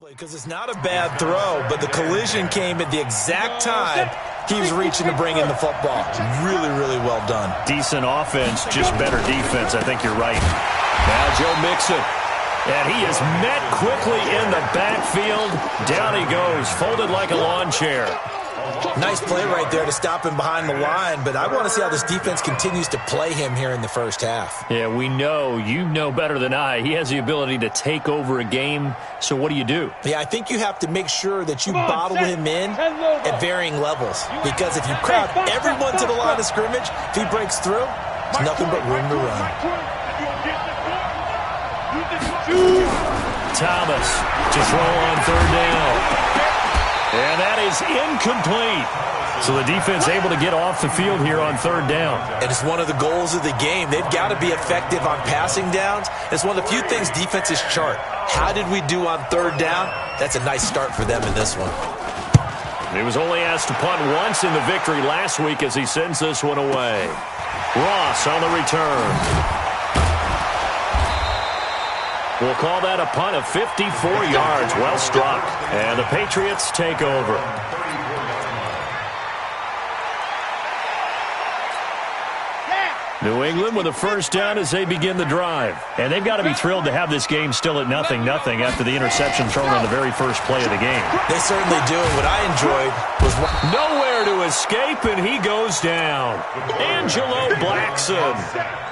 Because it's not a bad throw, but the collision came at the exact time he was reaching to bring in the football. Really, really well done. Decent offense, just better defense. I think you're right. Now Joe Mixon. And he is met quickly in the backfield. Down he goes, folded like a lawn chair. Nice play right there to stop him behind the line, but I want to see how this defense continues to play him here in the first half. Yeah, we know. You know better than I. He has the ability to take over a game, so what do? Yeah, I think you have to make sure that you bottle him in at varying levels, because if you crowd everyone to the line of scrimmage, if he breaks through, it's nothing but room to run. Thomas to throw on third down. And that is incomplete. So the defense able to get off the field here on third down. And it's one of the goals of the game. They've got to be effective on passing downs. It's one of the few things defenses chart. How did we do on third down? That's a nice start for them in this one. He was only asked to punt once in the victory last week as he sends this one away. Ross on the return. We'll call that a punt of 54 yards. Well struck. And the Patriots take over. New England with a first down as they begin the drive. And they've got to be thrilled to have this game still at 0-0 after the interception thrown on the very first play of the game. They certainly do. What I enjoyed was nowhere to escape, and he goes down. Angelo Blackson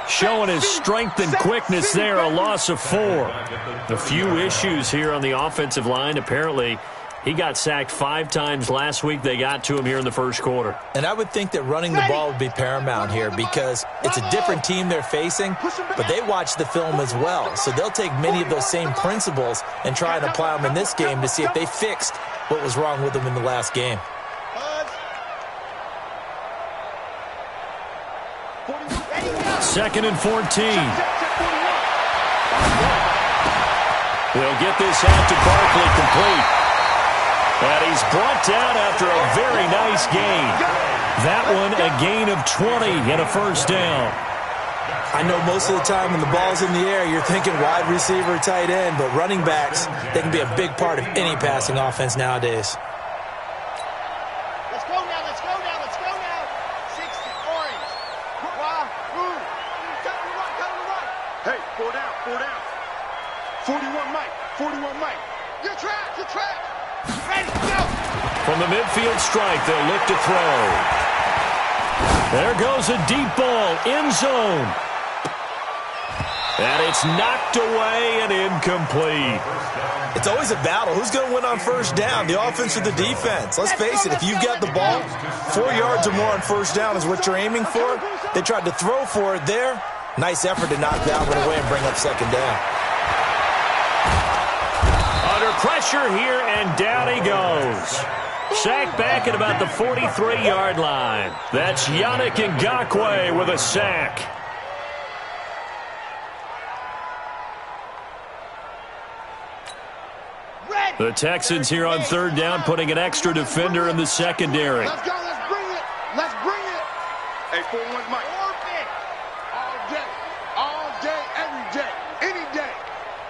showing his strength and quickness there, a loss of 4. A few issues here on the offensive line. Apparently, he got sacked 5 times last week. They got to him here in the first quarter. And I would think that running the ball would be paramount here because it's a different team they're facing, but they watch the film as well. So they'll take many of those same principles and try and apply them in this game to see if they fixed what was wrong with them in the last game. Second and 14. We'll get this out to Barkley complete. And he's brought down after a very nice gain. That one a gain of 20 and a first down. I know most of the time when the ball's in the air, you're thinking wide receiver, tight end, but running backs, they can be a big part of any passing offense nowadays. Let's go now, let's go now, let's go now. 60, orange. Hey, 4 down, 4 down. 41 Mike, 41 Mike. Your track, your track. Ready, go! From the midfield strike, they'll look to throw. There goes a deep ball, end zone. And it's knocked away and incomplete. It's always a battle. Who's going to win on first down, the offense or the defense? Let's face it, if you've got the ball, 4 yards or more on first down is what you're aiming for. They tried to throw for it there. Nice effort to knock that one away and bring up second down. Under pressure here, and down he goes. Sacked back at about the 43-yard line. That's TAKINGcAKES88's with a sack. The Texans here on third down, putting an extra defender in the secondary. Let's go, let's bring it. Let's bring it. Hey, 41 Mike. Orbit. All day, every day, any day.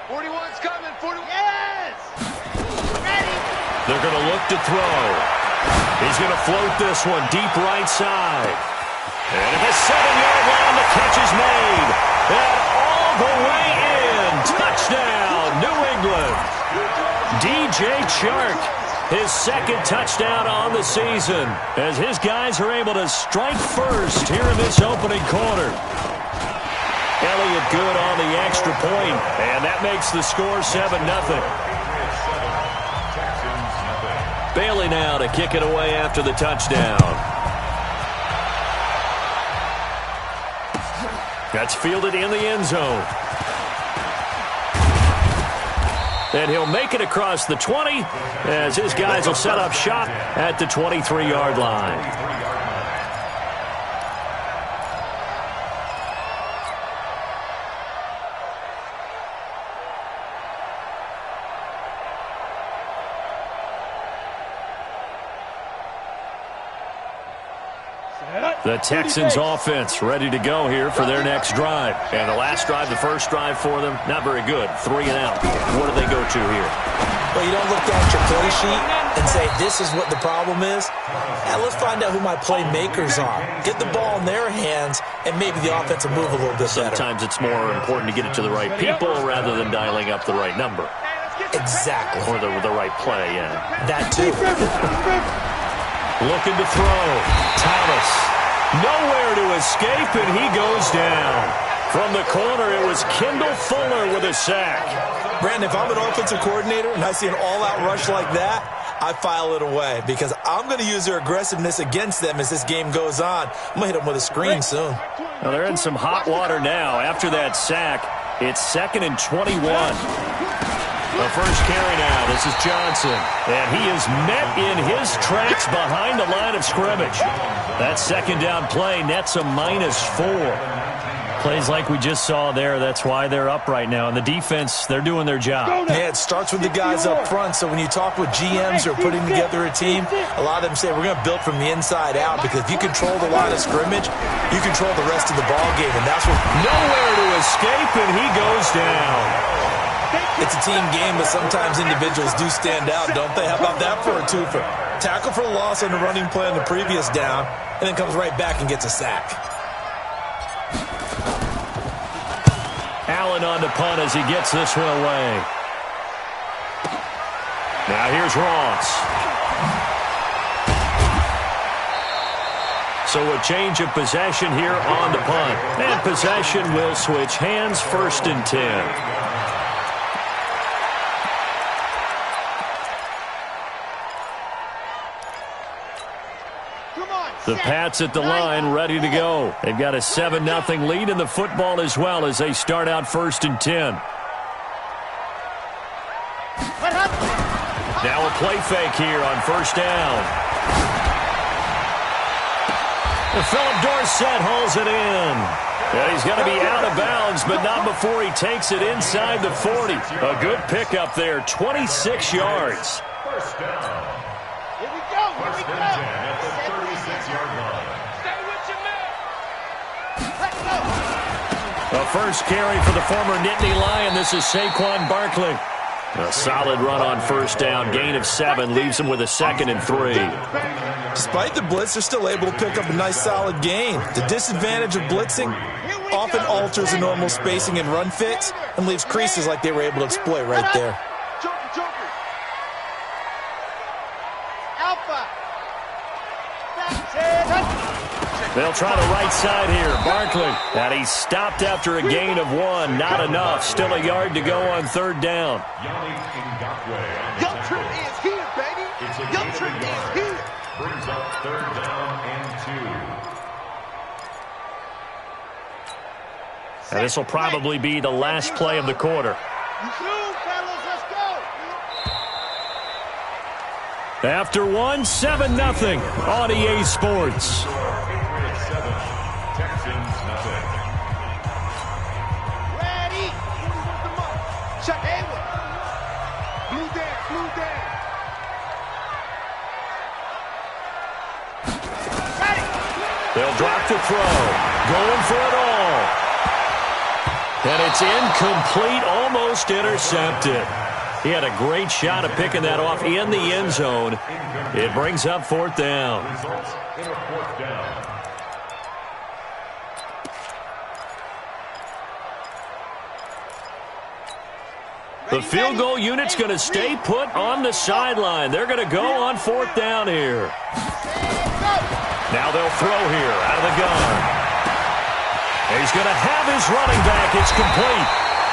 41's coming, 41. Yes. Ready. They're going to look to throw. He's going to float this one deep right side. And at the 7-yard line, the catch is made. And all the way in. Touchdown, New England. DJ Chark, his second touchdown on the season, as his guys are able to strike first here in this opening quarter. Elliott good on the extra point, and that makes the score 7-0. Bailey now to kick it away after the touchdown. That's fielded in the end zone. And he'll make it across the 20 as his guys will set up shop at the 23-yard line. The Texans offense ready to go here for their next drive. And the last drive, the first drive for them, not very good. 3 and out. What do they go to here? Well, you don't look down at your play sheet and say, this is what the problem is. Yeah, let's find out who my playmakers are. Get the ball in their hands, and maybe the offense will move a little bit better. Sometimes it's more important to get it to the right people rather than dialing up the right number. Exactly. Or the right play, yeah. That too. Looking to throw. Thomas. Nowhere to escape, and he goes down. From the corner, it was Kendall Fuller with a sack. Brandon, if I'm an offensive coordinator and I see an all-out rush like that, I file it away because I'm going to use their aggressiveness against them as this game goes on. I'm going to hit them with a screen soon. Well, they're in some hot water now. After that sack, it's 2nd and 21. The first carry now. This is Johnson. And he is met in his tracks behind the line of scrimmage. That second down play nets a -4. Plays like we just saw there, that's why they're up right now. And the defense, they're doing their job. Yeah, it starts with the guys up front. So when you talk with GMs who are putting together a team, a lot of them say we're going to build from the inside out because if you control the line of scrimmage, you control the rest of the ball game. And that's what... Nowhere to escape, and he goes down. It's a team game, but sometimes individuals do stand out, don't they? How about that for a twofer? Tackle for a loss on the running play on the previous down, and then comes right back and gets a sack. Allen on the punt as he gets this one away. Now here's Ross. So a change of possession here on the punt. And possession will switch hands, 1st and 10. The Pats at the line, ready to go. They've got a 7-0 lead in the football as well as they start out 1st and 10. Now a play fake here on 1st down. And Philip Dorsett hauls it in. And he's going to be out of bounds, but not before he takes it inside the 40. A good pickup there, 26 yards. First down. Here we go. Here we go. At the 36-yard line. Stay with your man. Let's go. A first carry for the former Nittany Lion. This is Saquon Barkley. A solid run on 1st down. Gain of 7 leaves him with a 2nd and 3. Despite the blitz, they're still able to pick up a nice solid gain. The disadvantage of blitzing often alters the normal spacing and run fits and leaves creases like they were able to exploit right there. They'll try the right side here. Barkley. And he's stopped after a gain of 1. Not enough. Still a yard to go on 3rd down. Young Trip is here, baby. Young Trip is here. Brings up 3rd down and 2. And this will probably be the last play of the quarter. After 1, 7-0 on EA Sports. Ready. Check Hayward. Blue down, blue down. Ready. They'll drop to throw. Going for it all. And it's incomplete, almost intercepted. He had a great shot at picking that off in the end zone. It brings up 4th down. Results in a 4th down. The field goal unit's going to stay put on the sideline. They're going to go on 4th down here. Now they'll throw here out of the gun. He's going to have his running back. It's complete.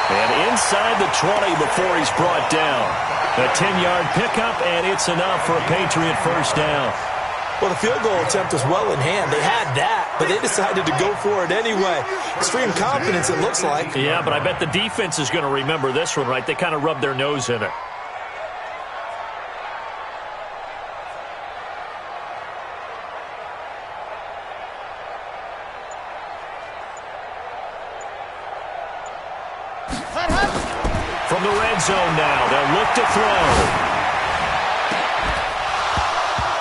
And inside the 20 before he's brought down. A 10-yard pickup, and it's enough for a Patriot 1st down. Well, the field goal attempt was well in hand. They had that, but they decided to go for it anyway. Extreme confidence, it looks like. Yeah, but I bet the defense is going to remember this one, right? They kind of rubbed their nose in it. From the red zone now, they'll look to throw.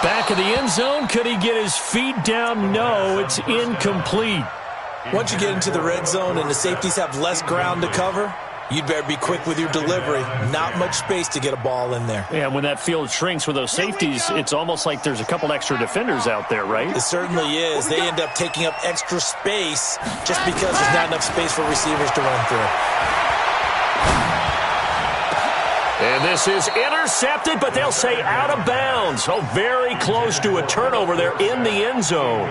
Back of the end zone, could he get his feet down? No, it's incomplete. Once you get into the red zone and the safeties have less ground to cover, you'd better be quick with your delivery. Not much space to get a ball in there. Yeah, when that field shrinks with those safeties, it's almost like there's a couple extra defenders out there, right? It certainly is. They end up taking up extra space just because there's not enough space for receivers to run through. And this is intercepted, but they'll say out of bounds. Oh, very close to a turnover there in the end zone.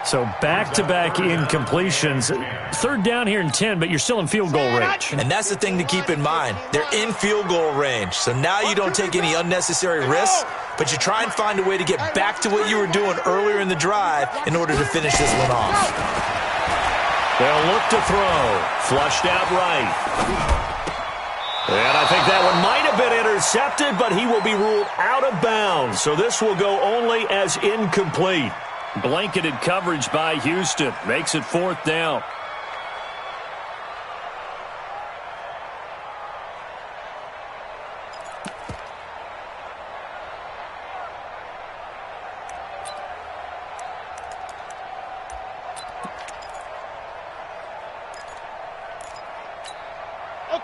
So back-to-back incompletions. Third down here and 10, but you're still in field goal range. And that's the thing to keep in mind. They're in field goal range. So now you don't take any unnecessary risks, but you try and find a way to get back to what you were doing earlier in the drive in order to finish this one off. They'll look to throw. Flushed out right. And I think that one might have been intercepted, but he will be ruled out of bounds. So this will go only as incomplete. Blanketed coverage by Houston. Makes it fourth down.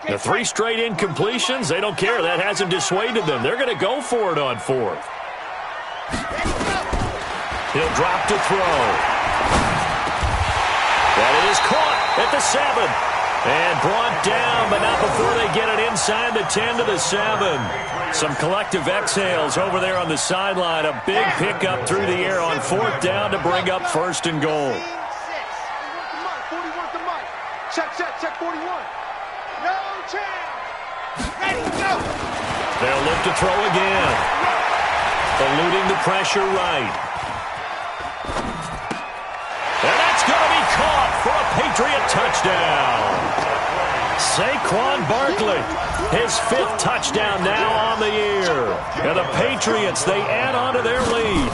The three straight incompletions, they don't care. That hasn't dissuaded them. They're going to go for it on fourth. He'll drop to throw. That is caught at the 7. And brought down, but not before they get it inside the 10 to the 7. Some collective exhales over there on the sideline. A big pickup through the air on fourth down to bring up first and goal. 41 to Mike. Check 41. No chance. Ready, go. They'll look to throw again. Eluding the pressure right. And that's going to be caught for a Patriot touchdown. Saquon Barkley, his 5th touchdown now on the year. And the Patriots, they add on to their lead.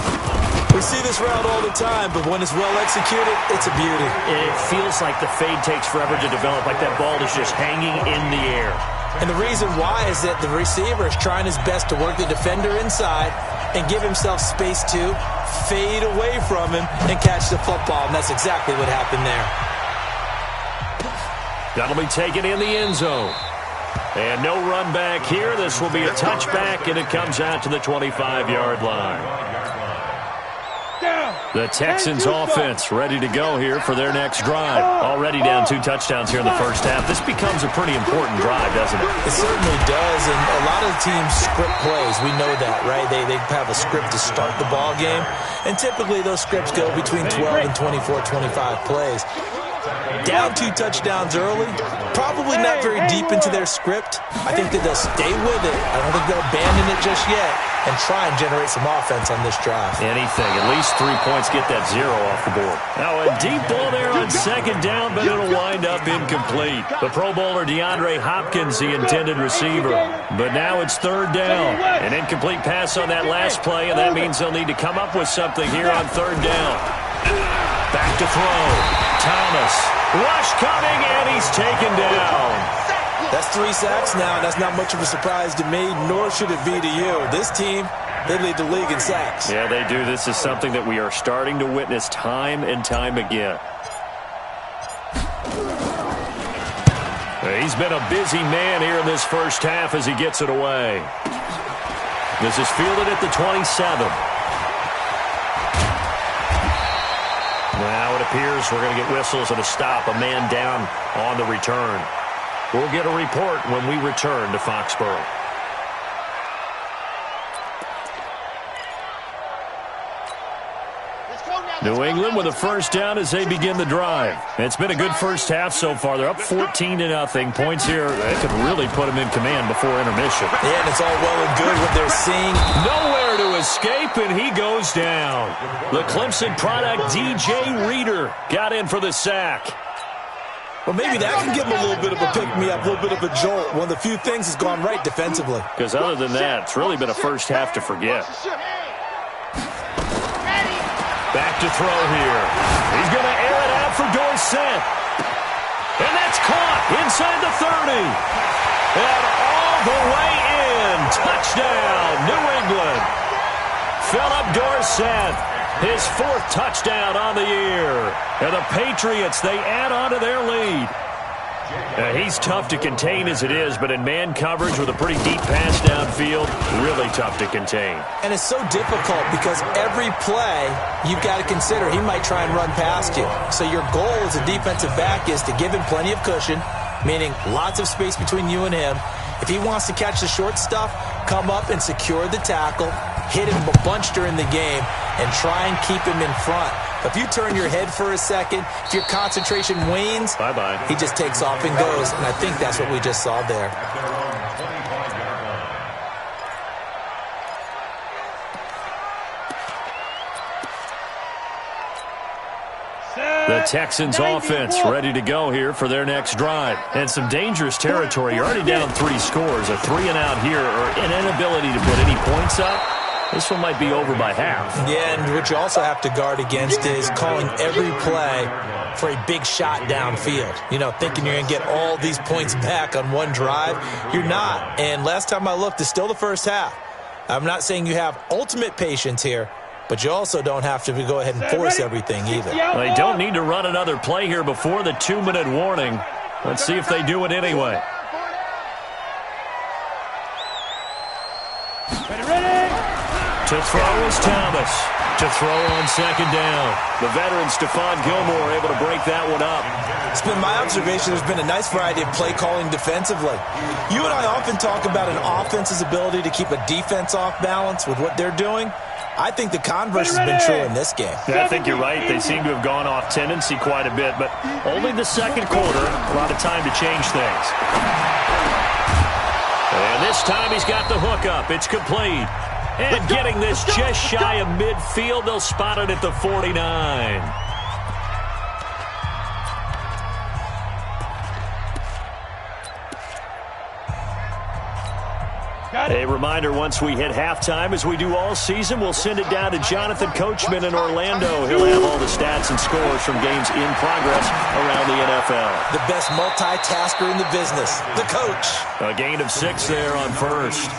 We see this route all the time, but when it's well executed, it's a beauty. It feels like the fade takes forever to develop, like that ball is just hanging in the air. And the reason why is that the receiver is trying his best to work the defender inside and give himself space to fade away from him and catch the football, and that's exactly what happened there. That'll be taken in the end zone. And no run back here. This will be a touchback, and it comes out to the 25-yard line. The Texans offense ready to go here for their next drive. Already down 2 touchdowns here in the first half. This becomes a pretty important drive, doesn't it? It certainly does, and a lot of the teams script plays. We know that, right? They have a script to start the ball game, and typically those scripts go between 12 and 24, 25 plays. Down 2 touchdowns early, probably not very deep into their script. I think that they'll stay with it. I don't think they'll abandon it just yet and try and generate some offense on this drive. Anything, at least 3 points, get that 0 off the board. Now a deep ball there on second down, but it'll wind up incomplete. The Pro Bowler DeAndre Hopkins, the intended receiver. But now it's third down. An incomplete pass on that last play, and that means they'll need to come up with something here on third down. Back to throw. Thomas. Rush coming, and he's taken down. That's 3 sacks now, and that's not much of a surprise to me, nor should it be to you. This team, they lead the league in sacks. Yeah, they do. This is something that we are starting to witness time and time again. He's been a busy man here in this first half as he gets it away. This is fielded at the 27. Now it appears we're going to get whistles and a stop, a man down on the return. We'll get a report when we return to Foxborough. New England with a first down as they begin the drive. It's been a good first half so far. They're up 14-0. Points here, they could really put them in command before intermission. Yeah, and it's all well and good what they're seeing. Nowhere to escape, and he goes down. The Clemson product, DJ Reader, got in for the sack. Well, maybe that can give him a little bit of a pick-me-up, a little bit of a jolt. One of the few things has gone right defensively. Because other than that, it's really been a first half to forget. Back to throw here. He's going to air it out for Dorsett. And that's caught inside the 30. And all the way in. Touchdown, New England. Philip Dorsett, his 4th touchdown on the year. And the Patriots, they add on to their lead. He's tough to contain as it is, but in man coverage with a pretty deep pass downfield, really tough to contain. And it's so difficult because every play you've got to consider he might try and run past you. So your goal as a defensive back is to give him plenty of cushion, meaning lots of space between you and him. If he wants to catch the short stuff, come up and secure the tackle, hit him a bunch during the game, and try and keep him in front. If you turn your head for a second, if your concentration wanes, bye-bye. He just takes off and goes, and I think that's what we just saw there. The Texans offense ready to go here for their next drive. And some dangerous territory. You're already down 3 scores. A 3-and-out here or an inability to put any points up. This one might be over by half. Yeah, and what you also have to guard against is calling every play for a big shot downfield. You know, thinking you're going to get all these points back on one drive. You're not. And last time I looked, it's still the first half. I'm not saying you have ultimate patience here, but you also don't have to go ahead and force everything either. Well, they don't need to run another play here before the 2-minute warning. Let's see if they do it anyway. To throw is Thomas. To throw on second down. The veteran Stephon Gilmore able to break that one up. It's been my observation there's been a nice variety of play calling defensively. You and I often talk about an offense's ability to keep a defense off balance with what they're doing. I think the converse has been true in this game. Yeah, I think you're right. They seem to have gone off tendency quite a bit, but only the second quarter, a lot of time to change things. And this time he's got the hook up. It's complete. And getting this just shy of midfield, they'll spot it at the 49. A reminder, once we hit halftime, as we do all season, we'll send it down to Jonathan Coachman in Orlando. He'll have all the stats and scores from games in progress around the NFL. The best multitasker in the business, the coach. A gain of 6 there on first.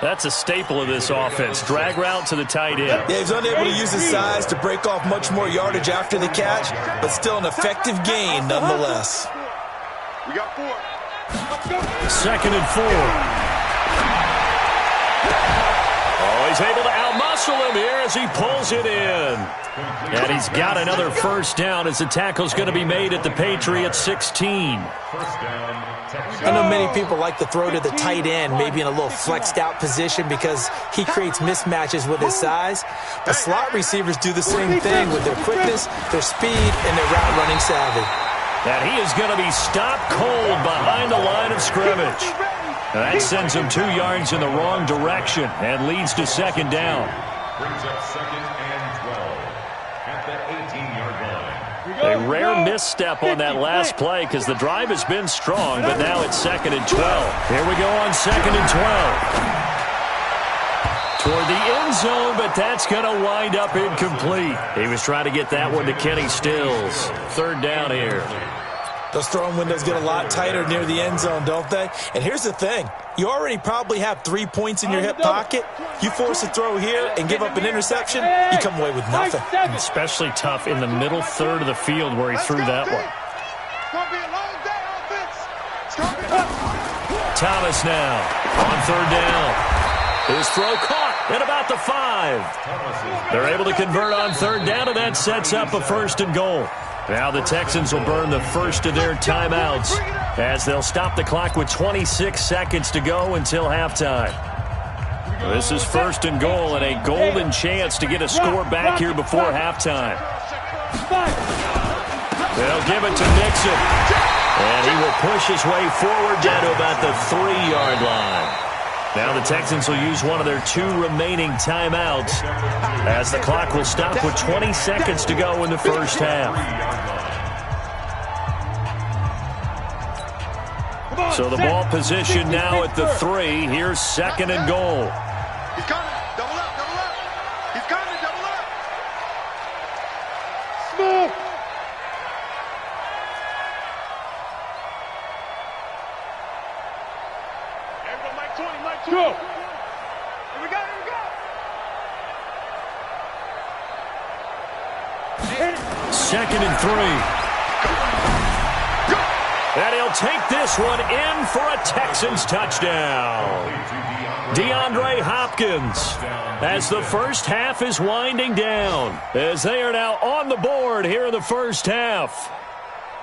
That's a staple of this offense. Drag route to the tight end. Yeah, he's unable to use his size to break off much more yardage after the catch, but still an effective gain nonetheless. We got 4. 2nd and 4. Oh, he's able to outmuscle him here as he pulls it in. And he's got another first down as the tackle's going to be made at the Patriots 16. I know many people like to throw to the tight end, maybe in a little flexed out position because he creates mismatches with his size. But slot receivers do the same thing with their quickness, their speed, and their route running savvy. And he is going to be stopped cold behind the line of scrimmage. That sends him 2 yards in the wrong direction and leads to 2nd down. Brings up 2nd and 12 at the 18-yard line. A rare misstep on that last play because the drive has been strong, but now it's 2nd and 12. Here we go on 2nd and 12. Toward the end zone, but that's going to wind up incomplete. He was trying to get that one to Kenny Stills. 3rd down here. Those throwing windows get a lot tighter near the end zone, don't they? And here's the thing. You already probably have 3 points in your hip pocket. You force a throw here and give up an interception, you come away with nothing. Especially tough in the middle third of the field where he threw that one. Thomas now on 3rd down. His throw caught at about the 5. They're able to convert on 3rd down, and that sets up a 1st and goal. Now the Texans will burn the first of their timeouts as they'll stop the clock with 26 seconds to go until halftime. This is 1st and goal and a golden chance to get a score back here before halftime. They'll give it to Mixon, and he will push his way forward down to about the 3-yard line. Now the Texans will use one of their 2 remaining timeouts as the clock will stop with 20 seconds to go in the first half. So the ball position now at the 3. Here's 2nd and goal. He's coming. Double up, double up. He's coming, double up. Smooth. Everybody, Mike 20, Mike 20. Go. Here we go, here we go. 2nd and 3. And he'll take this one in for a Texans touchdown. DeAndre Hopkins, as the first half is winding down, as they are now on the board here in the first half.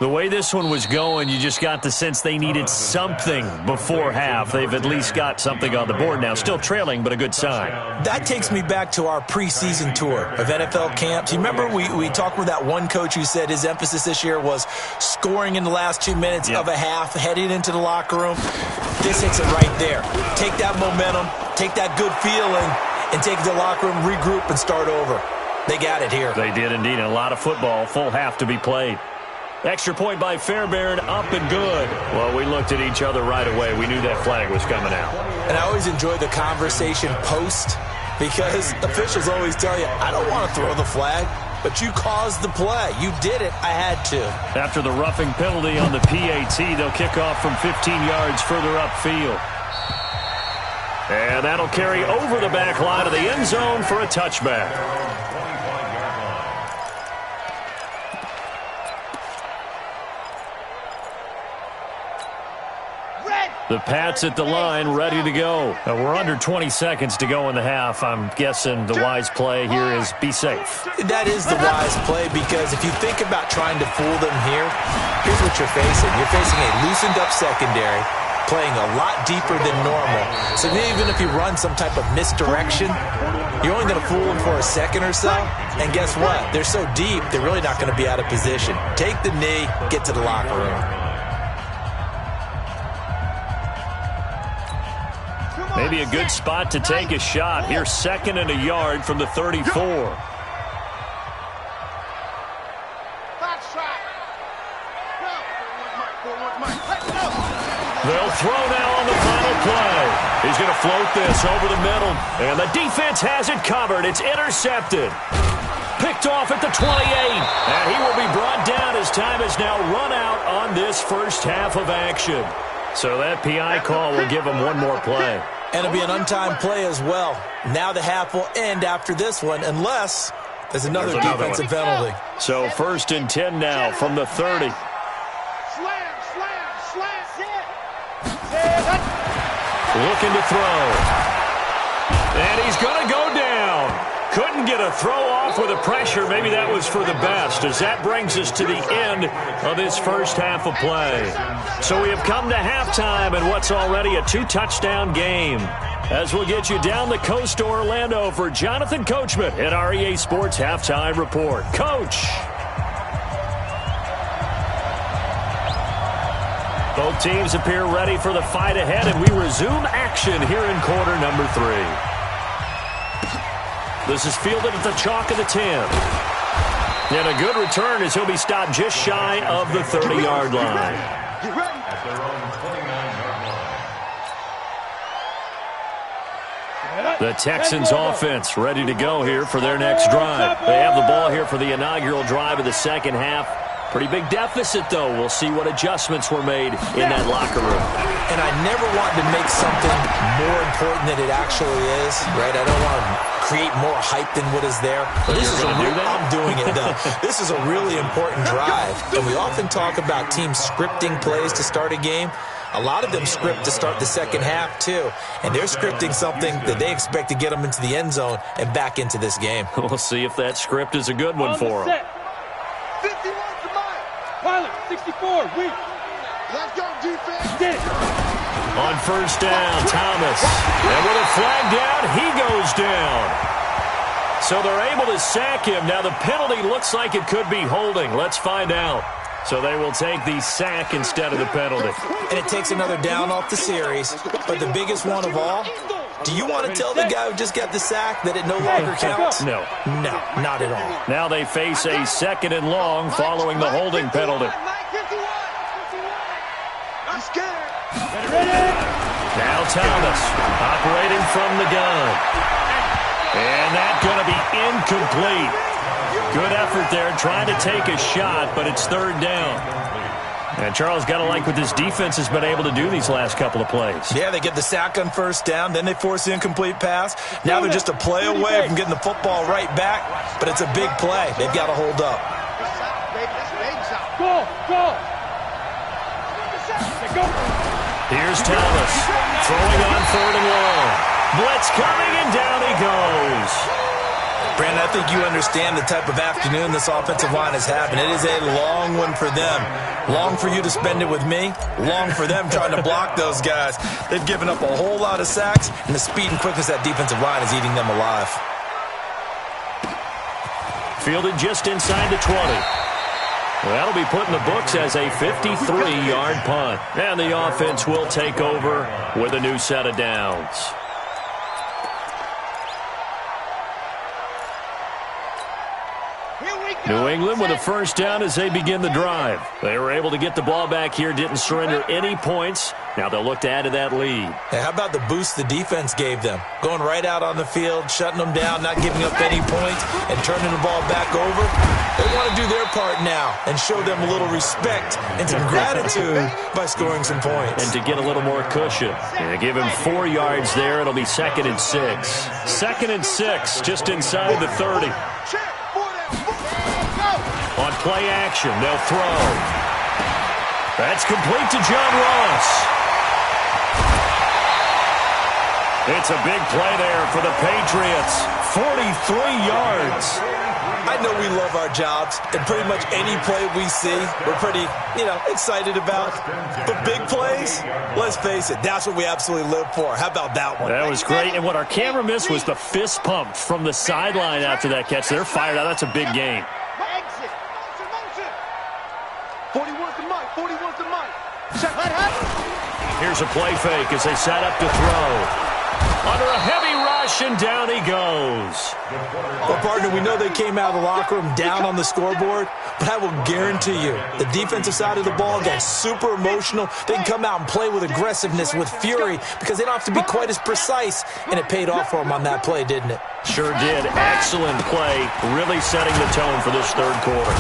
The way this one was going, you just got the sense they needed something before half. They've at least got something on the board now. Still trailing, but a good sign. That takes me back to our preseason tour of NFL camps. You remember we talked with that one coach who said his emphasis this year was scoring in the last 2 minutes of a half, heading into the locker room. This hits it right there. Take that momentum, take that good feeling, and take it to the locker room, regroup, and start over. They got it here. They did indeed. A lot of football, full half to be played. Extra point by Fairbairn, up and good. Well, we looked at each other right away. We knew that flag was coming out. And I always enjoy the conversation post because officials always tell you, I don't want to throw the flag, but you caused the play. You did it. I had to. After the roughing penalty on the PAT, they'll kick off from 15 yards further upfield. And that'll carry over the back line of the end zone for a touchback. The Pats at the line, ready to go. Now we're under 20 seconds to go in the half. I'm guessing the wise play here is be safe. That is the wise play because if you think about trying to fool them here, here's what you're facing. You're facing a loosened-up secondary, playing a lot deeper than normal. So even if you run some type of misdirection, you're only going to fool them for a second or so. And guess what? They're so deep, they're really not going to be out of position. Take the knee, get to the locker room. Maybe a good spot to take a shot. Here's 2nd and a yard from the 34. They'll throw now on the final play. He's going to float this over the middle. And the defense has it covered. It's intercepted. Picked off at the 28. And he will be brought down as time has now run out on this first half of action. So that PI call will give him one more play. And it'll be an untimed play as well. Now the half will end after this one, unless there's another defensive penalty. So 1st and 10 now from the 30. Looking to throw. And he's going to go down. Couldn't get a throw off with the pressure. Maybe that was for the best, as that brings us to the end of this first half of play. So we have come to halftime in what's already a 2-touchdown game. As we'll get you down the coast to Orlando for Jonathan Coachman at our EA Sports Halftime Report. Coach. Both teams appear ready for the fight ahead, and we resume action here in quarter number 3. This is fielded at the chalk of the 10. And a good return as he'll be stopped just shy of the 30-yard line. At their own 29-yard line. The Texans offense ready to go here for their next drive. They have the ball here for the inaugural drive of the second half. Pretty big deficit, though. We'll see what adjustments were made in that locker room. And I never want to make something more important than it actually is, right? I don't want to create more hype than what is there. But this is I'm doing it, though. This is a really important drive. And we often talk about teams scripting plays to start a game. A lot of them script to start the second half, too. And they're scripting something that they expect to get them into the end zone and back into this game. We'll see if that script is a good one for them. 51 to mine. Pilot, 64, weak. Let's go, defense. Get it. On first down, Thomas. And with a flag down, he goes down. So they're able to sack him. Now the penalty looks like it could be holding. Let's find out. So they will take the sack instead of the penalty. And it takes another down off the series. But the biggest one of all, do you want to tell the guy who just got the sack that it no longer counts? No. No, not at all. Now they face a 2nd and long following the holding penalty. I'm scared. Now Thomas operating from the gun. And that's going to be incomplete. Good effort there trying to take a shot, but it's 3rd down. And Charles, got to like what this defense has been able to do these last couple of plays. Yeah, they get the sack on first down, then they force the incomplete pass. Now they're just a play away from getting the football right back, but it's a big play. They've got to hold up. Go, go. Here's Thomas, throwing on 3rd and long. Blitz coming, and down he goes. Brandon, I think you understand the type of afternoon this offensive line is having. It is a long one for them. Long for you to spend it with me. Long for them trying to block those guys. They've given up a whole lot of sacks, and the speed and quickness of that defensive line is eating them alive. Fielded just inside the 20. That'll be put in the books as a 53-yard punt. And the offense will take over with a new set of downs. New England with a first down as they begin the drive. They were able to get the ball back here, didn't surrender any points. Now they'll look to add to that lead. Hey, how about the boost the defense gave them? Going right out on the field, shutting them down, not giving up any points, and turning the ball back over. They want to do their part now and show them a little respect and some gratitude by scoring some points. And to get a little more cushion. Yeah, give him 4 yards there. It'll be 2nd and 6. 2nd and 6, just inside the 30. On play action, they'll throw. That's complete to John Ross. It's a big play there for the Patriots. 43 yards. I know we love our jobs, and pretty much any play we see, we're pretty, excited about. But big plays, let's face it, that's what we absolutely live for. How about that one? That was great, and what our camera missed was the fist pump from the sideline after that catch. They're fired out. That's a big game. 41's the mic. 41's the mic. Here's a play fake as they set up to throw. Under a heavy rush, and down he goes. Well, partner, we know they came out of the locker room down on the scoreboard, but I will guarantee you the defensive side of the ball got super emotional. They can come out and play with aggressiveness, with fury, because they don't have to be quite as precise, and it paid off for them on that play, didn't it? Sure did. Excellent play, really setting the tone for this 3rd quarter.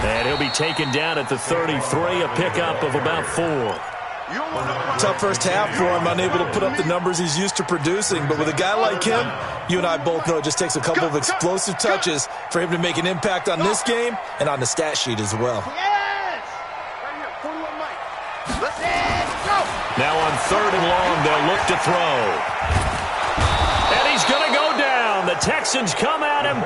And he'll be taken down at the 33, a pickup of about 4. Tough first half for him, unable to put up the numbers he's used to producing. But with a guy like him, you and I both know it just takes a couple of explosive touches for him to make an impact on this game and on the stat sheet as well. Now on 3rd and long, they'll look to throw. And he's going to go down. The Texans come at him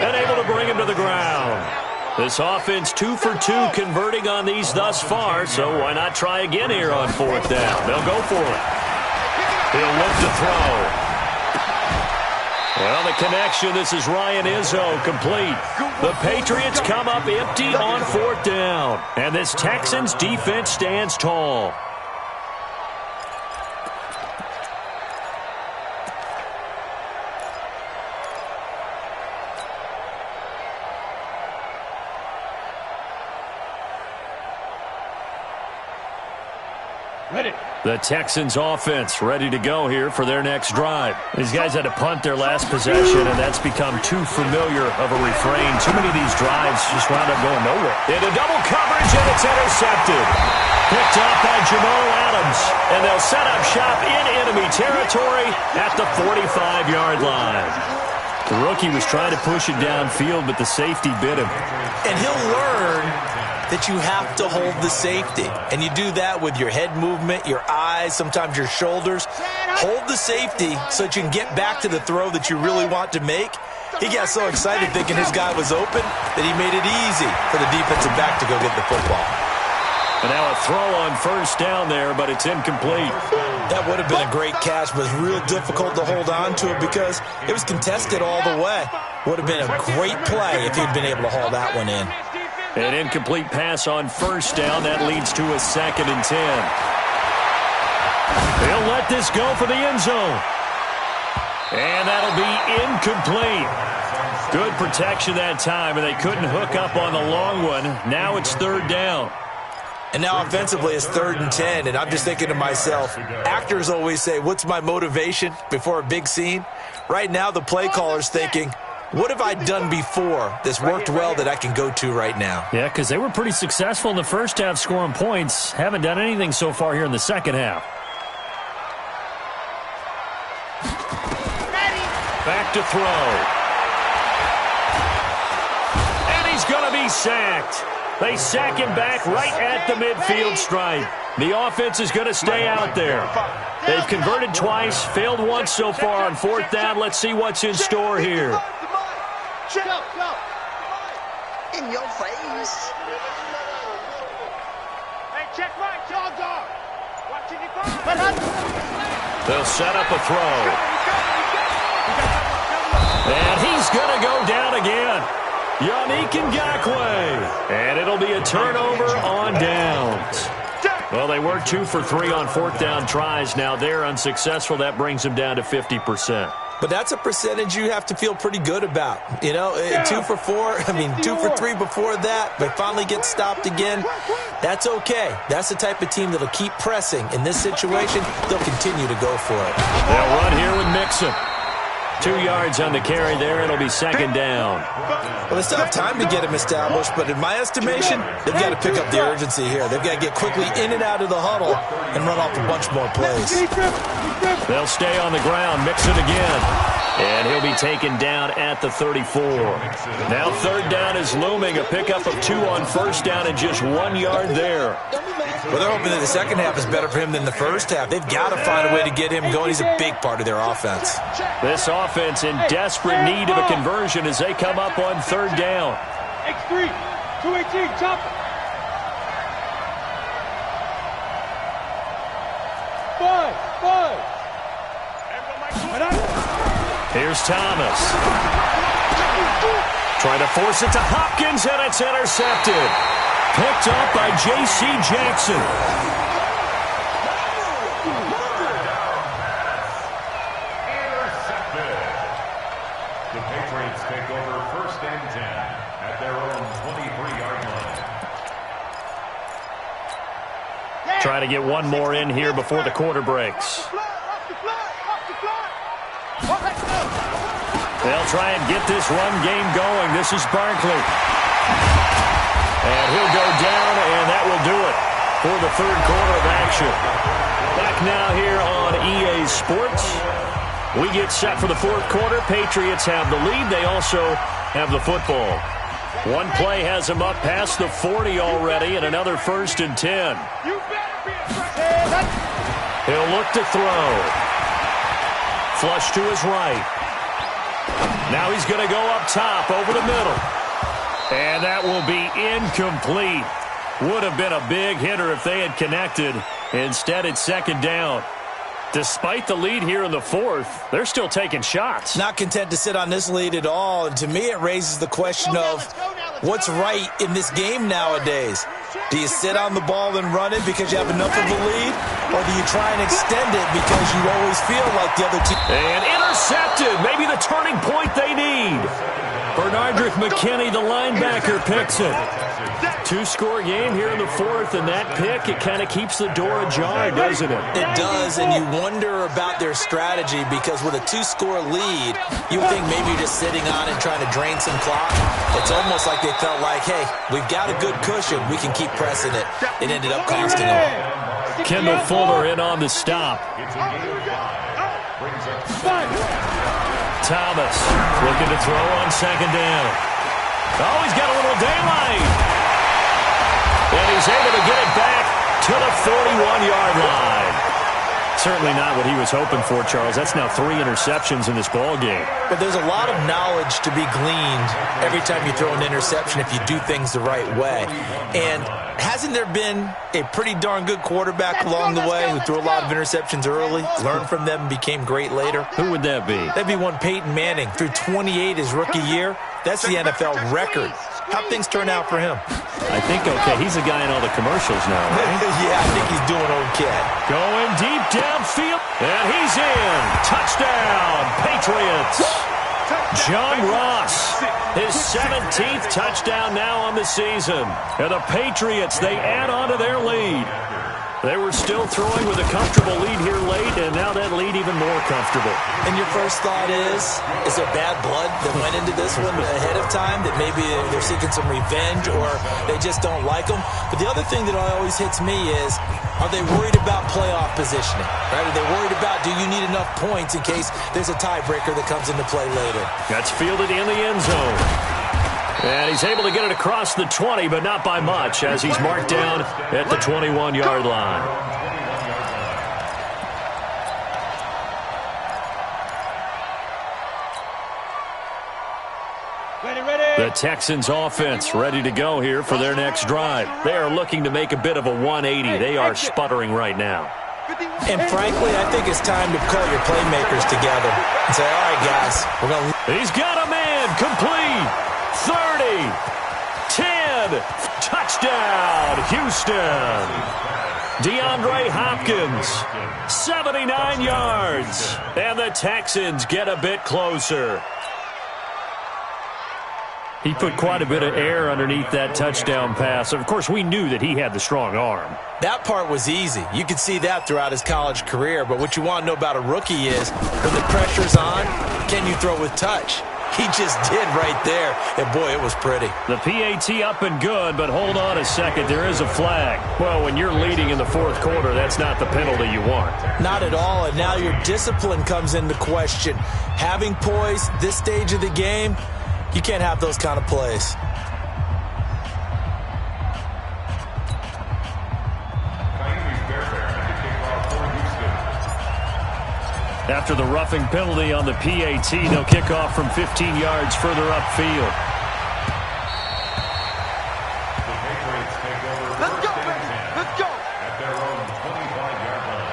and able to bring him to the ground. This offense 2 for 2 converting on these thus far, so why not try again here on 4th down? They'll go for it. He'll look to throw. Well, the connection, this is Ryan Izzo, complete. The Patriots come up empty on 4th down, and this Texans defense stands tall. The Texans offense ready to go here for their next drive. These guys had to punt their last possession, and that's become too familiar of a refrain. Too many of these drives just wound up going nowhere. Into double coverage, and it's intercepted. Picked off by Jamal Adams, and they'll set up shop in enemy territory at the 45-yard line. The rookie was trying to push it downfield, but the safety bit him. And he'll learn that you have to hold the safety. And you do that with your head movement, your eyes, sometimes your shoulders. Hold the safety so that you can get back to the throw that you really want to make. He got so excited thinking his guy was open that he made it easy for the defensive back to go get the football. And now a throw on 1st down there, but it's incomplete. That would have been a great catch, but it was real difficult to hold on to it because it was contested all the way. Would have been a great play if he'd been able to haul that one in. An incomplete pass on 1st down. That leads to a 2nd and 10. They'll let this go for the end zone. And that'll be incomplete. Good protection that time, and they couldn't hook up on the long one. Now it's 3rd down. And now offensively it's 3rd and 10, and I'm just thinking to myself, actors always say, what's my motivation before a big scene? Right now the play caller's thinking, what have I done before that's worked well that I can go to right now? Yeah, because they were pretty successful in the first half scoring points. Haven't done anything so far here in the second half. Back to throw. And he's going to be sacked. They sack him back right at the midfield stripe. The offense is going to stay out there. They've converted twice, failed once so far on fourth down. Let's see what's in store here. Go. In your face. Hey, check right, dog. Watching you find. They'll set up a throw. And he's going to go down again. TAKINGcAKES88's. And it'll be a turnover on downs. Well, they were 2 for 3 on fourth down tries. Now they're unsuccessful. That brings them down to 50%. But that's a percentage you have to feel pretty good about. You know, 2 for 3 before that, but finally get stopped again. That's okay. That's the type of team that'll keep pressing. In this situation, they'll continue to go for it. They'll run here with Mixon. 2 yards on the carry there. It'll be second down. Well, they still have time to get him established, but in my estimation, they've got to pick up the urgency here. They've got to get quickly in and out of the huddle and run off a bunch more plays. They'll stay on the ground. Mixon again. And he'll be taken down at the 34. Now third down is looming. A pickup of 2 on first down and just 1 yard there. Well, they're hoping that the second half is better for him than the first half. They've got to find a way to get him going. He's a big part of their offense. This offense in desperate need of a conversion as they come up on third down. X3, 218, chop it. 5. Here's Thomas. Trying to force it to Hopkins, and it's intercepted. Picked up by J.C. Jackson. Intercepted. The Patriots take over first and 10 at their own 23-yard line. Try to get one more in here before the quarter breaks. They'll try and get this run game going. This is Barkley. And he'll go down, and that will do it for the third quarter of action. Back now here on EA Sports. We get set for the fourth quarter. Patriots have the lead. They also have the football. One play has them up past the 40 already, and another first and 10. He'll look to throw. Flush to his right. Now he's going to go up top over the middle. And that will be incomplete. Would have been a big hitter if they had connected. Instead, it's second down. Despite the lead here in the fourth, they're still taking shots. Not content to sit on this lead at all. And to me, it raises the question of what's right in this game nowadays. Do you sit on the ball and run it because you have enough of a lead? Or do you try and extend it because you always feel like the other team? And intercepted. Maybe the turning point they need. Bernardrick McKinney, the linebacker, picks it. 2-score game here in the fourth, and that pick, it kind of keeps the door ajar, doesn't it? It does, and you wonder about their strategy because with a 2-score lead, you would think maybe you're just sitting on and trying to drain some clock. It's almost like they felt like, hey, we've got a good cushion. We can keep pressing it. It ended up costing them. Kendall Fuller in on the stop. Thomas looking to throw on second down. Oh, he's got a little daylight. And he's able to get it back to the 41-yard line. Certainly not what he was hoping for, Charles. That's now 3 interceptions in this ball game. But there's a lot of knowledge to be gleaned every time you throw an interception if you do things the right way. And hasn't there been a pretty darn good quarterback along the way who threw a lot of interceptions early, learned from them, and became great later? Who would that be? That'd be one Peyton Manning. Threw 28 his rookie year. That's the NFL record. How'd things turn out for him? I think okay. He's a guy in all the commercials now, right? Yeah, I think he's doing okay. Going deep downfield, and he's in. Touchdown, Patriots. John Ross, his 17th touchdown now on the season. And the Patriots, they add on to their lead. They were still throwing with a comfortable lead here late, and now that lead even more comfortable. And your first thought is there bad blood that went into this one ahead of time, that maybe they're seeking some revenge or they just don't like them? But the other thing that always hits me is, are they worried about playoff positioning? Right? Are they worried about, do you need enough points in case there's a tiebreaker that comes into play later? That's fielded in the end zone. And he's able to get it across the 20, but not by much, as he's marked down at the 21-yard line. The Texans offense ready to go here for their next drive. They are looking to make a bit of a 180. They are sputtering right now. And frankly, I think it's time to call your playmakers together and say, all right, guys, we're going to... He's got a man complete. 30, 10, touchdown, Houston. DeAndre Hopkins, 79 yards. And the Texans get a bit closer. He put quite a bit of air underneath that touchdown pass. Of course, we knew that he had the strong arm. That part was easy. You could see that throughout his college career. But what you want to know about a rookie is when the pressure's on, can you throw with touch? He just did right there. And, boy, it was pretty. The PAT up and good, but hold on a second. There is a flag. Well, when you're leading in the fourth quarter, that's not the penalty you want. Not at all. And now your discipline comes into question. Having poise this stage of the game, you can't have those kind of plays. After the roughing penalty on the PAT, they'll kick off from 15 yards further upfield. The Patriots take over. Let's go, baby. Let's go. At their own 25-yard line.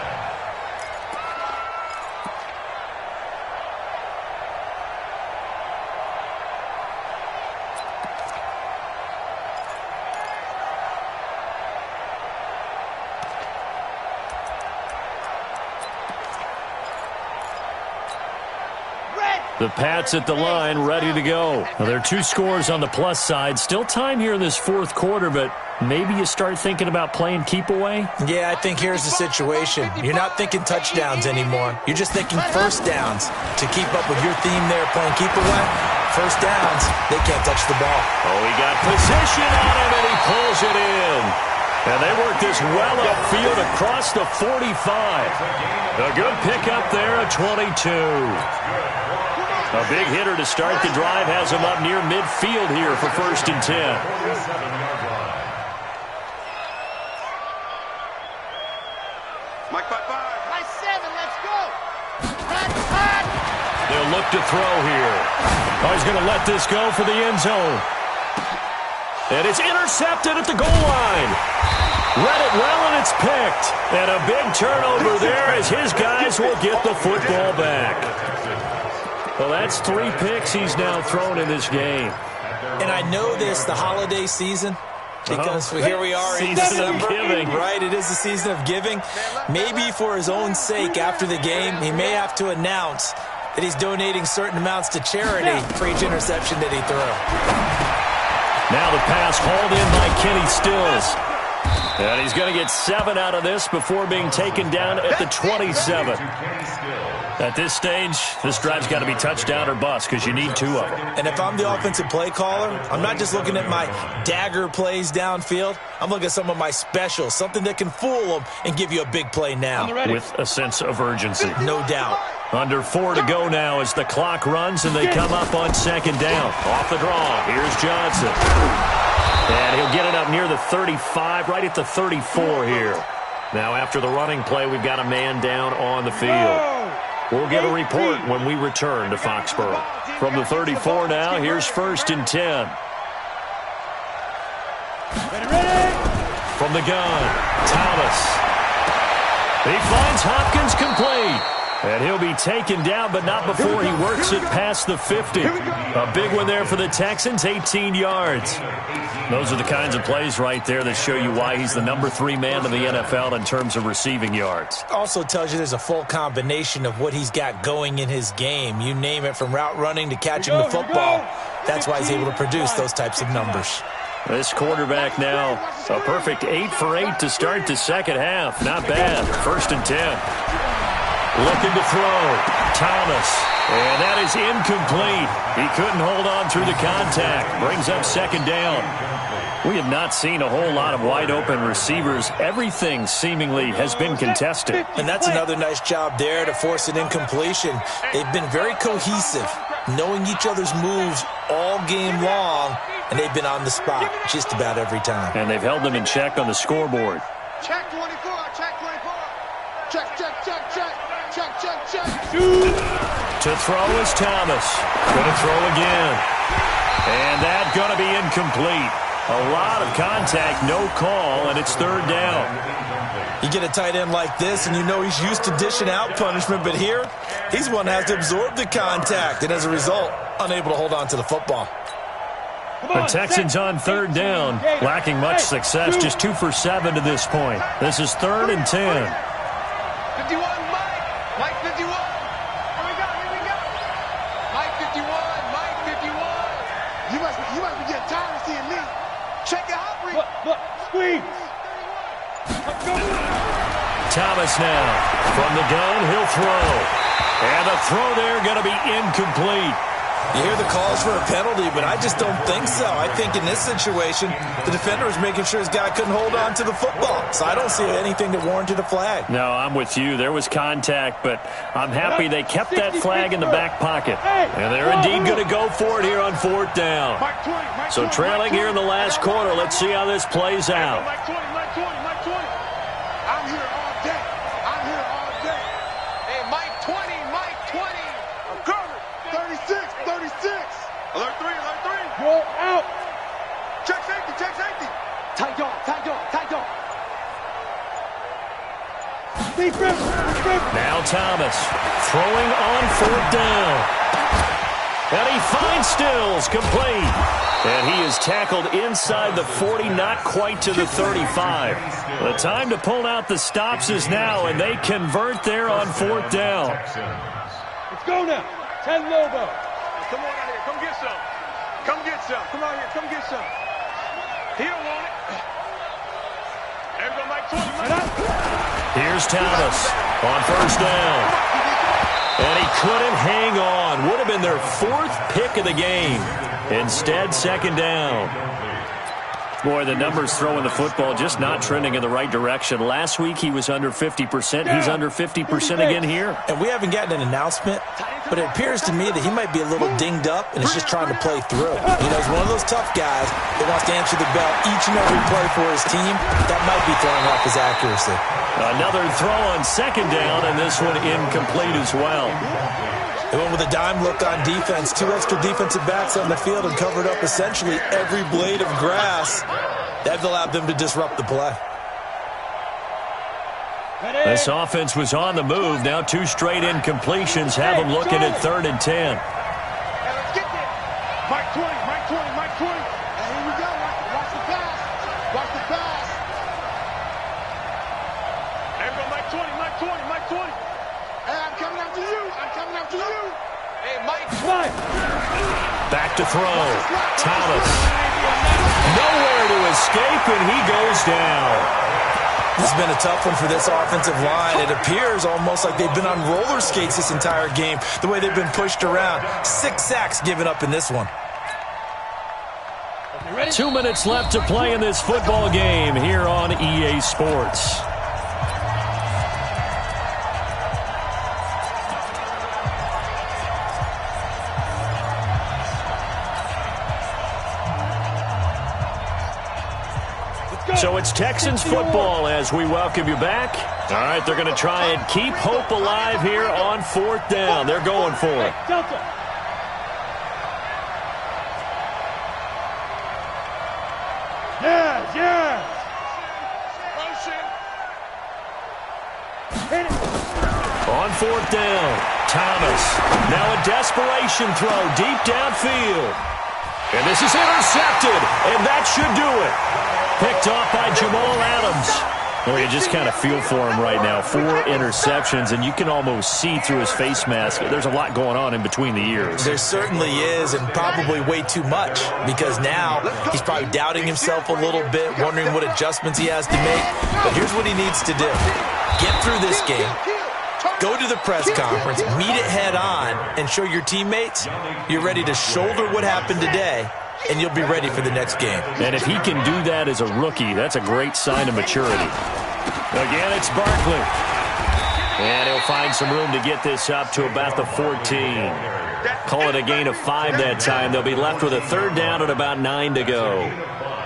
The Pats at the line, ready to go. Now, there are two scores on the plus side. Still time here in this fourth quarter, but maybe you start thinking about playing keep away? Yeah, I think here's the situation. You're not thinking touchdowns anymore. You're just thinking first downs. To keep up with your theme there, playing keep away, first downs, they can't touch the ball. Oh, he got position on him, and he pulls it in. And they work this well upfield across the 45. A good pickup there at 22. A big hitter to start the drive has him up near midfield here for 1st and 10. Mike, 5-5. My 7, let's go. They'll look to throw here. Oh, he's going to let this go for the end zone. And it's intercepted at the goal line. Read it well, and it's picked. And a big turnover there as his guys will get the football back. Well, that's 3 picks he's now thrown in this game. And I know this, the holiday season, because here we are in Season December. of giving. Right, it is the season of giving. Maybe for his own sake after the game, he may have to announce that he's donating certain amounts to charity for each interception that he threw. Now the pass hauled in by Kenny Stills. And he's going to get 7 out of this before being taken down at the 27. At this stage, this drive's got to be touchdown or bust because you need 2 of them. And if I'm the offensive play caller, I'm not just looking at my dagger plays downfield. I'm looking at some of my specials, something that can fool them and give you a big play now. With a sense of urgency. No doubt. Under 4 to go now as the clock runs and they come up on 2nd down. Off the draw, here's Johnson. And he'll get it up near the 35, right at the 34 here. Now after the running play, we've got a man down on the field. We'll get a report when we return to Foxborough. From the 34 now, here's 1st and 10. From the gun, Thomas. He finds Hopkins complete. And he'll be taken down, but not before he works it past the 50. A big one there for the Texans, 18 yards. Those are the kinds of plays right there that show you why he's the number 3 man in the NFL in terms of receiving yards. Also tells you there's a full combination of what he's got going in his game. You name it, from route running to catching the football. That's why he's able to produce those types of numbers. This quarterback now, a perfect 8 for 8 to start the second half. Not bad. 1st and 10. Looking to throw. Thomas. And that is incomplete. He couldn't hold on through the contact. Brings up 2nd down. We have not seen a whole lot of wide-open receivers. Everything seemingly has been contested. And that's another nice job there to force an incompletion. They've been very cohesive, knowing each other's moves all game long, and they've been on the spot just about every time. And they've held them in check on the scoreboard. Check 24, check 24. Check, check, check, check. Check, check, check. To throw is Thomas. Going to throw again. And that's going to be incomplete. A lot of contact, no call, and it's third down. You get a tight end like this, and you know he's used to dishing out punishment, but here, he's one that has to absorb the contact, and as a result, unable to hold on to the football. The Texans on third down, lacking much success, just 2 for 7 to this point. This is 3rd and 10. 51, Mike 51. Here we go, here we go. Mike 51, Mike 51. You must be getting tired of seeing me. Check your hot rate. Look, squeeze. Thomas now. From the gun, he'll throw. And the throw there going to be incomplete. You hear the calls for a penalty, but I just don't think so. I think in this situation, the defender was making sure his guy couldn't hold on to the football. So I don't see anything that warranted a flag. No, I'm with you. There was contact, but I'm happy they kept that flag in the back pocket. And they're indeed going to go for it here on 4th down. So trailing here in the last quarter, let's see how this plays out. Mike 20, Mike 20, Mike 20. I'm here all day. I'm here all day. Hey, Mike 20, Mike 20. I'm covered. 36, 36. Alert 3, alert 3. You're out. Check safety, check safety. Tight dog, tight dog, tight dog. Defense, defense. Now Thomas throwing on 4th down. And he finds Stills, complete. And he is tackled inside the 40, not quite to the 35. The time to pull out the stops is now, and they convert there on 4th down. Let's go now. 10 Lobo. Come on out here, come get some. Come get some. Come out here, come get some. He don't want it. There we go, Mike 20, Mike. Here's Thomas on 1st down. And he couldn't hang on. Would have been their 4th pick of the game. Instead, 2nd down. Boy, the numbers throwing the football just not trending in the right direction. Last week, he was under 50%. He's under 50% again here. And we haven't gotten an announcement, but it appears to me that he might be a little dinged up and is just trying to play through. You know, he's one of those tough guys that wants to answer the bell each and every play for his team. That might be throwing off his accuracy. Another throw on 2nd down, and this one incomplete as well. They went with a dime look on defense. 2 extra defensive backs on the field and covered up essentially every blade of grass. That allowed them to disrupt the play. This offense was on the move. Now 2 straight incompletions have them looking at 3rd and 10. Hey, let's get there. Mike 20, Mike 20, Mike 20. Hey, here we go. Watch the pass. Watch the pass. There we go, Mike 20, Mike 20, Mike 20. Hey, I'm coming after you. I'm coming after you. Hey, Mike. Back to throw. Thomas. Nowhere to escape, and he goes down. This has been a tough one for this offensive line. It appears almost like they've been on roller skates this entire game, the way they've been pushed around. 6 sacks given up in this one. 2 minutes left to play in this football game here on EA Sports. So it's Texans football as we welcome you back. All right, they're going to try and keep hope alive here on 4th down. They're going for it. Delta. Yes, yes. Motion. Hit it. On 4th down, Thomas. Now a desperation throw deep downfield. And this is intercepted, and that should do it. Picked off by Jamal Adams. Well, you just kind of feel for him right now. 4 interceptions, and you can almost see through his face mask. There's a lot going on in between the ears. There certainly is, and probably way too much, because now he's probably doubting himself a little bit, wondering what adjustments he has to make. But here's what he needs to do. Get through this game, go to the press conference, meet it head on, and show your teammates you're ready to shoulder what happened today, and you'll be ready for the next game. And if he can do that as a rookie, that's a great sign of maturity. Again, it's Barkley. And he'll find some room to get this up to about the 14. Call it a gain of 5 that time. They'll be left with a third down at about 9 to go.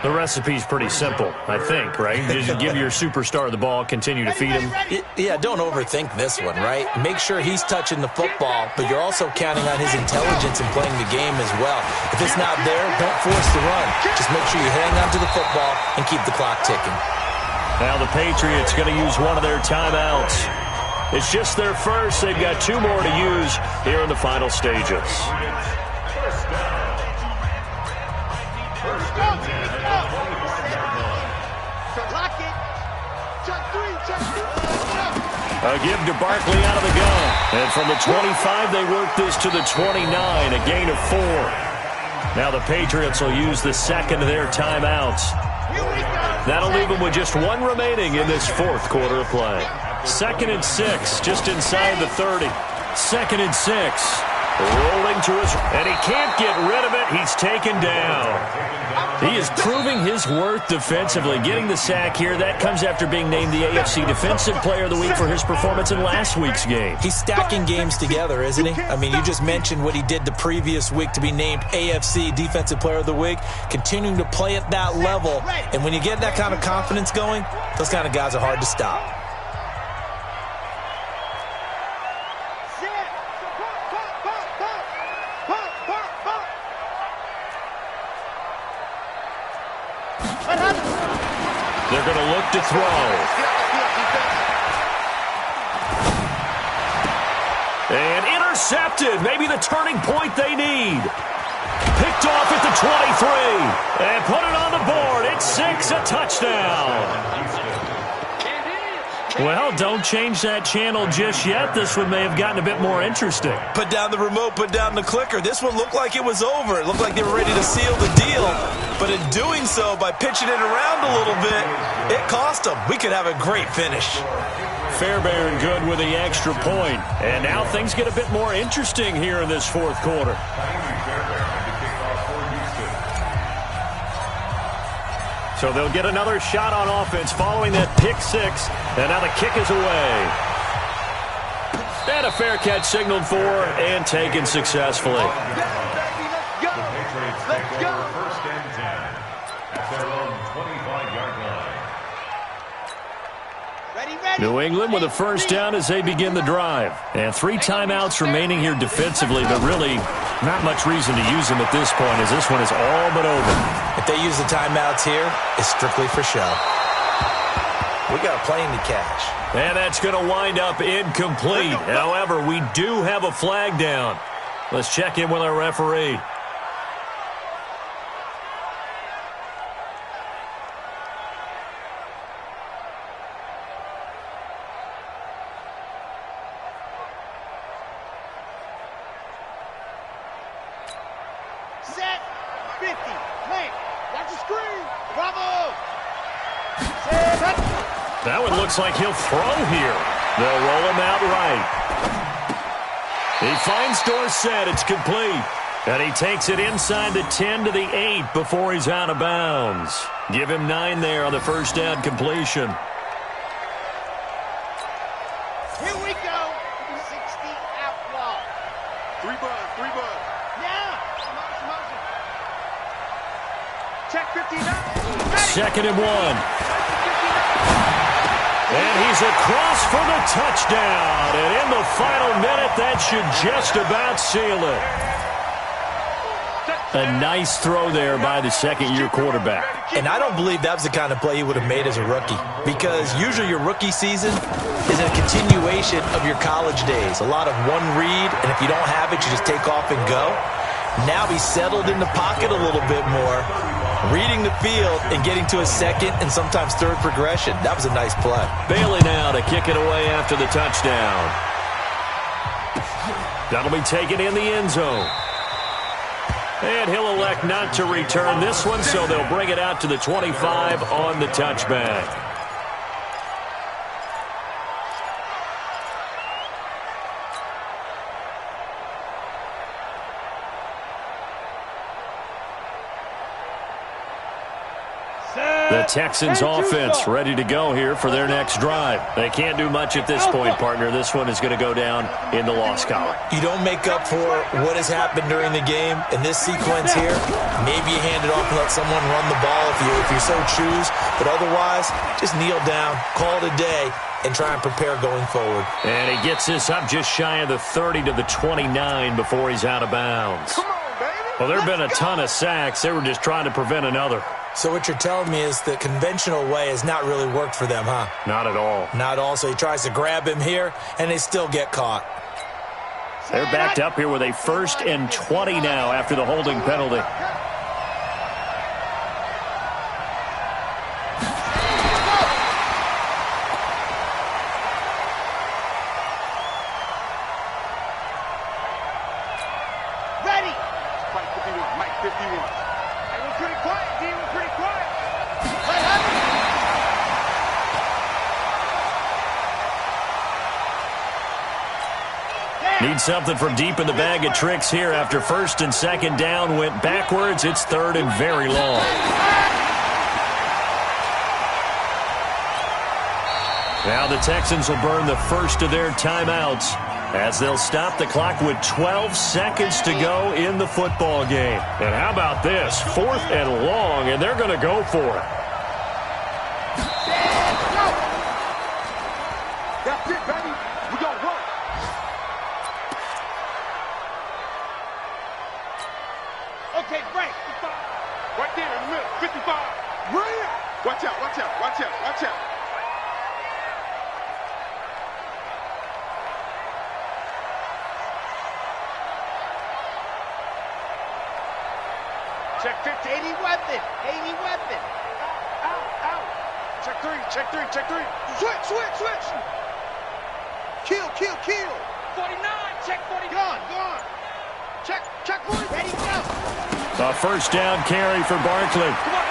The recipe's pretty simple, I think, right? Just give your superstar the ball, continue to feed him. Yeah, don't overthink this one, right? Make sure he's touching the football, but you're also counting on his intelligence in playing the game as well. If it's not there, don't force the run. Just make sure you hang on to the football and keep the clock ticking. Now the Patriots going to use one of their timeouts. It's just their first. They've got 2 more to use here in the final stages. A give to Barkley out of the gun. And from the 25, they work this to the 29, a gain of 4. Now the Patriots will use the second of their timeouts. That'll leave them with just 1 remaining in this fourth quarter of play. 2nd and 6, just inside the 30. 2nd and 6. Rolling to his, and he can't get rid of it. He's taken down. He is proving his worth defensively. Getting the sack here, that comes after being named the AFC Defensive Player of the Week for his performance in last week's game. He's stacking games together, isn't he? I mean, you just mentioned what he did the previous week to be named AFC Defensive Player of the Week, continuing to play at that level. And when you get that kind of confidence going, those kind of guys are hard to stop. They're going to look to throw. And intercepted. Maybe the turning point they need. Picked off at the 23. And put it on the board. It's 6, a touchdown. Well, don't change that channel just yet. This one may have gotten a bit more interesting. Put down the remote, put down the clicker. This one looked like it was over. It looked like they were ready to seal the deal. But in doing so, by pitching it around a little bit, it cost them. We could have a great finish. Fairbairn good with the extra point. And now things get a bit more interesting here in this fourth quarter. So they'll get another shot on offense following that pick 6. And now the kick is away. And a fair catch signaled for and taken successfully. New England with a first down as they begin the drive. And 3 timeouts remaining here defensively, but really not much reason to use them at this point as this one is all but over. If they use the timeouts here, it's strictly for show. We got a plane to catch. And that's going to wind up incomplete. However, we do have a flag down. Let's check in with our referee. Set 50. Plant. That's a screen. Bravo. That one looks like he'll throw here. They'll roll him out right. He finds Dorsett. It's complete. And he takes it inside the 10 to the 8 before he's out of bounds. Give him 9 there on the first down completion. Here we go. 60 outlaw. 3 buds. 3 buds. Now. Motion. Check 59. 2nd and 1. And he's across for the touchdown. And in the final minute, that should just about seal it. A nice throw there by the second-year quarterback. And I don't believe that was the kind of play he would have made as a rookie, because usually your rookie season is a continuation of your college days. A lot of one read, and if you don't have it, you just take off and go. Now he's settled in the pocket a little bit more, reading the field and getting to a second and sometimes third progression. That was a nice play. Bailey now to kick it away after the touchdown. That'll be taken in the end zone. And he'll elect not to return this one, so they'll bring it out to the 25 on the touchback. Set. The Texans offense ready to go here for their next drive. They can't do much at this point, partner. This one is going to go down in the loss column. You don't make up for what has happened during the game in this sequence here. Maybe you hand it off and let someone run the ball if you so choose. But otherwise, just kneel down, call it a day, and try and prepare going forward. And he gets this up just shy of the 30 to the 29 before he's out of bounds. Come on, baby. Well, there have been a ton of sacks. They were just trying to prevent another. So what you're telling me is the conventional way has not really worked for them, huh? Not at all. Not at all. So he tries to grab him here, and they still get caught. They're backed up here with a 1st and 20 now after the holding penalty. Ready. Mike 51. Mike 51. Hey, we're pretty quiet, D. We're pretty quiet. What happened? Need something from deep in the bag of tricks here after 1st and 2nd down went backwards. It's 3rd and very long. Now the Texans will burn the first of their timeouts as they'll stop the clock with 12 seconds to go in the football game. And how about this? 4th and long, and they're going to go for it. That's it, baby. We're going to work. Okay, break. 55. Right there in the middle. 55. Right. Watch out, watch out, watch out, watch out. Check 50. 80 weapon. 80 weapon. Out. Check 3, check 3, check 3. Switch. Kill. 49, check 40. Gone. Check 40. Ready, go. A 1st down carry for Barkley. Come on.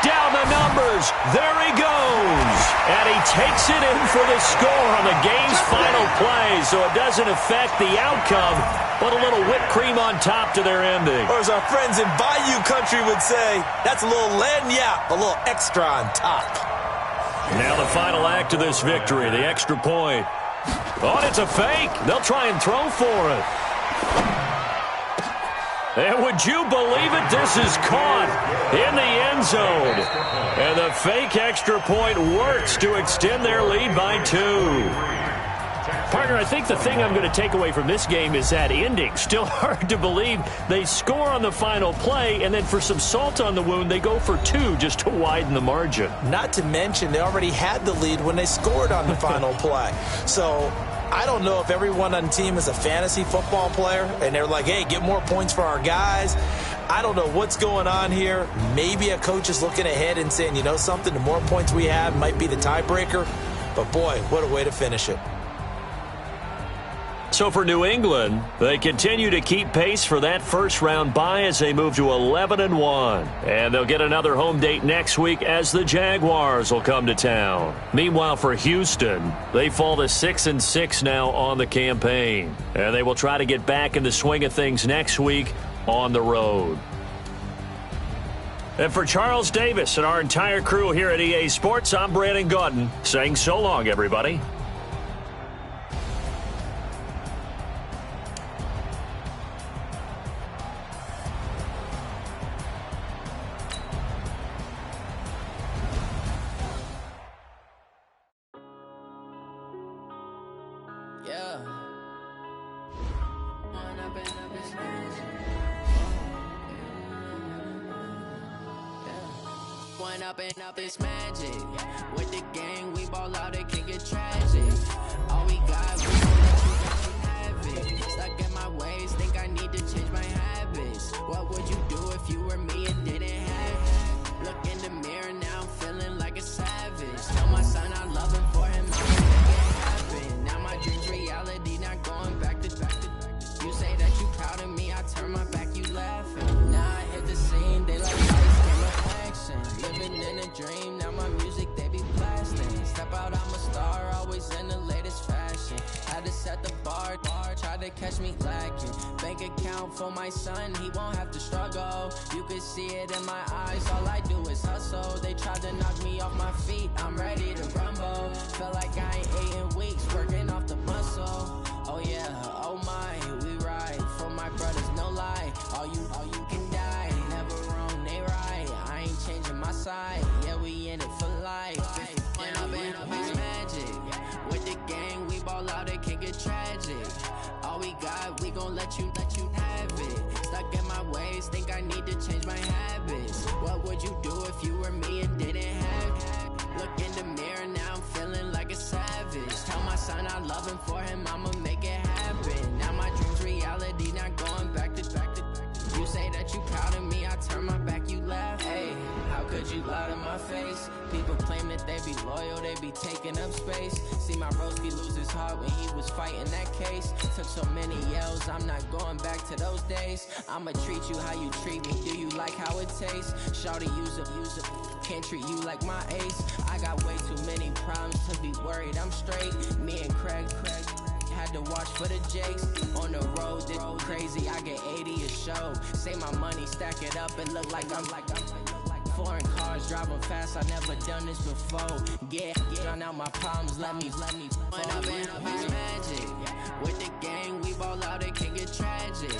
Down the numbers. There he goes. And he takes it in for the score on the game's final play. So it doesn't affect the outcome, but a little whipped cream on top to their ending. Or as our friends in Bayou Country would say, that's a little lagniappe, a little extra on top. Now the final act of this victory, the extra point. Oh, and it's a fake. They'll try and throw for it. And would you believe it? This is caught in the end zone. And the fake extra point works to extend their lead by 2. Partner, I think the thing I'm going to take away from this game is that ending. Still hard to believe they score on the final play, and then for some salt on the wound, they go for 2 just to widen the margin. Not to mention, they already had the lead when they scored on the final play. So I don't know if everyone on the team is a fantasy football player, and they're like, hey, get more points for our guys. I don't know what's going on here. Maybe a coach is looking ahead and saying, you know something, the more points we have might be the tiebreaker. But, boy, what a way to finish it. So for New England, they continue to keep pace for that first-round bye as they move to 11-1. And they'll get another home date next week as the Jaguars will come to town. Meanwhile, for Houston, they fall to 6-6 now on the campaign. And they will try to get back in the swing of things next week on the road. And for Charles Davis and our entire crew here at EA Sports, I'm Brandon Gaudin saying so long, everybody. One up and up, it's magic. With the gang, we ball out, it can get tragic. All we got, we gon' let you have it. Stuck in my ways, think I need to change my habits. What would you do if you were me and didn't have it? Look in the mirror now, I'm feeling like a savage. Tell my son I love him, for him I'ma make it happen. Now my dream's reality, not going back to back. You say that you proud of me, I turn my back, you laughing. Now I hit the scene, they like lights, camera, action. Living in a dream, now my music they be blasting. Step out, I'm a star, always in the latest fashion. Had to set the bar, try to catch me lacking. Bank account for my son, he won't have to struggle. You can see it in my eyes, all I do is hustle. They tried to knock me off my feet, I'm ready to rumble. Felt like I ain't ate in weeks, working off the muscle. Oh yeah, oh my, we ride for my brothers, no lie. All you can die, never wrong, they right. I ain't changing my side, yeah, we in it for life. And up, it's magic. With the gang, we ball out, it can get tragic. All we got, we gon' let you have it. Stuck in my ways, think I need to change my habits. What would you do if you were me and didn't have it? Look in the mirror, now I'm feeling like a savage. Tell my son I love him, for him I'ma make it happen. Now my dream's reality, not going back to back. You say that you proud of me, I turn my back, you laugh. Hey, how could you lie to my face? People claim that they be loyal, they be taking up space. See my broski lose his heart when he was fighting that case. Took so many yells, I'm not going back to those days. I'ma treat you how you treat me, do you like how it tastes? Shawty, use up, can't treat you like my ace. I got way too many problems to be worried, I'm straight. Me and Craig had to watch for the Jakes. On the road, this crazy, I get 80 a show. Say my money, stack it up and look like I'm foreign cars, driving fast, I never done this before. Yeah, drown out my problems, let me One up and up, it's magic. With the gang, we ball out, it can get tragic.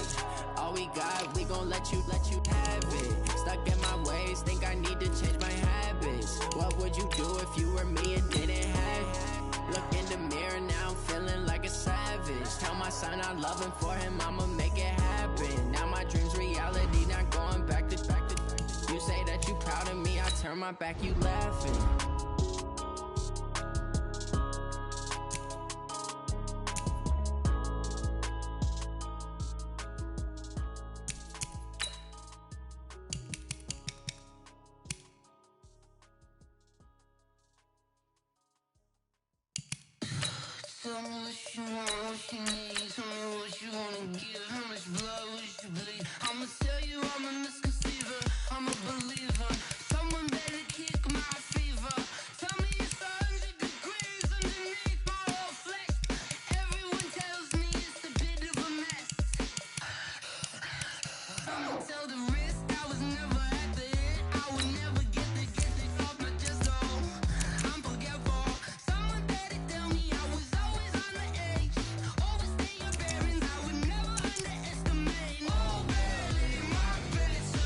All we got, we gon' let you have it. Stuck in my ways, think I need to change my habits. What would you do if you were me and didn't have it? Look in the mirror, now I'm feeling like a savage. Tell my son I love him, for him I'ma make it happen. Now my dream's reality, not going back to back. You say that you proud of me, I turn my back, you laughing. Tell me what you want, what you need. Tell me what you wanna give. How much blood would you bleed? I'ma tell you I'm a misconceiver. I'm a believer. Someone better kick my fever. Tell me it's 100 degrees underneath my whole flesh. Everyone tells me it's a bit of a mess. I'ma tell the risk I was never at the end. I would never get this off my chest. Oh, I'm forgetful. Someone better tell me I was always on the edge. Overstay your bearings, I would never underestimate. Oh, barely, my best.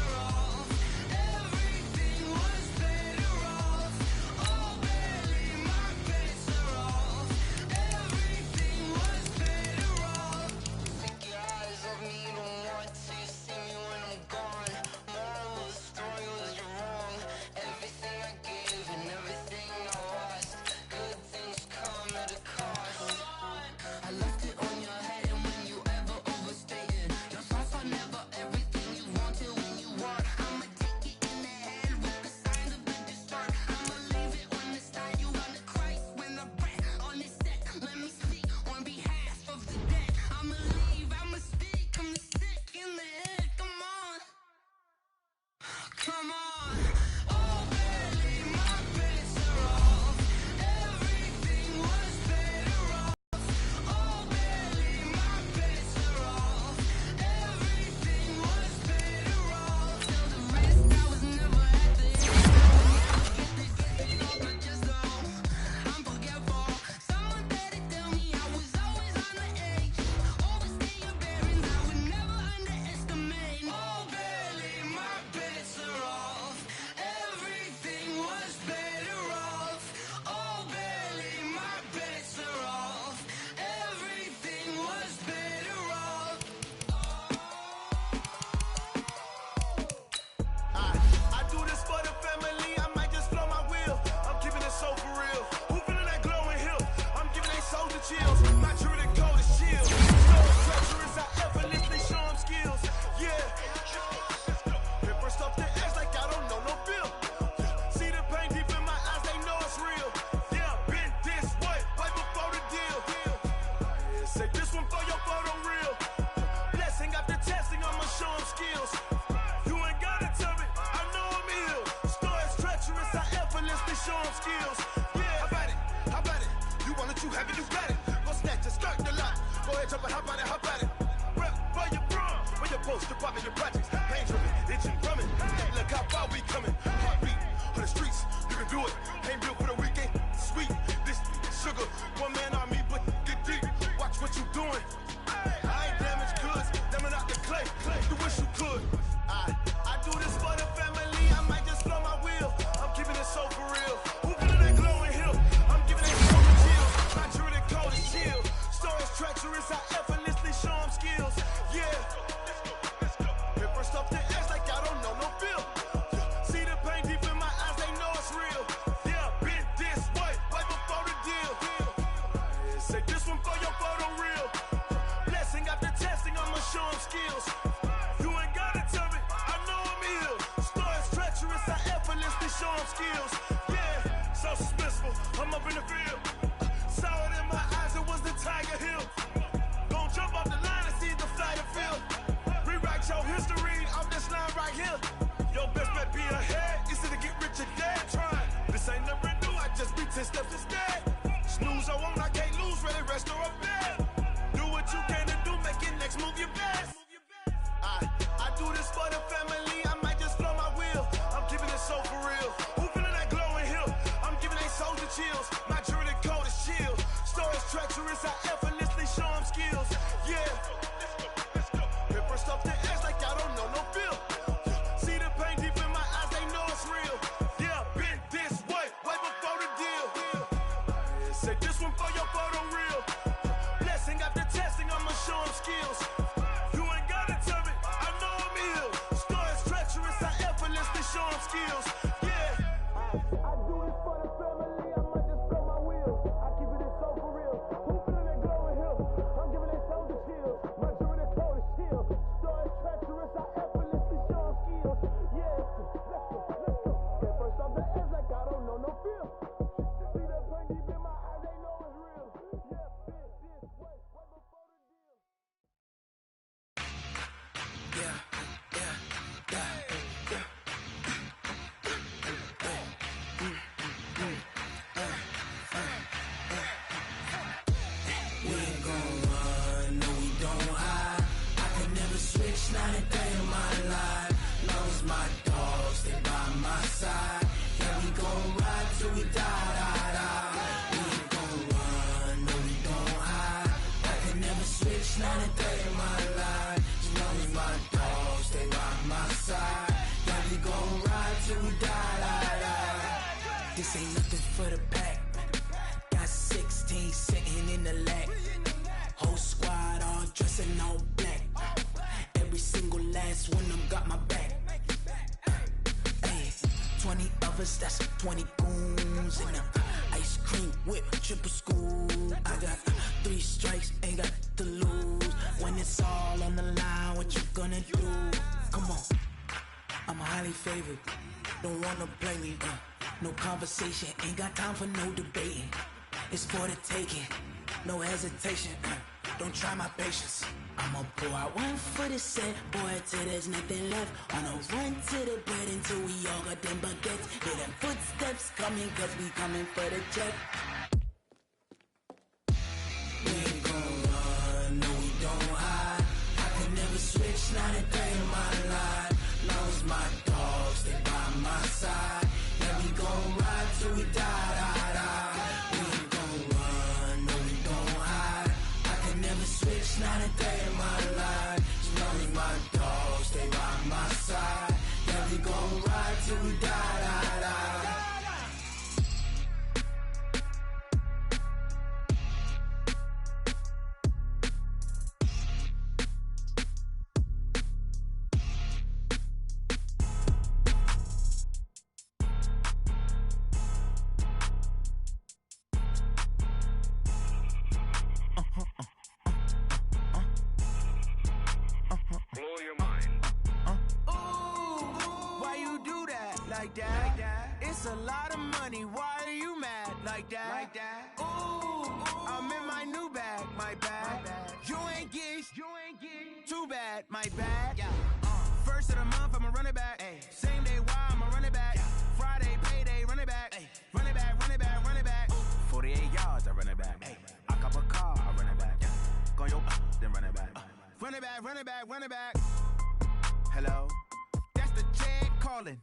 skills. Yeah, how about it? How about it? You want it, you have it, you got it. Go snatch it, start the lot. Go ahead, jump it, how about it? How about it? Rep for your bro, for your post, your pop, your projects. Pain driven, itching, drumming. Look how far we coming. Heartbeat on the streets, you can do it. Ain't built for the weekend. Sweet, this sugar, one man army, but get deep. Watch what you doing. I ain't damaged goods, them out the clay. You wish you could. I do this for the family. I might just blow my wheel. I'm keeping it so for real. Who feeling that glowing hill? I'm giving it so much chills. My jewelry cold is chill. Stories treacherous, I effortlessly show them skills. Yeah. Hit first off the edge like I don't know no feel. See the pain deep in my eyes, they know it's real. Yeah, been this way, right before the deal. Say this one for your photo real. Blessing after testing, I'ma show them skills. You ain't gotta tell me, I know I'm ill. Stories treacherous, I effortlessly show them skills. Yeah, so suspenseful, I'm up in the field. Saw it in my eyes, it was the Tiger Hill. Gon' jump off the line and see the flight of field. Rewrite your history off this line right here. Your best bet be ahead, easy to get rich or dead trying. This ain't never new, I just be 10 steps instead. Snooze I won't, I can't lose, ready, rest or a bed. Do what you can to do, make it next move your best. I do this for the family, I might just blow my wheel. I'm keeping it so for real. Who feeling that glowing hill? I'm giving they soldier chills. My jewelry cold is chill. Stories treacherous, I effortlessly show them skills. Yeah. Hit first off the edge like I don't know no feel. See the pain deep in my eyes, they know it's real. Yeah, been this way, way before the deal. Say this one for your photo real. Blessing after testing, I'ma show them skills. You ain't gotta tell me, I know I'm ill. Stories treacherous, I effortlessly show them skills. Yeah. I do this for the family, I might just blow my wheel. I keep it so for real. Who feeling that glowing hill? I'm giving it soldier chills. My jewelry cold is chill. Stories treacherous, I effortlessly show them skills. Yeah. Let's go. Get first off the edge like I don't know no feel. See the pain deep in my eyes, they know it's real. Yeah, been this way, way before the deal. We ain't gon' run, no we don't hide. I can never switch, not a day in my life. Long as my dogs, they by my side. Yeah, we gon' ride till we die. We ain't gon' run, no we don't hide. I can never switch, not a day in my life. As long as my dogs, they by my side. Yeah, we gon' ride till we die. This ain't nothing for the pack. Got 16 sitting in the lag. Whole squad all dressing all black. Every single last one of them got my back. Hey, 20 of us, that's 20 goons in them. Ice cream whip, triple school. I got 3 strikes, ain't got to lose. When it's all on the line, what you gonna do? Come on, I'm highly favored. Don't wanna play me, no conversation, ain't got time for no debating. It's for the taking, no hesitation. Don't try my patience. I'ma pour out one for the set, boy, till there's nothing left. On a run to the bread until we all got them baguettes. Hear them footsteps coming, cause we coming for the check. We ain't gon' run, no we don't hide. I can never switch, not a day in my life. Long as my dogs, they by my side. Yeah, we gon' ride till we die. We ain't gon' run, no we don't hide. I can never switch, not a day in my life. As long as my dogs, they by my side. Yeah, we gon' ride till we die. Blow your mind. Why you do that like that? It's a lot of money. Why are you mad like that? Ooh, I'm in my new bag, my bad. You ain't getting too bad, my bad. First of the month, I'ma run it back. Same day, why I'ma run it back. Friday, payday, run it back. Run it back. it back. Hello, that's the check calling.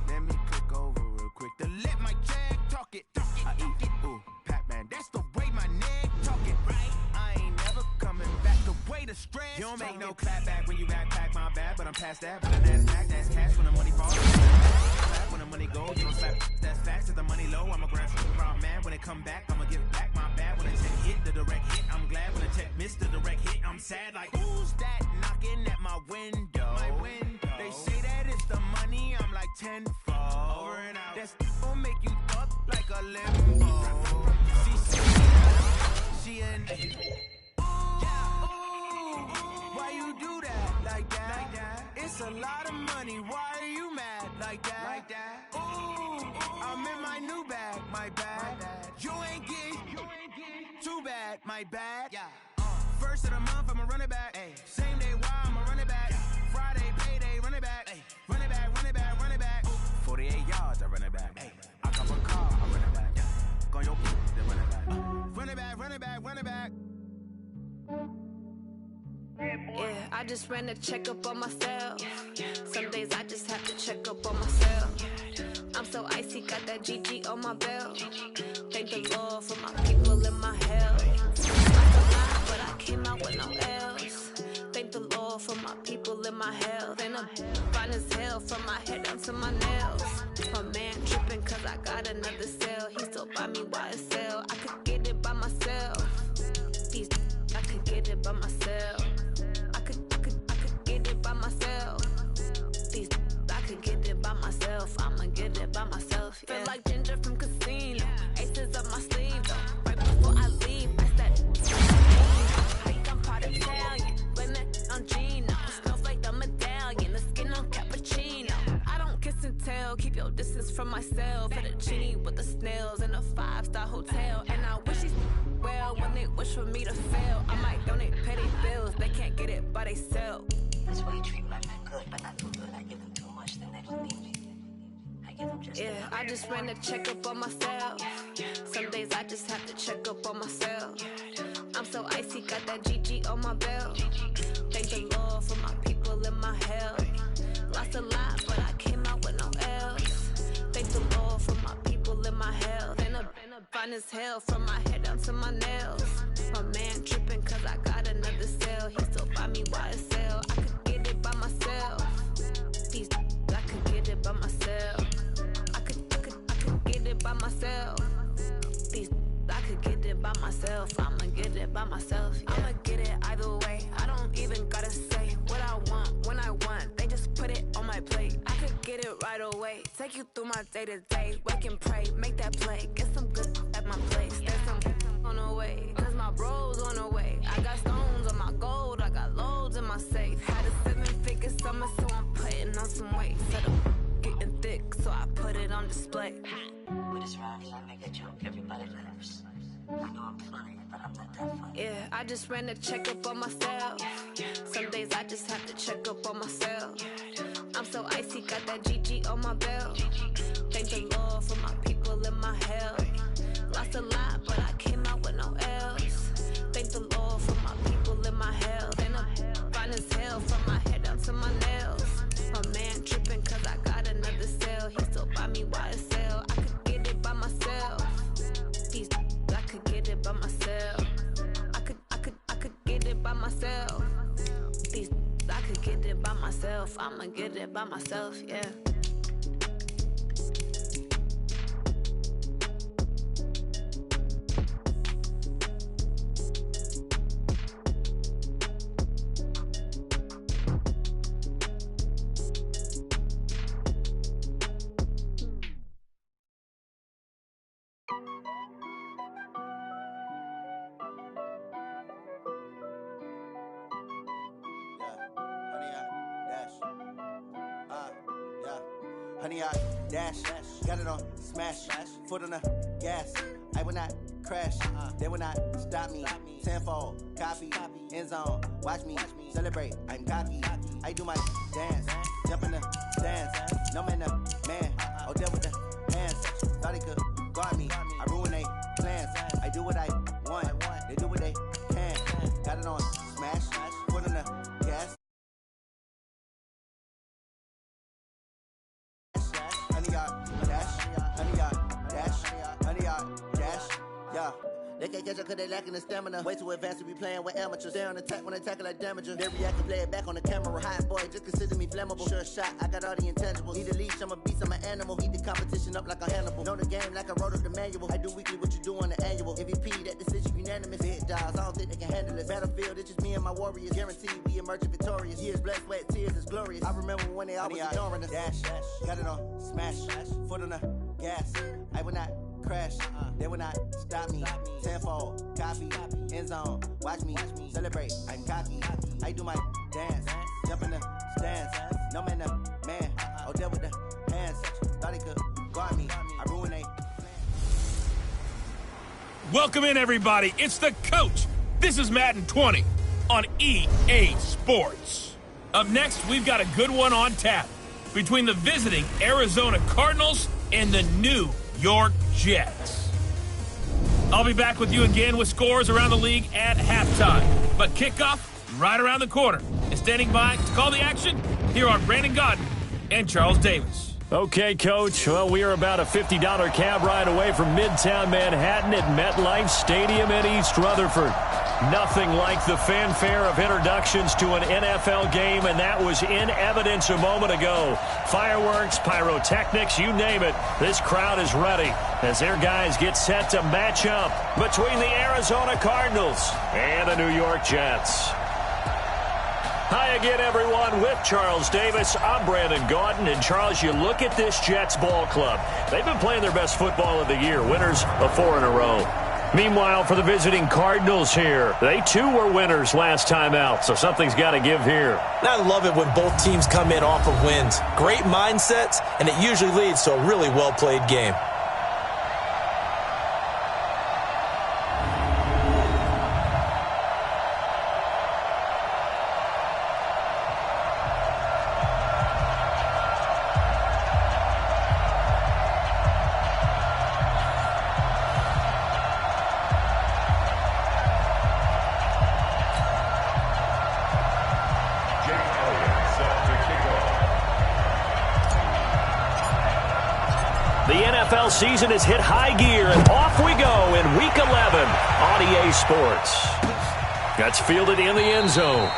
Let me click over real quick to let my check talk it. I eat it, ooh, Pac-Man, that's the way my neck talk it, right? I ain't never coming back the way the stress. You don't make no clap back when you backpack, my bad, but I'm past that. When the NASDAQ, that's cash when the money falls. When the money goes, you don't slap, that's facts. If the money low, I'ma grab some raw man. When it come back, I'ma give back my bad. When the check hit, the direct hit, I'm glad. When the check missed the direct hit, I'm sad. Like, who's that knocking at my window? They say that it's the money, I'm like tenfold. Over and out. That's gon' make you up like a limbo. She in. Why you do that like that? It's a lot of money. Why are you mad like that? Ooh, I'm in my new bag, my bad. You ain't getting too bad, my bad. First of the month, I'ma run it back. Same day, why I'ma run it back. Friday, payday, run it back. Run it back, run it back, run it back. 48 yards, I run it back. I cop a car, I run it back. Go on your then run it back. Run it back, run it back, run it back. Yeah, I just ran a checkup on myself. Some days I just have to check up on myself. I'm so icy, got that GG on my belt. Thank the Lord for my people in my health. Like a lot, but I came out with no L's. Thank the Lord for my people in my health. And I'm fine as hell from my head down to my nails. My man tripping cause I got another cell. He still buy me YSL. I could get it by myself. These I could get it by myself. I could get it by myself. These I could get it by myself. I'ma get it by myself. Yeah. Feel like Ginger from Casino. Aces up my sleeve though. Right before I leave, that's that. I'm part Italian. Blame that on Gino. Smells like the medallion. The skin on cappuccino. I don't kiss and tell. Keep your distance from myself. Fettuccine with the snails in a 5-star hotel. And I wish these well when they wish for me to fail. I might donate petty bills. They can't get it by they self. That's why you treat my men good, but not too good. I give them too much, then they don't need me. I give them just enough. I just ran a checkup on myself. Some days I just have to check up on myself. I'm so icy, got that GG on my belt. Thank the Lord for my people in my health. Lost a lot, but I came out with no L's. Thank the Lord for my people in my health. And I'm fine as hell from my head down to my nails. My man tripping cause I got another cell. He still buy me YSL. I could get it by myself. These I could get it by myself. I could get it by myself. These I could get it by myself. I'ma get it by myself. Yeah. I'ma get it either way. I don't even gotta say what I want when I want. They just put it on my plate. I could get it right away. Take you through my day to day. Wake and pray, make that play. Get some good at my place. There's some on the way. Cause my bros on the way. I got stones on my gold. I got loads in my safe. Had a 7-figure summer, so I'm putting on some weight. Said I'm getting thick, so I put it on display. With this round, I make a joke, everybody laughs. I know I'm funny, but I'm not that funny. Yeah, I just ran a checkup on myself. Some days I just have to check up on myself. I'm so icy, got that GG on my belt. Thank the Lord for my people in my health. Lost a lot, but I came out with no L's. Thank the Lord for my people in my health. And I'm fine as hell from my head down to my nails. My man tripping cause I got another cell. He still buy me YSL. I could get it by myself. These I could get it by myself. I could get it by myself. These I could get it by myself. I'ma get it by myself, yeah. Honey, I dash, got it on smash, foot on the gas. I will not crash, they will not stop me. Tenfold, copy, end zone, watch me celebrate. I'm cocky, I do my dance, jump in the stands. No man, man, oh, there with the hands. Thought he could guard me, I ruin they plans. I do what I want, they do what they can. Got it on smash, foot on the gas. Yeah. They can't catch up because they lacking the stamina. Way too advanced to be playing with amateurs. Stay on attack when they tackle like damager. They react and play it back on the camera. Hot boy, just consider me flammable. Sure shot, I got all the intangibles. Need a leash, I'm a beast, I'm an animal. Eat the competition up like a Hannibal. Know the game like I wrote up the manual. I do weekly what you do on the annual. MVP, that decision unanimous. Big dogs, I don't think they can handle it. Battlefield, it's just me and my warriors. Guaranteed we emerge victorious. Years, blood, sweat, tears, it's glorious. I remember when they always ignoring us. Dash, got it on, smash, foot on the gas. I will not crash, they will not stop me. Tenfold, copy, end zone, watch me celebrate. I'm cocky, I do my dance, jump in the stands. No man, man, oh, there with the hands. Thought he could guard me, I ruined they. Welcome in, everybody. It's the coach. This is Madden 20 on EA Sports. Up next, we've got a good one on tap between the visiting Arizona Cardinals and the New York Jets. I'll be back with you again with scores around the league at halftime. But kickoff right around the corner. And standing by to call the action, here are Brandon Godden and Charles Davis. Okay, Coach. Well, we are about a $50 cab ride away from Midtown Manhattan at MetLife Stadium in East Rutherford. Nothing like the fanfare of introductions to an NFL game, and that was in evidence a moment ago. Fireworks, pyrotechnics, you name it. This crowd is ready as their guys get set to match up between the Arizona Cardinals and the New York Jets. Hi again, everyone. With Charles Davis, I'm Brandon Gaudin. And, Charles, you look at this Jets ball club. They've been playing their best football of the year, winners of 4 in a row. Meanwhile, for the visiting Cardinals here, they too were winners last time out, so something's got to give here. I love it when both teams come in off of wins. Great mindsets, and it usually leads to a really well-played game. NFL season has hit high gear, and off we go in Week 11 on EA Sports. That's fielded in the end zone.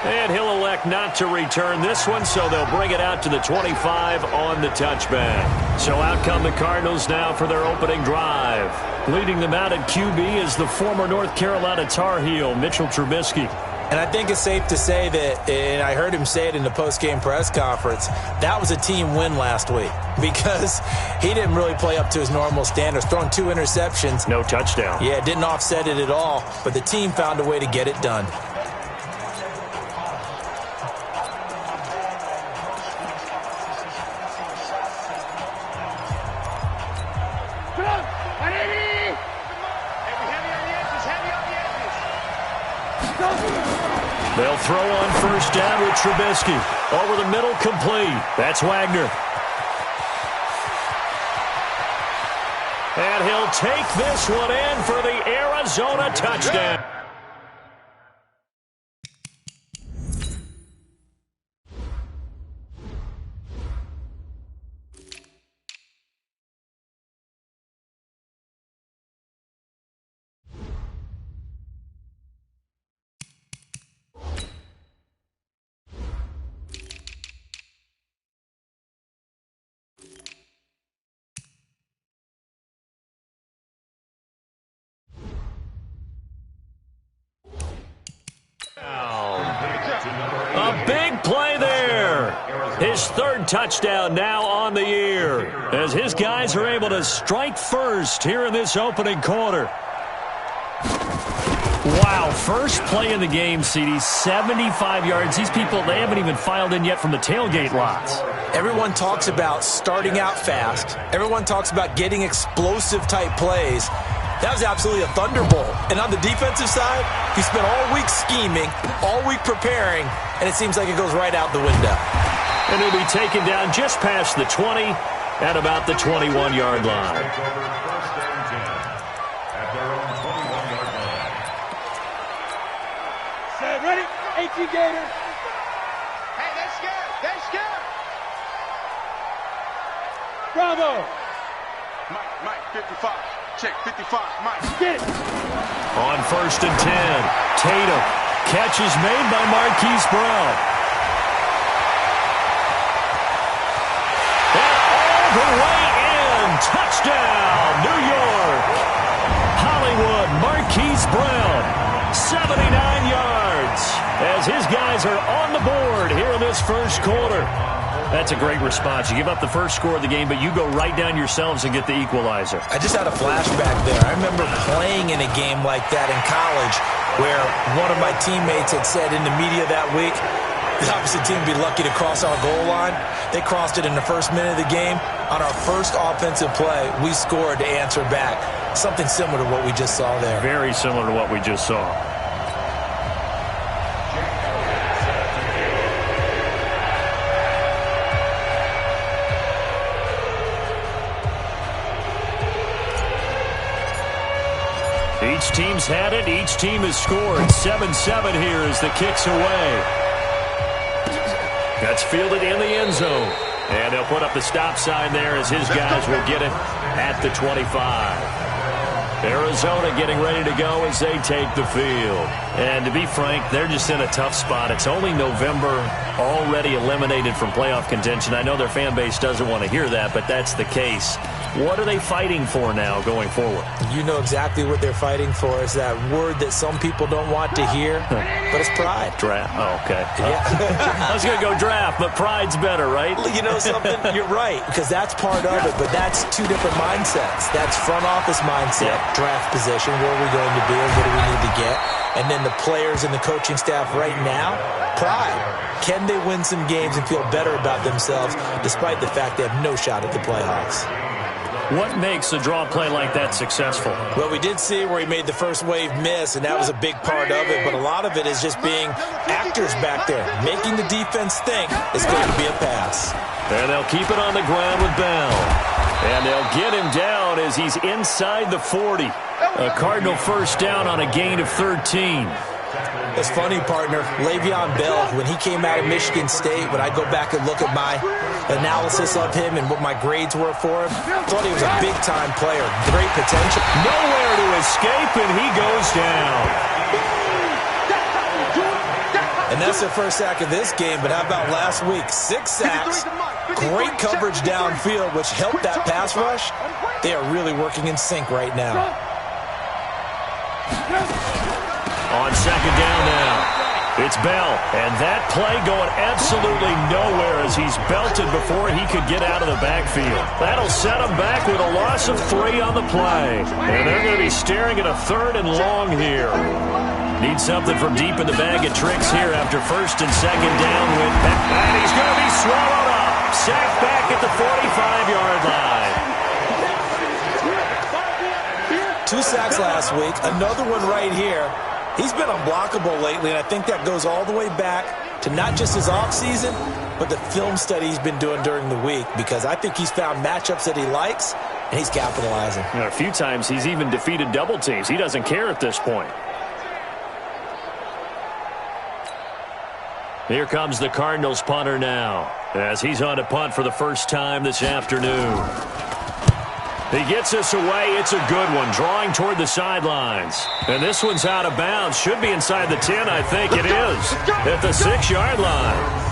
And he'll elect not to return this one, so they'll bring it out to the 25 on the touchback. So out come the Cardinals now for their opening drive. Leading them out at QB is the former North Carolina Tar Heel, Mitchell Trubisky. And I think it's safe to say that, and I heard him say it in the post-game press conference, that was a team win last week because he didn't really play up to his normal standards, throwing 2 interceptions. No touchdown. Yeah, didn't offset it at all, but the team found a way to get it done. They'll throw on first down with Trubisky. Over the middle, complete. That's Wagner. And he'll take this one in for the Arizona touchdown. A big play there. His 3rd touchdown now on the year as his guys are able to strike first here in this opening quarter. Wow, first play in the game, CD, 75 yards. These people, they haven't even filed in yet from the tailgate lots. Everyone talks about starting out fast. Everyone talks about getting explosive-type plays. That was absolutely a thunderbolt. And on the defensive side, he spent all week scheming, all week preparing, and it seems like it goes right out the window. And he'll be taken down just past the 20 at about the 21-yard line. Set, ready? 18 Gators. Hey, they're scared. They're scared. Bravo. Mike, 55. check, 55, Mike. Get it. On 1st and 10, Tatum. Catch is made by Marquise Brown. And all the way in. Touchdown, New York. Hollywood, Marquise Brown, 79 yards. As his guys are on the board here in this first quarter. That's a great response. You give up the first score of the game, but you go right down yourselves and get the equalizer. I just had a flashback there. I remember playing in a game like that in college where one of my teammates had said in the media that week, the opposite team would be lucky to cross our goal line. They crossed it in the first minute of the game. On our first offensive play, we scored to answer back. Something similar to what we just saw there. Very similar to what we just saw. Each team's had it. Each team has scored. 7-7 here as the kick's away. That's fielded in the end zone. And they'll put up the stop sign there as his guys will get it at the 25. Arizona getting ready to go as they take the field. And to be frank, they're just in a tough spot. It's only November, already eliminated from playoff contention. I know their fan base doesn't want to hear that, but that's the case. What are they fighting for now going forward? You know exactly what they're fighting for. Is that word that some people don't want to hear, but it's pride. Draft. Oh, okay. Yeah. I was going to go draft, but pride's better, right? You know something? You're right, because that's part of it, but that's two different mindsets. That's front office mindset, draft position, where are we going to be and what do we need to get? And then the players and the coaching staff right now, pride. Can they win some games and feel better about themselves despite the fact they have no shot at the playoffs? What makes a draw play like that successful? Well, we did see where he made the first wave miss, and that was a big part of it. But a lot of it is just being actors back there, making the defense think it's going to be a pass. And they'll keep it on the ground with Bell. And they'll get him down as he's inside the 40. A Cardinal first down on a gain of 13. It's funny, partner. Le'Veon Bell, when he came out of Michigan State, when I go back and look at my analysis of him and what my grades were for him, I thought he was a big-time player. Great potential. Nowhere to escape, and he goes down. And that's their first sack of this game, but how about last week? 6 sacks, great coverage downfield, which helped that pass rush. They are really working in sync right now. On second down now, it's Bell, and that play going absolutely nowhere as he's belted before he could get out of the backfield. That'll set him back with a loss of 3 on the play, and they're going to be staring at a 3rd and long here. Need something from deep in the bag of tricks here after 1st and 2nd down with Beck, and he's going to be swallowed up. Sacked back at the 45-yard line. 2 sacks last week, another one right here. He's been unblockable lately, and I think that goes all the way back to not just his offseason, but the film study he's been doing during the week, because I think he's found matchups that he likes, and he's capitalizing. You know, a few times he's even defeated double teams. He doesn't care at this point. Here comes the Cardinals punter now, as he's on to punt for the first time this afternoon. He gets this away. It's a good one, drawing toward the sidelines. And this one's out of bounds. Should be inside the 10, I think it is, at the 6-yard line.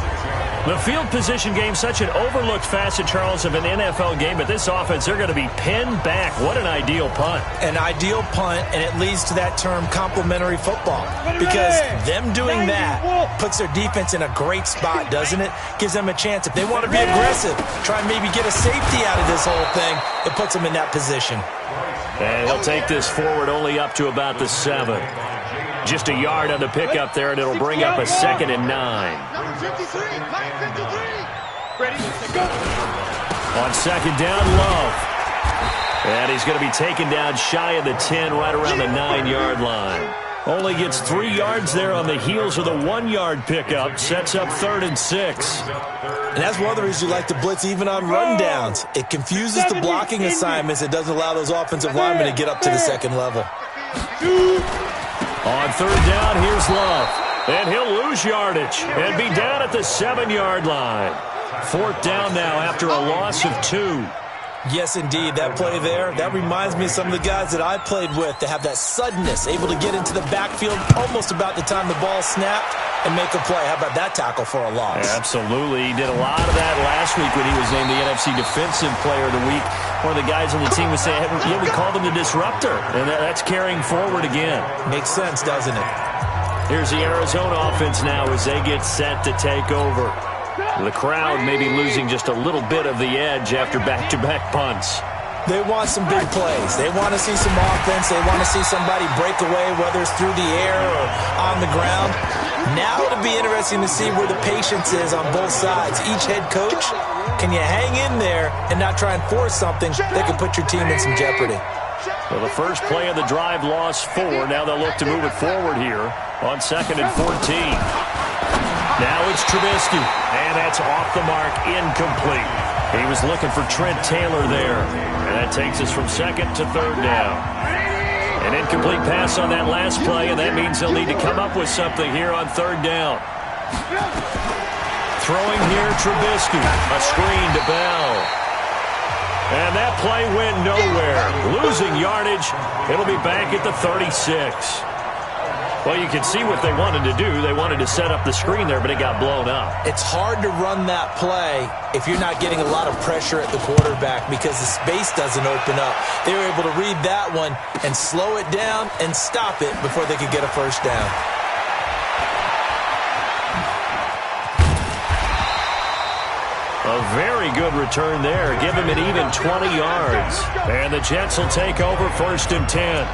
The field position game, such an overlooked facet, Charles, of an NFL game. But this offense, they're going to be pinned back. What an ideal punt. An ideal punt, and it leads to that term complementary football. Because them doing that puts their defense in a great spot, doesn't it? Gives them a chance. If they want to be aggressive, try and maybe get a safety out of this whole thing, it puts them in that position. And he'll take this forward only up to about the 7. Just a yard on the pickup there, and it'll bring up a 2nd and 9. On second down, Love. And he's going to be taken down shy of the 10, right around the 9-yard line. Only gets 3 yards there on the heels of the 1-yard pickup. Sets up 3rd and 6. And that's one of the reasons you like to blitz even on rundowns. It confuses the blocking assignments. It doesn't allow those offensive linemen to get up to the 2nd level. On 3rd down, here's Love. And he'll lose yardage and be down at the 7-yard line. 4th down now after a loss of 2. Yes, indeed. That play there, that reminds me of some of the guys that I played with to have that suddenness, able to get into the backfield almost about the time the ball snapped and make a play. How about that tackle for a loss? Absolutely. He did a lot of that last week when he was named the NFC Defensive Player of the Week. One of the guys on the team was saying, yeah, we called him the disruptor, and that's carrying forward again. Makes sense, doesn't it? Here's the Arizona offense now as they get set to take over. The crowd may be losing just a little bit of the edge after back-to-back punts. They want some big plays. They want to see some offense. They want to see somebody break away, whether it's through the air or on the ground. Now it'll be interesting to see where the patience is on both sides. Each head coach, can you hang in there and not try and force something that could put your team in some jeopardy? Well, the first play of the drive lost 4. Now they'll look to move it forward here on 2nd and 14. Now it's Trubisky, and that's off the mark, incomplete. He was looking for Trent Taylor there, and that takes us from 2nd to 3rd down. An incomplete pass on that last play, and that means they'll need to come up with something here on 3rd down. Throwing here, Trubisky, a screen to Bell. And that play went nowhere. Losing yardage, it'll be back at the 36. Well, you can see what they wanted to do. They wanted to set up the screen there, but it got blown up. It's hard to run that play if you're not getting a lot of pressure at the quarterback because the space doesn't open up. They were able to read that one and slow it down and stop it before they could get a first down. A very good return there. Give him an even 20 yards. And the Jets will take over 1st and 10.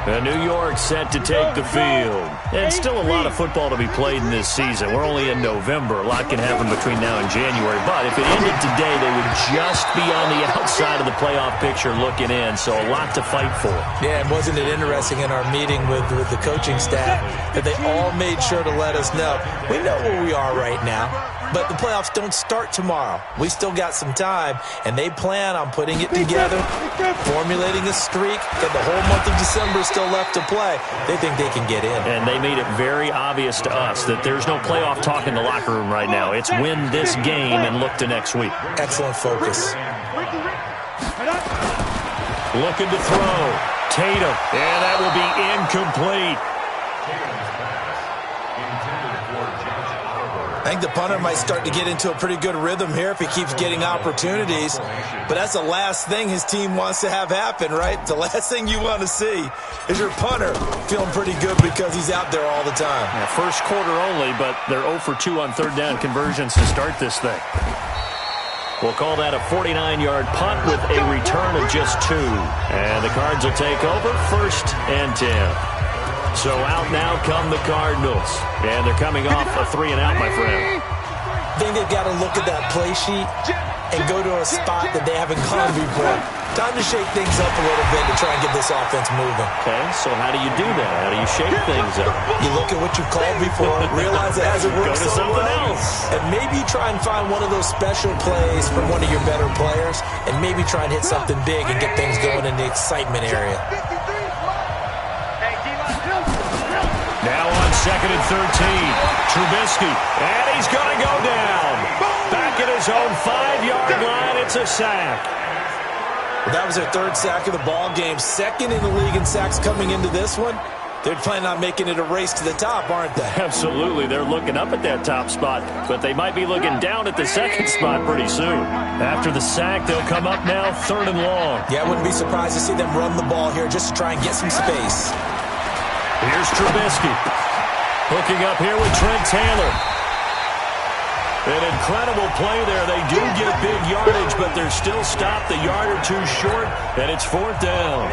And New York set to take the field. And still a lot of football to be played in this season. We're only in November. A lot can happen between now and January. But if it ended today, they would just be on the outside of the playoff picture looking in. So a lot to fight for. Yeah, and wasn't it interesting in our meeting with the coaching staff that they all made sure to let us know, we know where we are right now, but the playoffs don't start tomorrow. We still got some time, and they plan on putting it together, formulating a streak, got the whole month of December still left to play. They think they can get in. And they made it very obvious to us that there's no playoff talk in the locker room right now. It's win this game and look to next week. Excellent focus. Looking to throw. Tatum. And that will be incomplete. I think the punter might start to get into a pretty good rhythm here if he keeps getting opportunities. But that's the last thing his team wants to have happen, right? The last thing you want to see is your punter feeling pretty good because he's out there all the time. Yeah, first quarter only, but they're 0 for 2 on 3rd down conversions to start this thing. We'll call that a 49-yard punt with a return of just 2. And the Cards will take over 1st and 10. So out now come the Cardinals. And they're coming off a 3-and-out, my friend. I think they've got to look at that play sheet and go to a spot that they haven't gone before. Time to shake things up a little bit to try and get this offense moving. Okay, so how do you do that? How do you shake things up? You look at what you've called before, realize it hasn't worked so well, else. and maybe try and find one of those special plays from one of your better players, and maybe try and hit something big and get things going in the excitement area. Now on 2nd and 13, Trubisky, and he's going to go down. Back at his own 5-yard line, it's a sack. Well, that was their 3rd sack of the ball game. 2nd in the league in sacks coming into this one. They're planning on making it a race to the top, aren't they? Absolutely. They're looking up at that top spot, but they might be looking down at the 2nd spot pretty soon. After the sack, they'll come up now 3rd and long. Yeah, I wouldn't be surprised to see them run the ball here just to try and get some space. Here's Trubisky. Hooking up here with Trent Taylor. An incredible play there. They do get big yardage, but they're still stopped a yard or 2 short, and it's 4th down.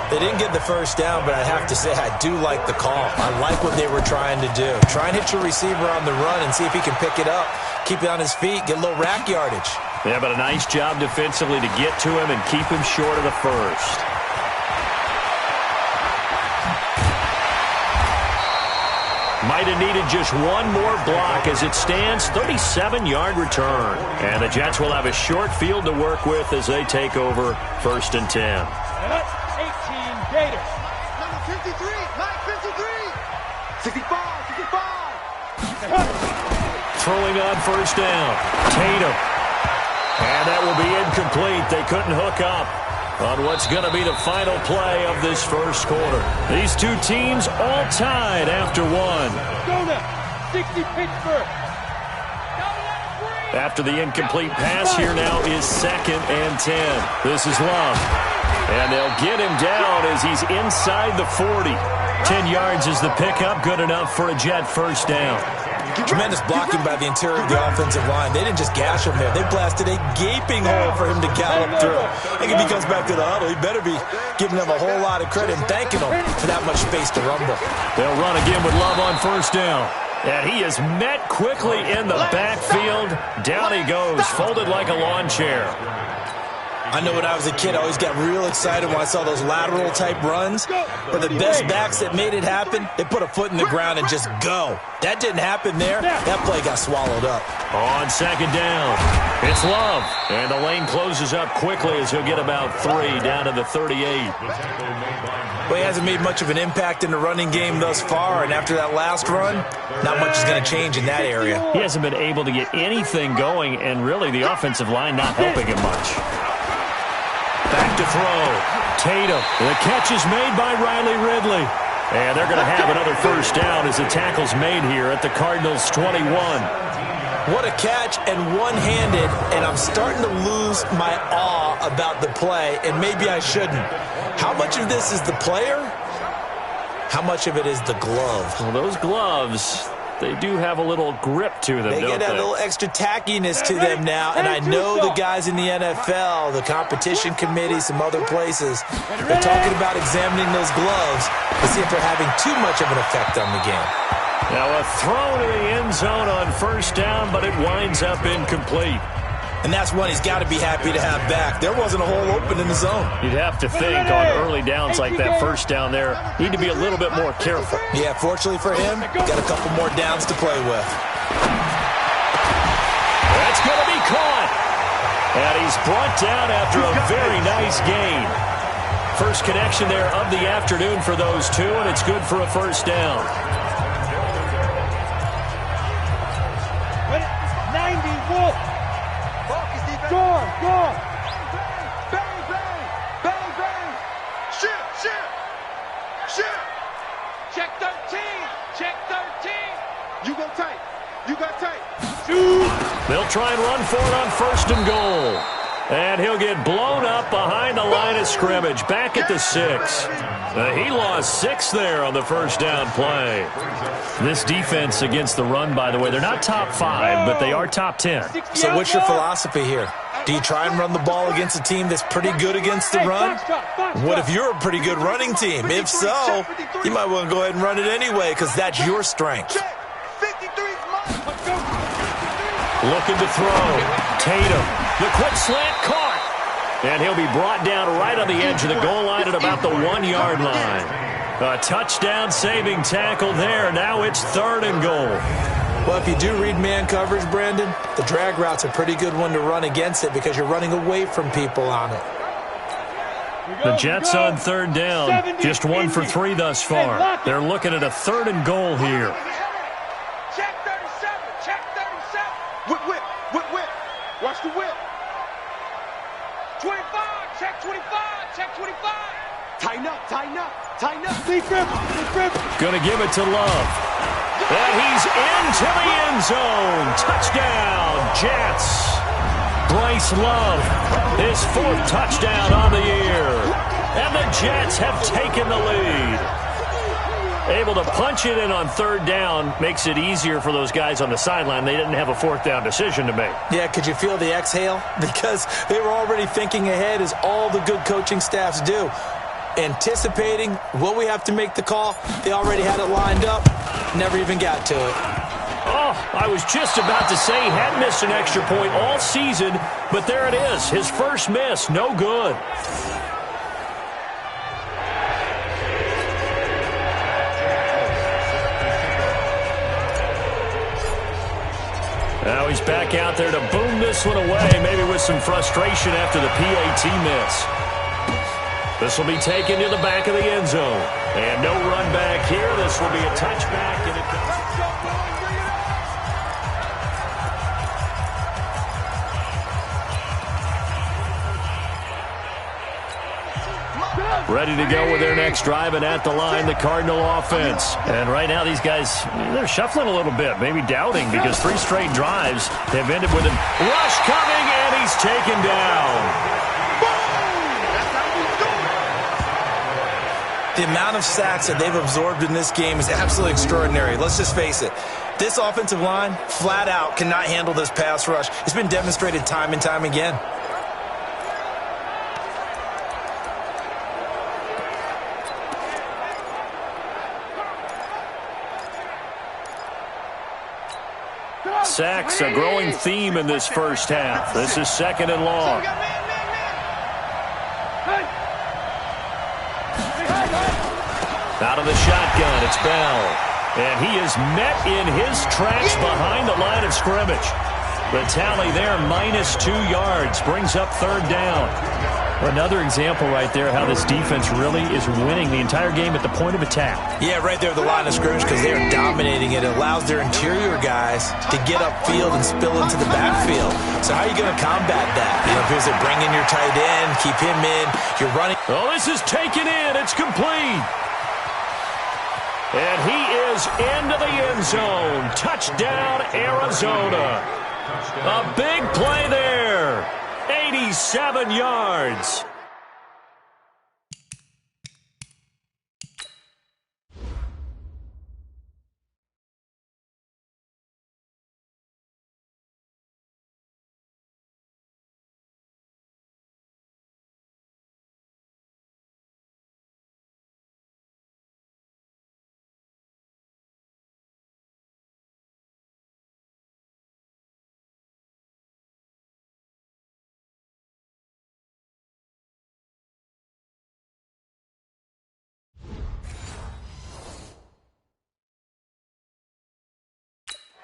They didn't get the first down, but I have to say I do like the call. I like what they were trying to do. Try and hit your receiver on the run and see if he can pick it up, keep it on his feet, get a little rack yardage. Yeah, but a nice job defensively to get to him and keep him short of the first. Might have needed just one more block as it stands, 37-yard return. And the Jets will have a short field to work with as they take over 1st and 10. 18 Gators. Number 53, Mike 53. 65. Throwing on 1st down. Tatum. And that will be incomplete. They couldn't hook up on what's going to be the final play of this first quarter. These two teams all tied after one. Go now. 60 Pittsburgh. After the incomplete pass, here now is 2nd and 10. This is Love. And they'll get him down as he's inside the 40. 10 yards is the pickup, good enough for a Jet first down. Tremendous blocking by the interior of the offensive line. They didn't just gash him there. They blasted a gaping hole for him to gallop through. I think if he comes back to the huddle, he better be giving them a whole lot of credit and thanking them for that much space to rumble. They'll run again with Love on first down. And he is met quickly in the backfield. Down he goes, folded like a lawn chair. I know when I was a kid, I always got real excited when I saw those lateral-type runs. But the best backs that made it happen, they put a foot in the ground and just go. That didn't happen there. That play got swallowed up. On 2nd down, it's Love. And the lane closes up quickly as he'll get about 3 down to the 38. Well, he hasn't made much of an impact in the running game thus far, and after that last run, not much is going to change in that area. He hasn't been able to get anything going, and really the offensive line not helping him much. Back to throw. Tatum. The catch is made by Riley Ridley. And they're going to have another first down as the tackle's made here at the Cardinals' 21. What a catch, and one-handed, and I'm starting to lose my awe about the play, and maybe I shouldn't. How much of this is the player? How much of it is the glove? Well, those gloves, they do have a little grip to them, They get that little extra tackiness to them now, and I know the guys in the NFL, the competition committee, some other places, they're talking about examining those gloves to see if they're having too much of an effect on the game. Now a throw to the end zone on first down, but it winds up incomplete. And that's one he's got to be happy to have back. There wasn't a hole open in the zone. You'd have to think on early downs like that first down there, need to be a little bit more careful. Yeah, fortunately for him, got a couple more downs to play with. That's going to be caught. And he's brought down after a very nice gain. First connection there of the afternoon for those two, and it's good for a first down. 90 Wolf. Go on, go on. Bang, bang, bang, bang. Shoot, shoot, shoot. Check 13, check 13. You go tight, you got tight. Shoot. They'll try and run for it on 1st and goal. And he'll get blown up behind the line of scrimmage, back at the 6. He lost 6 there on the first down play. This defense against the run, by the way, they're not top 5, but they are top 10. So what's your philosophy here? Do you try and run the ball against a team that's pretty good against the run? What if you're a pretty good running team? If so, you might want to go ahead and run it anyway because that's your strength. Looking to throw. Tatum. The quick slant caught. And he'll be brought down right on the edge of the goal line at about the 1-yard line. A touchdown-saving tackle there. Now it's 3rd and goal. Well, if you do read man coverage, Brandon, the drag route's a pretty good one to run against it because you're running away from people on it. The Jets on 3rd down. Just 1 for 3 thus far. They're looking at a 3rd and goal here. Check 37, check 37. Whip, whip, whip, whip. Watch the whip. 25, check 25, check 25. Tighten up, tighten up, tighten up. Big grip, big grip. Gonna give it to Love. And he's into the end zone. Touchdown, Jets. Bryce Love, his 4th touchdown on the year. And the Jets have taken the lead. Able to punch it in on 3rd down makes it easier for those guys on the sideline. They didn't have a 4th down decision to make. Yeah, could you feel the exhale? Because they were already thinking ahead, as all the good coaching staffs do. Anticipating, will we have to make the call? They already had it lined up. Never even got to it. Oh, I was just about to say he had missed an extra point all season, but there it is. His first miss, no good. Now he's back out there to boom this one away, maybe with some frustration after the PAT miss. This will be taken to the back of the end zone. And no run back here. This will be a touchback. And it goes. Ready to go with their next drive, and at the line, the Cardinal offense. And right now, these guys, they're shuffling a little bit, maybe doubting, because 3 straight drives have ended with him. Rush coming, and he's taken down. The amount of sacks that they've absorbed in this game is absolutely extraordinary. Let's just face it. This offensive line, flat out, cannot handle this pass rush. It's been demonstrated time and time again. Sacks, a growing theme in this first half. This is 2nd and long. Out of the shotgun, it's Bell. And he is met in his tracks behind the line of scrimmage. The tally there, -2 yards, brings up 3rd down. Another example right there how this defense really is winning the entire game at the point of attack. Yeah, right there at the line of scrimmage, because they are dominating it. It allows their interior guys to get upfield and spill into the backfield. So how are you going to combat that? You know, here's it, bring in your tight end, keep him in, you're running. Oh, this is taken in. It's complete. And he is into the end zone. Touchdown, Arizona. A big play there. 87 yards.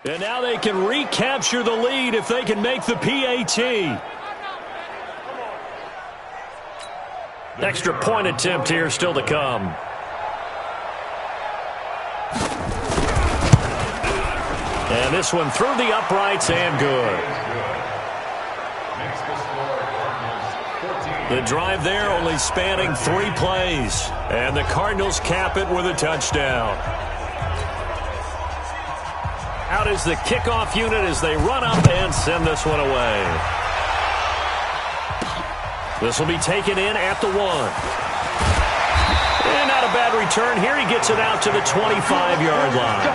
And now they can recapture the lead if they can make the PAT. Extra point attempt here still to come. And this one through the uprights and good. The drive there only spanning 3 plays. And the Cardinals cap it with a touchdown. Out is the kickoff unit as they run up and send this one away. This will be taken in at the 1. And not a bad return here. He gets it out to the 25-yard line.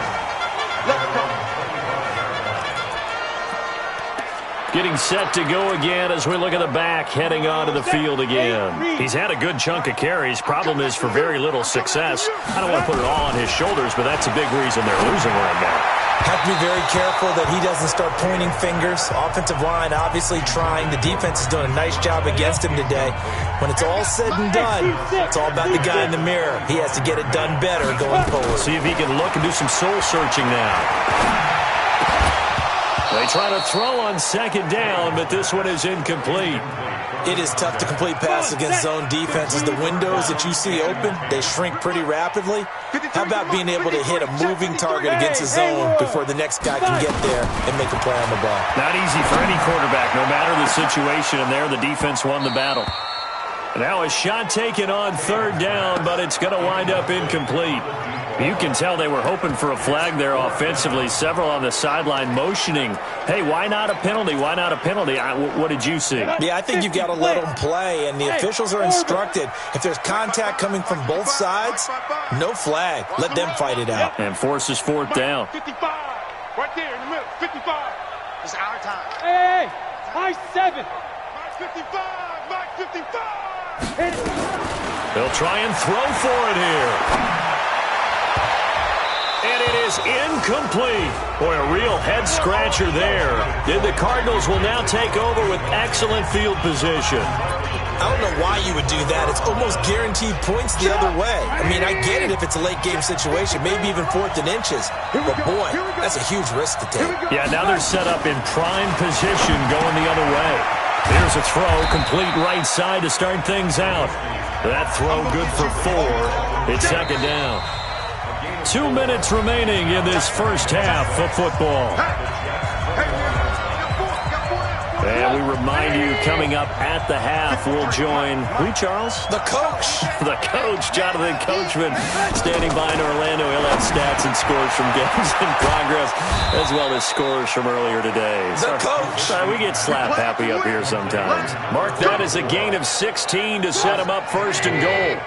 Getting set to go again as we look at the back heading onto the field again. He's had a good chunk of carries. Problem is for very little success. I don't want to put it all on his shoulders, but that's a big reason they're losing right now. Have to be very careful that he doesn't start pointing fingers. Offensive line obviously trying. The defense is doing a nice job against him today. When it's all said and done, it's all about the guy in the mirror. He has to get it done better going forward. See if he can look and do some soul searching now. They try to throw on 2nd down, but this one is incomplete. It is tough to complete passes against zone defenses. The windows that you see open, they shrink pretty rapidly. How about being able to hit a moving target against a zone before the next guy can get there and make a play on the ball? Not easy for any quarterback, no matter the situation, and there the defense won the battle. Now a shot taken on 3rd down, but it's going to wind up incomplete. You can tell they were hoping for a flag there offensively. Several on the sideline motioning, hey, why not a penalty? Why not a penalty? What did you see? Yeah, I think you've got to let them play, and the officials are instructed. If there's contact coming from both sides, no flag. Let them fight it out. And forces 4th down. 55, right there in the middle, 55. It's our time. Hey, high 7. Mike 55, Mike 55. They'll try and throw for it here. And it is incomplete. Boy, a real head-scratcher there. And the Cardinals will now take over with excellent field position. I don't know why you would do that. It's almost guaranteed points the other way. I mean, I get it if it's a late-game situation, maybe even 4th and inches. But, boy, that's a huge risk to take. Yeah, now they're set up in prime position going the other way. Here's a throw, complete right side to start things out. That throw good for 4. It's 2nd down. 2 minutes remaining in this first half of football. And And we remind you, coming up at the half, we'll join, who, Charles? The coach. The coach, Jonathan Coachman, standing by in Orlando. He'll have stats and scores from games in progress, as well as scores from earlier today. The coach. We get slap happy up here sometimes. Mark that as a gain of 16 to set him up first and goal.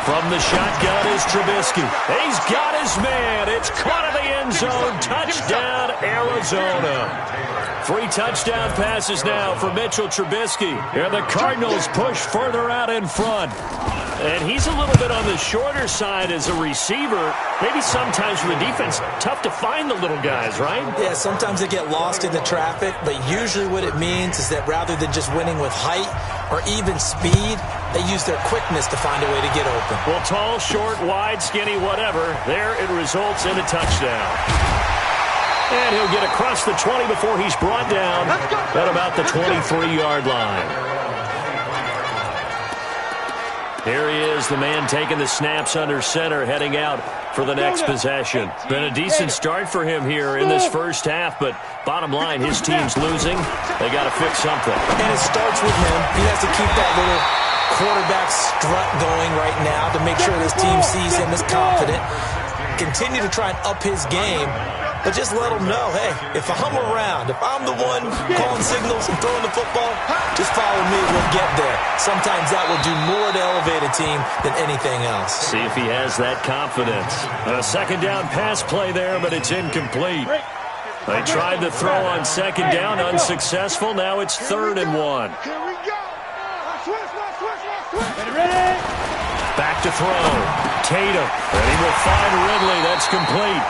From the shotgun is Trubisky. He's got his man. It's caught in the end zone. Touchdown, Arizona. 3 touchdown passes now for Mitchell Trubisky. And the Cardinals push further out in front. And he's a little bit on the shorter side as a receiver. Maybe sometimes for the defense, tough to find the little guys, right? Yeah, sometimes they get lost in the traffic, but usually what it means is that rather than just winning with height or even speed, they use their quickness to find a way to get open. Well, tall, short, wide, skinny, whatever, there it results in a touchdown. And he'll get across the 20 before he's brought down at about the 23-yard line. Here he is, the man taking the snaps under center, heading out for the next possession. Been a decent start for him here in this first half, but bottom line, his team's losing. They got to fix something. And it starts with him. He has to keep that little quarterback strut going right now to make sure his team sees him as confident. Continue to try and up his game, but just let him know, hey, if I'm around, if I'm the one calling signals and throwing the football, just follow me, we'll get there. Sometimes that will do more to elevate a team than anything else. See if he has that confidence. A second down pass play there, but it's incomplete. They tried to throw on second down, unsuccessful. Now it's 3rd and 1. Here we go. Switch. Back to throw. Tatum, and he will find Ridley. That's complete.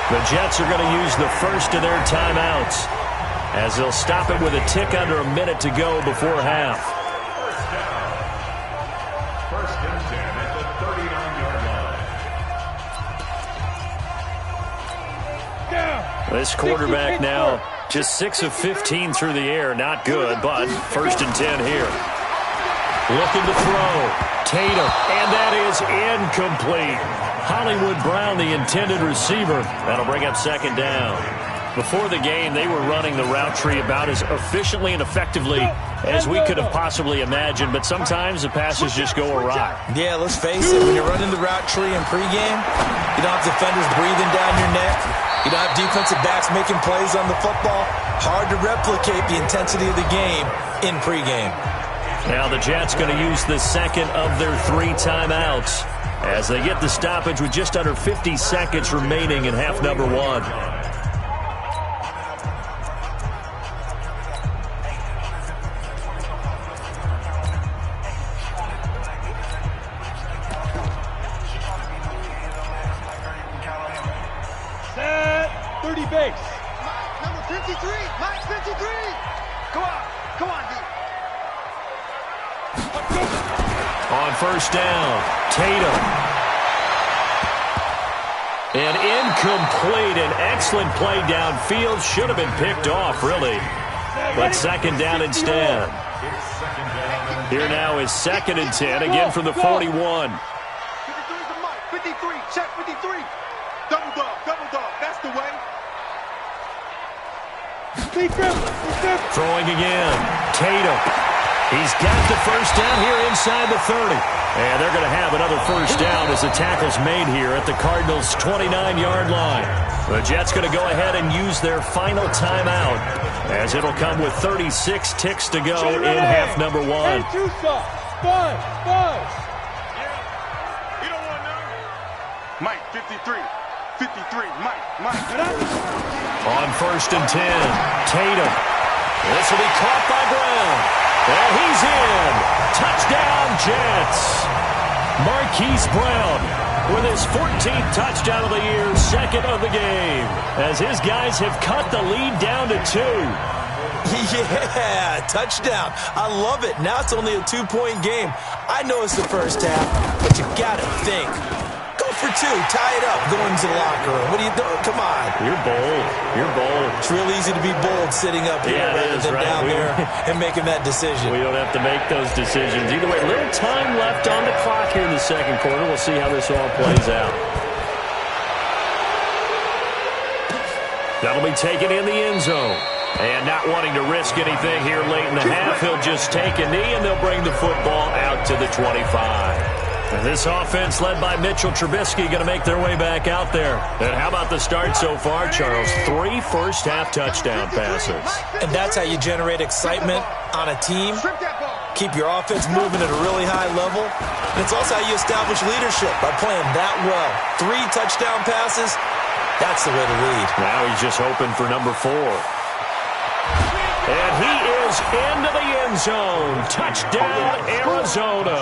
The Jets are going to use the first of their timeouts as they'll stop it with a tick under a minute to go before half. First and 10 at the 39-yard line. This quarterback now just 6 of 15 through the air. Not good, but first and 10 here. Looking to throw. Tatum, and that is incomplete. Hollywood Brown, the intended receiver. That'll bring up second down. Before the game, they were running the route tree about as efficiently and effectively as we could have possibly imagined, but sometimes the passes just go awry. Yeah, let's face it, when you're running the route tree in pregame, you don't have defenders breathing down your neck. You don't have defensive backs making plays on the football. Hard to replicate the intensity of the game in pregame. Now the Jets going to use the second of their 3 timeouts as they get the stoppage with just under 50 seconds remaining in half number 1. Set 30 base. Number 53. Mike 53. Come on, D. On first down, Tatum. And incomplete, an excellent play downfield. Should have been picked off, really. But second down instead. Here now is 2nd and 10, again from the 41. 53 to Mike. 53. Check 53. Double dog. That's the way. Throwing again, Tatum. He's got the first down here inside the 30. And they're going to have another first down as the tackle's made here at the Cardinals' 29-yard line. The Jets going to go ahead and use their final timeout as it'll come with 36 ticks to go in half number 1. Five. You don't want to know. Mike 53. 53. Mike. On first and 10, Tatum. This will be caught by Brown. And he's in. Touchdown, Jets. Marquise Brown with his 14th touchdown of the year, 2nd of the game, as his guys have cut the lead down to 2. Yeah, touchdown. I love it. Now it's only a 2-point game. I know it's the first half, but you got to think. Go for 2. Tie it up. Go into the locker room. What are you doing? Come on. You're bold. It's real easy to be bold sitting up here rather than down there and making that decision. We don't have to make those decisions. Either way, a little time left on the clock here in the second quarter. We'll see how this all plays out. That'll be taken in the end zone. And not wanting to risk anything here late in the half, he'll just take a knee, and they'll bring the football out to the 25. And this offense led by Mitchell Trubisky going to make their way back out there. And how about the start so far, Charles? 3 first-half touchdown passes. And that's how you generate excitement on a team. Keep your offense moving at a really high level. And it's also how you establish leadership by playing that well. 3 touchdown passes, that's the way to lead. Now he's just hoping for number 4. And he is into the end zone. Touchdown, Arizona.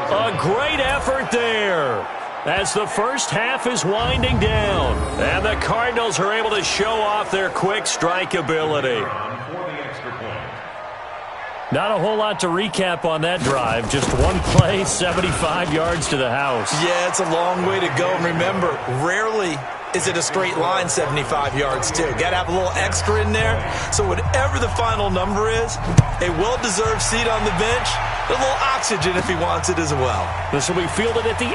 A great effort there as the first half is winding down. And the Cardinals are able to show off their quick strike ability. Not a whole lot to recap on that drive. Just one play, 75 yards to the house. Yeah, it's a long way to go. Remember, rarely is it a straight line 75 yards, too. Got to have a little extra in there. So whatever the final number is, a well-deserved seat on the bench, a little oxygen if he wants it as well. This will be fielded at the 8.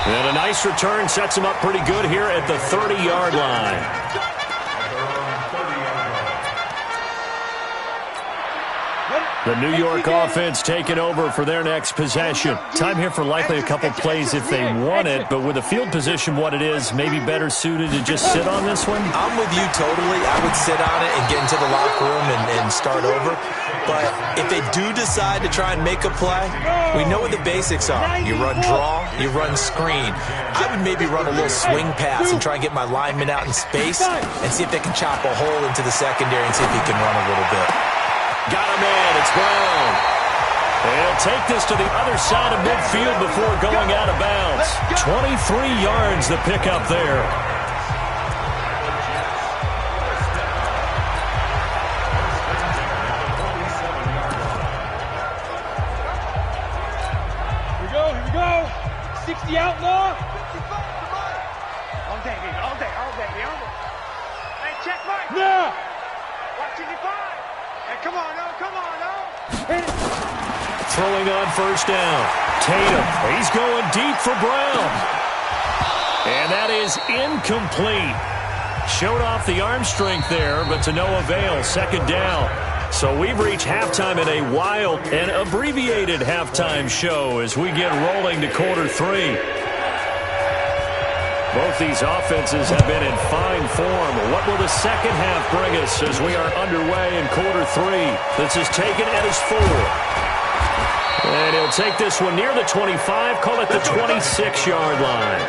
And a nice return sets him up pretty good here at the 30-yard line. The New York offense taking over for their next possession. Time here for likely a couple plays if they want it, but with the field position what it is, maybe better suited to just sit on this one? I'm with you totally. I would sit on it and get into the locker room and start over. But if they do decide to try and make a play, we know what the basics are. You run draw, you run screen. I would maybe run a little swing pass and try and get my lineman out in space and see if they can chop a hole into the secondary and see if he can run a little bit. Got him in. It's Brown. They'll take this to the other side of midfield before going out of bounds. 23 yards the pickup there. Here we go. 60 outlaw. All day, baby. All day. Hey, check Mike. No. Watch it, 5. Hey, come on, Hit it. Throwing on first down. Tatum. He's going deep for Brown. And that is incomplete. Showed off the arm strength there, but to no avail. Second down. So we've reached halftime in a wild and abbreviated halftime show as we get rolling to quarter 3. Both these offenses have been in fine form. What will the second half bring us as we are underway in quarter 3? This is taken at his 4. And he'll take this one near the 25, call it the 26-yard line.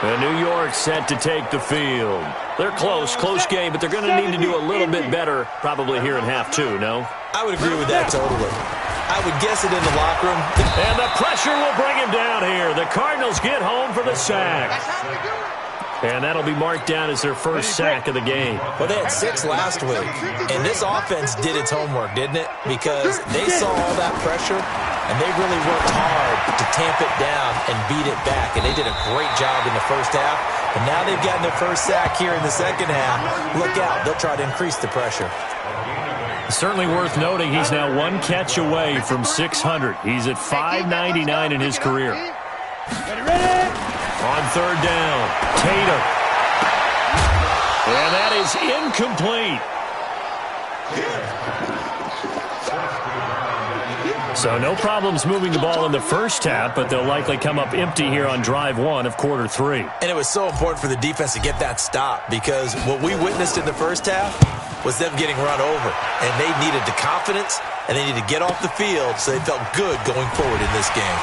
And New York set to take the field. They're close game, but they're going to need to do a little bit better probably here in half 2, no? I would agree with that totally. I would guess it in the locker room. And the pressure will bring him down here. The Cardinals get home for the sack. And that'll be marked down as their first sack of the game. Well, they had 6 last week. And this offense did its homework, didn't it? Because they saw all that pressure, and they really worked hard to tamp it down and beat it back. And they did a great job in the first half. And now they've gotten their first sack here in the second half. Look out. They'll try to increase the pressure. Certainly worth noting he's now 1 catch away from 600. He's at 599 in his career. Ready? On third down, Tatum. And that is incomplete. So no problems moving the ball in the first half, but they'll likely come up empty here on drive 1 of quarter 3. And it was so important for the defense to get that stop because what we witnessed in the first half was them getting run over. And they needed the confidence, and they needed to get off the field so they felt good going forward in this game.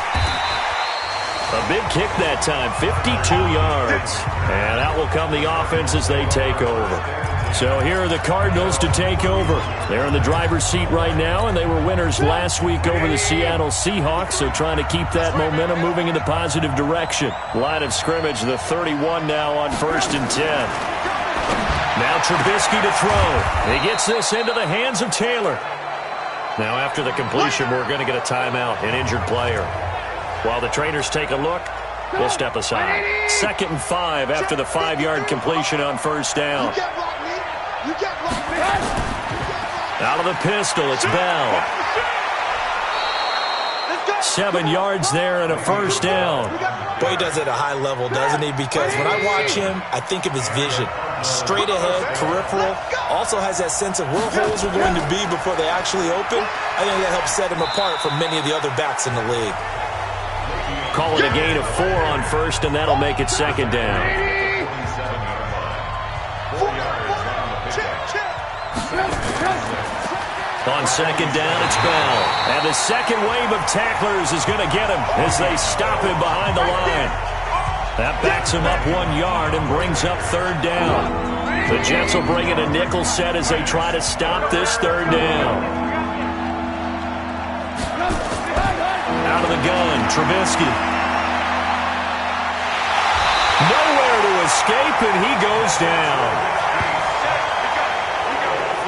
A big kick that time, 52 yards. And out will come the offense as they take over. So here are the Cardinals to take over. They're in the driver's seat right now, and they were winners last week over the Seattle Seahawks, so trying to keep that momentum moving in the positive direction. Line of scrimmage, the 31 now on 1st and 10. Now Trubisky to throw. He gets this into the hands of Taylor. Now after the completion, we're going to get a timeout, an injured player. While the trainers take a look, we'll step aside. 2nd and 5 after the 5-yard completion on first down. Out of the pistol, it's Bell. 7 yards there and a first down. Boy, he does it at a high level, doesn't he? Because when I watch him, I think of his vision. Straight ahead, peripheral. Also has that sense of where holes are going to be before they actually open. I think that helps set him apart from many of the other backs in the league. Call it a gain of 4 on first, and that'll make it second down. On second down, it's Bell. And the second wave of tacklers is going to get him as they stop him behind the line. That backs him up 1 yard and brings up third down. The Jets will bring in a nickel set as they try to stop this third down. Out of the gun, Trubisky. Nowhere to escape, and he goes down.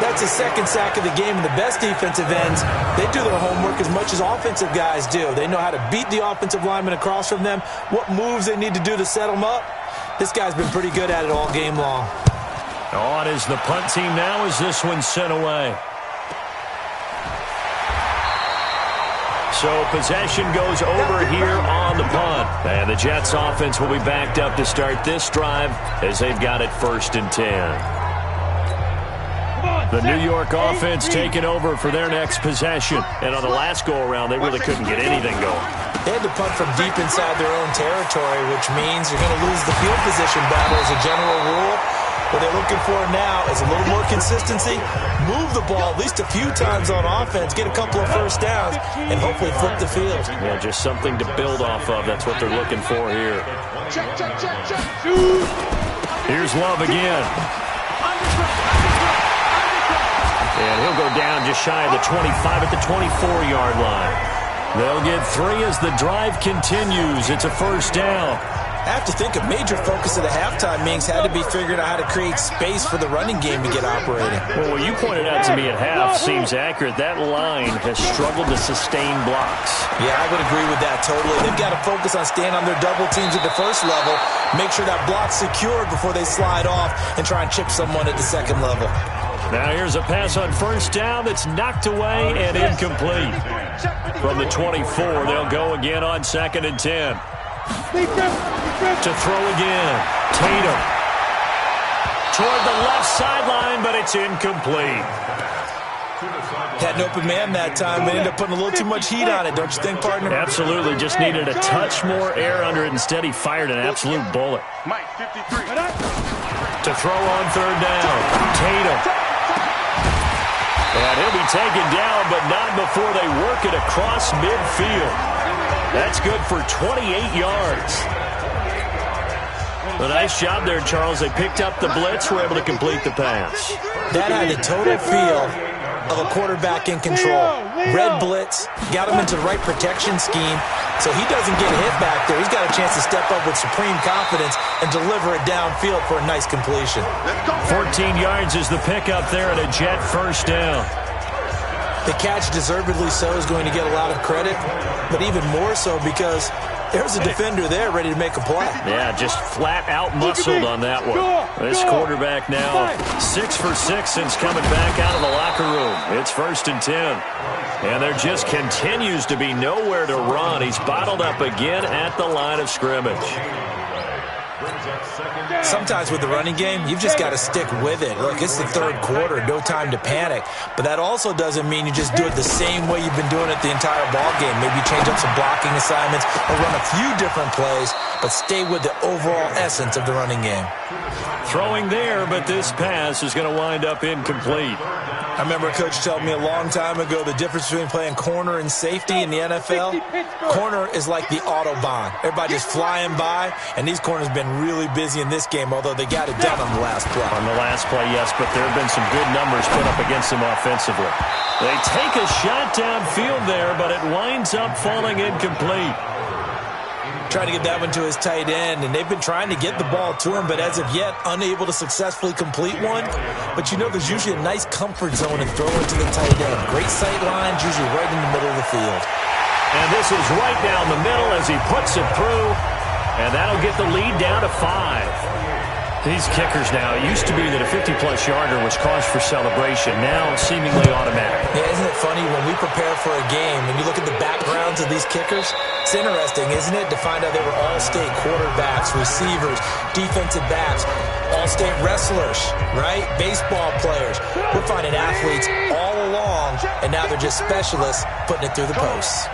That's his second sack of the game, and the best defensive ends, they do their homework as much as offensive guys do. They know how to beat the offensive lineman across from them, what moves they need to do to set them up. This guy's been pretty good at it all game long. On is the punt team now as this one's sent away. So possession goes over here on the punt. And the Jets offense will be backed up to start this drive as they've got it 1st and 10. The New York offense taking over for their next possession. And on the last go-around, they really couldn't get anything going. They had to punt from deep inside their own territory, which means you're going to lose the field position battle as a general rule. What they're looking for now is a little more consistency, move the ball at least a few times on offense, get a couple of first downs, and hopefully flip the field. Yeah, just something to build off of. That's what they're looking for here. Here's Love again. And he'll go down just shy of the 25 at the 24-yard line. They'll get 3 as the drive continues. It's a first down. I have to think a major focus of the halftime meetings had to be figuring out how to create space for the running game to get operating. Well, what you pointed out to me at half seems accurate. That line has struggled to sustain blocks. Yeah, I would agree with that totally. They've got to focus on staying on their double teams at the first level, make sure that block's secured before they slide off and try and chip someone at the second level. Now here's a pass on first down that's knocked away and incomplete. From the 24, they'll go again on 2nd and 10. To throw again. Tatum. Toward the left sideline, but it's incomplete. Had an open man that time, but ended up putting a little too much heat on it, don't you think, partner? Absolutely. Just needed a touch more air under it. Instead, he fired an absolute bullet. To throw on third down. Tatum. And he'll be taken down, but not before they work it across midfield. That's good for 28 yards. A nice job there, Charles. They picked up the blitz, were able to complete the pass. That had the total feel of a quarterback in control. Red blitz, got him into the right protection scheme, so he doesn't get hit back there. He's got a chance to step up with supreme confidence and deliver it downfield for a nice completion. 14 yards is the pickup there and a Jet first down. The catch, deservedly so, is going to get a lot of credit, but even more so because there's a defender there ready to make a play. Yeah, just flat out muscled on that one. This quarterback now 6 for 6 since coming back out of the locker room. It's 1st and 10. And there just continues to be nowhere to run. He's bottled up again at the line of scrimmage. Sometimes with the running game, you've just got to stick with it. Look, it's the third quarter, no time to panic. But that also doesn't mean you just do it the same way you've been doing it the entire ball game. Maybe change up some blocking assignments or run a few different plays, but stay with the overall essence of the running game. Throwing there, but this pass is going to wind up incomplete. I remember a coach telling me a long time ago the difference between playing corner and safety in the NFL. Corner is like the Autobahn. Everybody just flying by, and these corners have been really busy in this game, although they got it done on the last play. On the last play, yes, but there have been some good numbers put up against them offensively. They take a shot downfield there, but it winds up falling incomplete. Trying to get that one to his tight end, and they've been trying to get the ball to him, but as of yet, unable to successfully complete one. But you know there's usually a nice comfort zone in throwing to the tight end. Great sight lines, usually right in the middle of the field. And this is right down the middle as he puts it through, and that'll get the lead down to 5. These kickers now, it used to be that a 50-plus yarder was cause for celebration. Now, seemingly automatic. Yeah, isn't it funny when we prepare for a game, when you look at the backgrounds of these kickers, it's interesting, isn't it, to find out they were all-state quarterbacks, receivers, defensive backs, all-state wrestlers, right? Baseball players. We're finding athletes all along, and now they're just specialists putting it through the posts.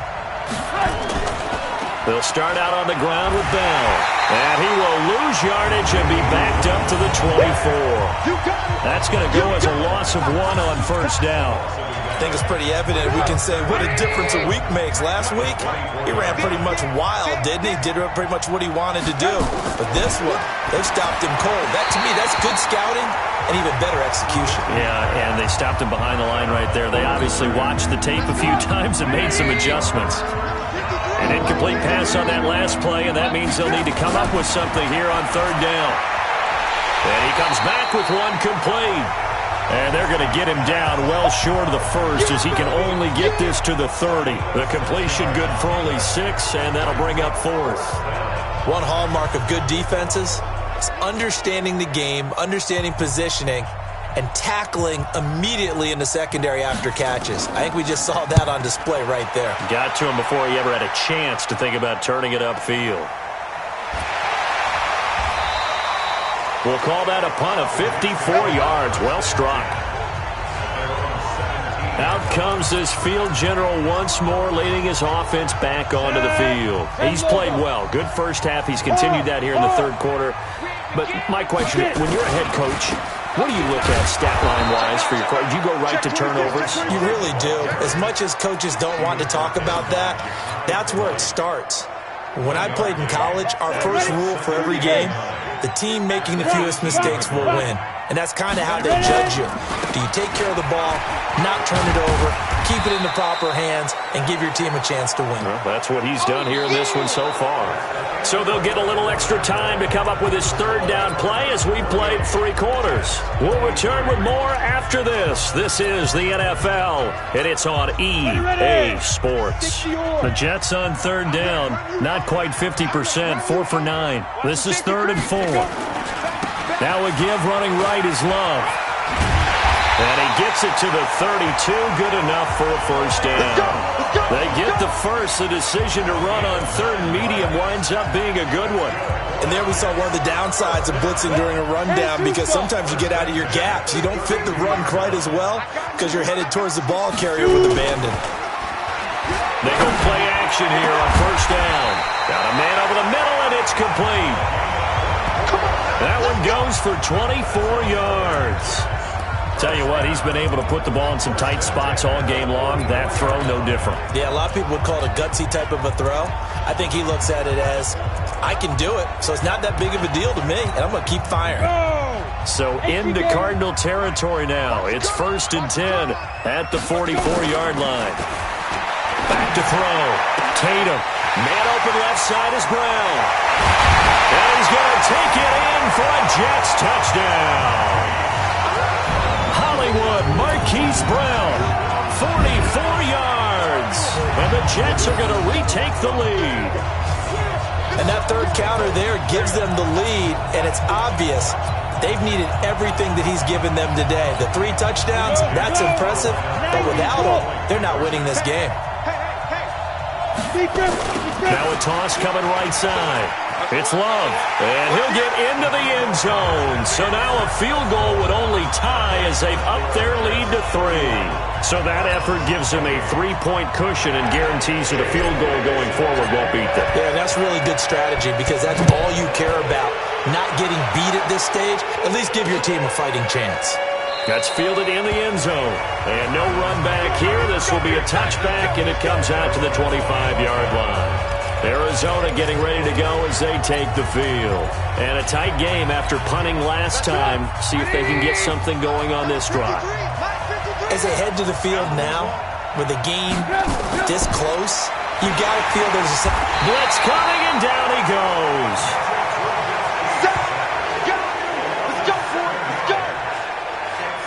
They'll start out on the ground with Bell. And he will lose yardage and be backed up to the 24. That's going to go as a loss of 1 on first down. I think it's pretty evident. We can say what a difference a week makes. Last week, he ran pretty much wild, didn't he? Did pretty much what he wanted to do. But this one, they stopped him cold. That, to me, that's good scouting and even better execution. Yeah, and they stopped him behind the line right there. They obviously watched the tape a few times and made some adjustments. An incomplete pass on that last play, and that means they'll need to come up with something here on third down. And he comes back with one complete. And they're going to get him down well short of the first as he can only get this to the 30. The completion good for only 6, and that'll bring up fourth. One hallmark of good defenses is understanding the game, understanding positioning, and tackling immediately in the secondary after catches. I think we just saw that on display right there. Got to him before he ever had a chance to think about turning it upfield. We'll call that a punt of 54 yards. Well struck. Out comes this field general once more, leading his offense back onto the field. He's played well. Good first half. He's continued that here in the third quarter. But my question, when you're a head coach, what do you look at stat line-wise for your quarterback? Do you go right to turnovers? You really do. As much as coaches don't want to talk about that, that's where it starts. When I played in college, our first rule for every game, the team making the fewest mistakes will win. And that's kind of how they judge you. Do you take care of the ball, not turn it over, keep it in the proper hands, and give your team a chance to win? Well, that's what he's done here in this one so far. So they'll get a little extra time to come up with his third down play as we played 3 quarters. We'll return with more after this. This is the NFL, and it's on EA Sports. The Jets on third down, not quite 50%, 4 for 9. This is 3rd and 4. Now a give running right is Love. And he gets it to the 32, good enough for a first down. They get the first. The decision to run on 3rd and medium winds up being a good one. And there we saw one of the downsides of blitzing during a rundown, because sometimes you get out of your gaps. You don't fit the run quite as well because you're headed towards the ball carrier with abandon. They go play action here on first down. Got a man over the middle, and it's complete. That one goes for 24 yards. Tell you what, he's been able to put the ball in some tight spots all game long. That throw, no different. Yeah, a lot of people would call it a gutsy type of a throw. I think he looks at it as, I can do it, so it's not that big of a deal to me, and I'm going to keep firing. So into Cardinal territory now. It's 1st and 10 at the 44-yard line. Back to throw. Tatum. Man open left side is Brown. And he's going to take it in for a Jets touchdown. Hollywood Marquise Brown, 44 yards. And the Jets are going to retake the lead. And that third counter there gives them the lead, and it's obvious they've needed everything that he's given them today. The 3 touchdowns, that's impressive, but without him, they're not winning this game. Now a toss coming right side. It's Love, and he'll get into the end zone. So now a field goal would only tie as they've upped their lead to 3. So that effort gives them a 3-point cushion and guarantees that a field goal going forward won't beat them. Yeah, that's really good strategy, because that's all you care about. Not getting beat at this stage. At least give your team a fighting chance. That's fielded in the end zone. And no run back here. This will be a touchback, and it comes out to the 25-yard line. Arizona getting ready to go as they take the field. And a tight game after punting last time. See if they can get something going on this drive. As they head to the field now, with the game this close, you got to feel there's a blitz coming, and down he goes.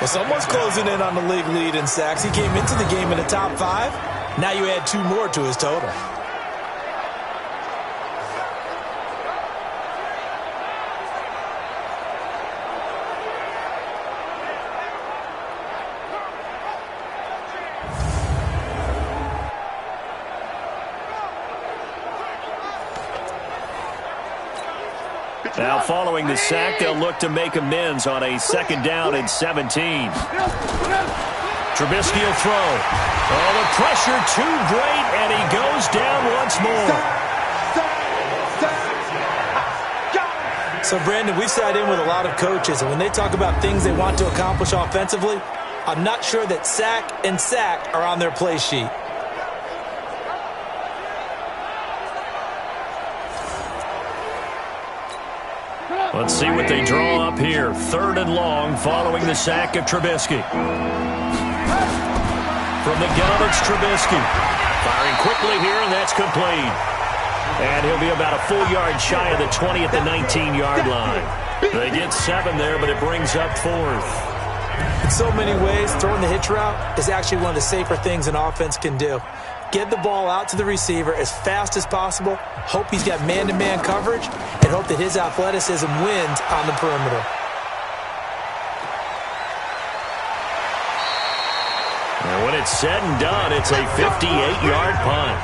Well, someone's closing in on the league lead in sacks. He came into the game in the top 5. Now you add 2 more to his total. Now following the sack, they'll look to make amends on a 2nd down and 17. Trubisky will throw. Oh, the pressure too great, and he goes down once more. So, Brandon, we've sat in with a lot of coaches, and when they talk about things they want to accomplish offensively, I'm not sure that sack and sack are on their play sheet. Let's see what they draw up here. 3rd and long following the sack of Trubisky. From the gun, it's Trubisky. Firing quickly here, and that's complete. And he'll be about a full yard shy of the 20 at the 19-yard line. They get 7 there, but it brings up 4th. In so many ways, throwing the hitch route is actually one of the safer things an offense can do. Get the ball out to the receiver as fast as possible, hope he's got man-to-man coverage, and hope that his athleticism wins on the perimeter. And when it's said and done, it's a 58-yard punt.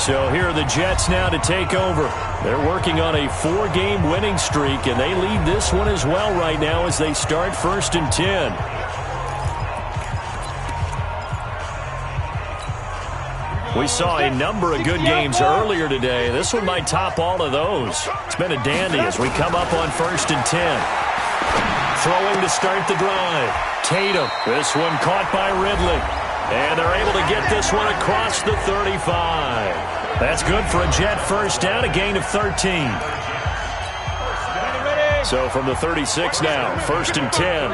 So here are the Jets now to take over. They're working on a 4-game winning streak, and they lead this one as well right now as they start 1st and 10. We saw a number of good games earlier today. This one might top all of those. It's been a dandy as we come up on 1st and 10. Throwing to start the drive. Tatum. This one caught by Ridley. And they're able to get this one across the 35. That's good for a Jet 1st down, a gain of 13. So from the 36 now, 1st and 10.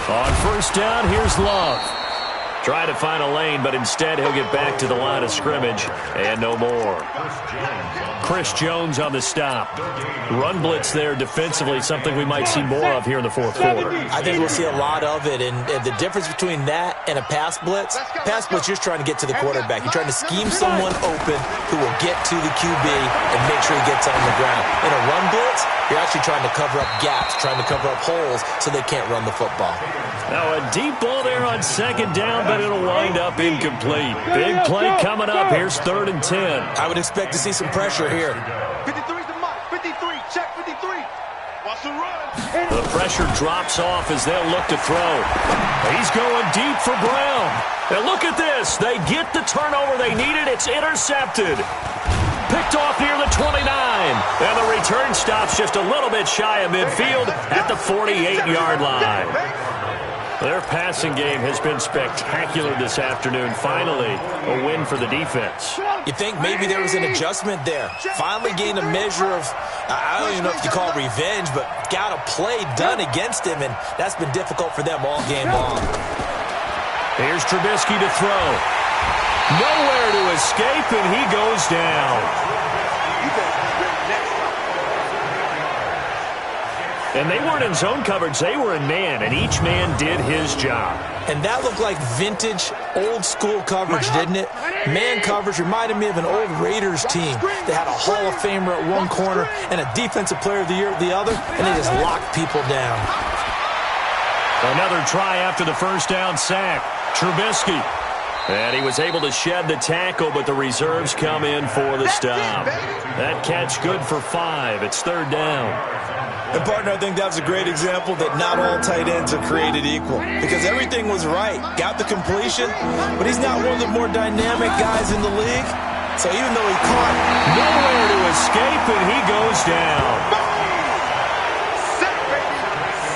On 1st down, here's Love. Try to find a lane, but instead he'll get back to the line of scrimmage and no more. Chris Jones on the stop. Run blitz there defensively, something we might see more of here in the 4th quarter. I think we'll see a lot of it, and the difference between that and a pass blitz, you're just trying to get to the quarterback. You're trying to scheme someone open who will get to the QB and make sure he gets on the ground. In a run blitz, you're actually trying to cover up gaps, trying to cover up holes so they can't run the football. Now a deep ball there on 2nd down, but it'll wind up incomplete. Big play coming up. Here's 3rd and 10. I would expect to see some pressure here. 53's the mark. 53. Check 53. Watch the run. The pressure drops off as they'll look to throw. He's going deep for Brown. And look at this. They get the turnover they needed. It's intercepted. Picked off near the 29. And the return stops just a little bit shy of midfield at the 48-yard line. Their passing game has been spectacular this afternoon. Finally, a win for the defense. You think maybe there was an adjustment there. Finally gained a measure of, I don't even know if you call it revenge, but got a play done against him, and that's been difficult for them all game long. Here's Trubisky to throw. Nowhere to escape, and he goes down. And they weren't in zone coverage. They were in man, and each man did his job. And that looked like vintage, old-school coverage, didn't it? Man coverage reminded me of an old Raiders team. They had a Hall of Famer at one corner and a Defensive Player of the Year at the other, and they just locked people down. Another try after the 1st down sack. Trubisky. And he was able to shed the tackle, but the reserves come in for the stop. That catch good for 5. It's 3rd down. And, partner, I think that's a great example that not all tight ends are created equal. Because everything was right. Got the completion, but he's not one of the more dynamic guys in the league. So even though he caught nowhere to escape, and he goes down.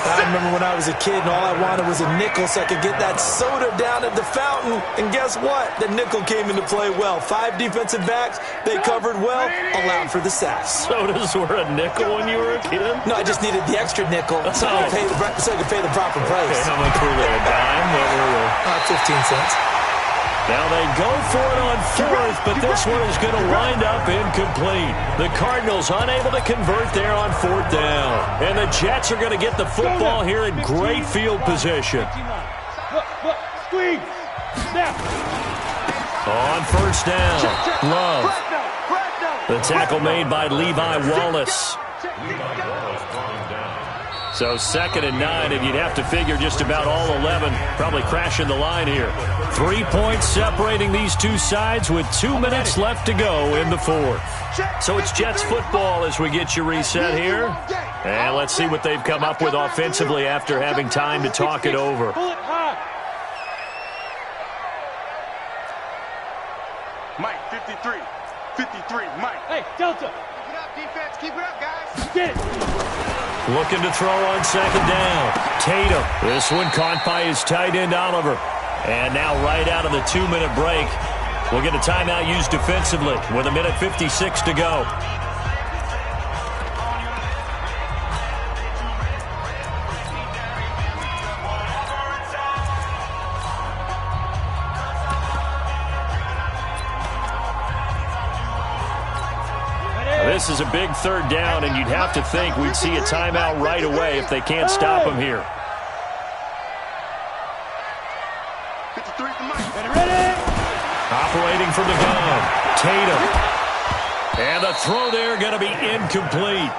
I remember when I was a kid and all I wanted was a nickel so I could get that soda down at the fountain. And guess what? The nickel came into play well. 5 defensive backs, they covered well, allowed for the sacks. Sodas were a nickel when you were a kid? No, I just needed the extra nickel so I could pay the proper price. Okay, how much were they? A dime? What were they? 15 cents. Now they go for it on 4th, but this one is going to wind up incomplete. The Cardinals unable to convert there on 4th down. And the Jets are going to get the football here in great field position. On 1st down, Love. The tackle made by Levi Wallace. So 2nd and 9, and you'd have to figure just about all 11 probably crashing the line here. 3 points separating these two sides with 2 minutes left to go in the fourth. So it's Jets football as we get you reset here. And let's see what they've come up with offensively after having time to talk it over. Mike, 53. 53, Mike. Hey, Delta. Keep it up, defense. Keep it up, guys. Get it. Looking to throw on 2nd down. Tatum. This one caught by his tight end, Oliver. And now right out of the 2-minute break, we'll get a timeout used defensively with 1:56 to go. This is a big 3rd down, and you'd have to think we'd see a timeout right away if they can't stop him here. 53 for Mike. Operating from the gun, Tatum. And the throw there going to be incomplete.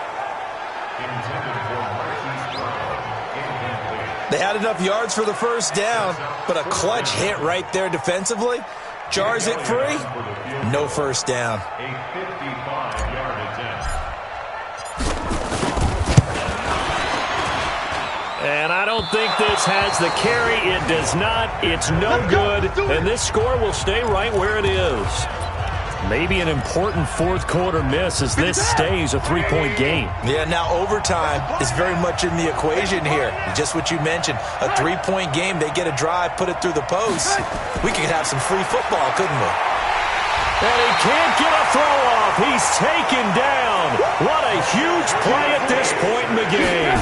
They had enough yards for the 1st down, but a clutch hit right there defensively jars it free. No 1st down. And I don't think this has the carry. It does not. It's no good. And this score will stay right where it is. Maybe an important 4th quarter miss as this stays a 3-point game. Yeah, now overtime is very much in the equation here. Just what you mentioned, a 3-point game. They get a drive, put it through the post. We could have some free football, couldn't we? And he can't get a throw off. He's taken down. What a huge play at this point in the game.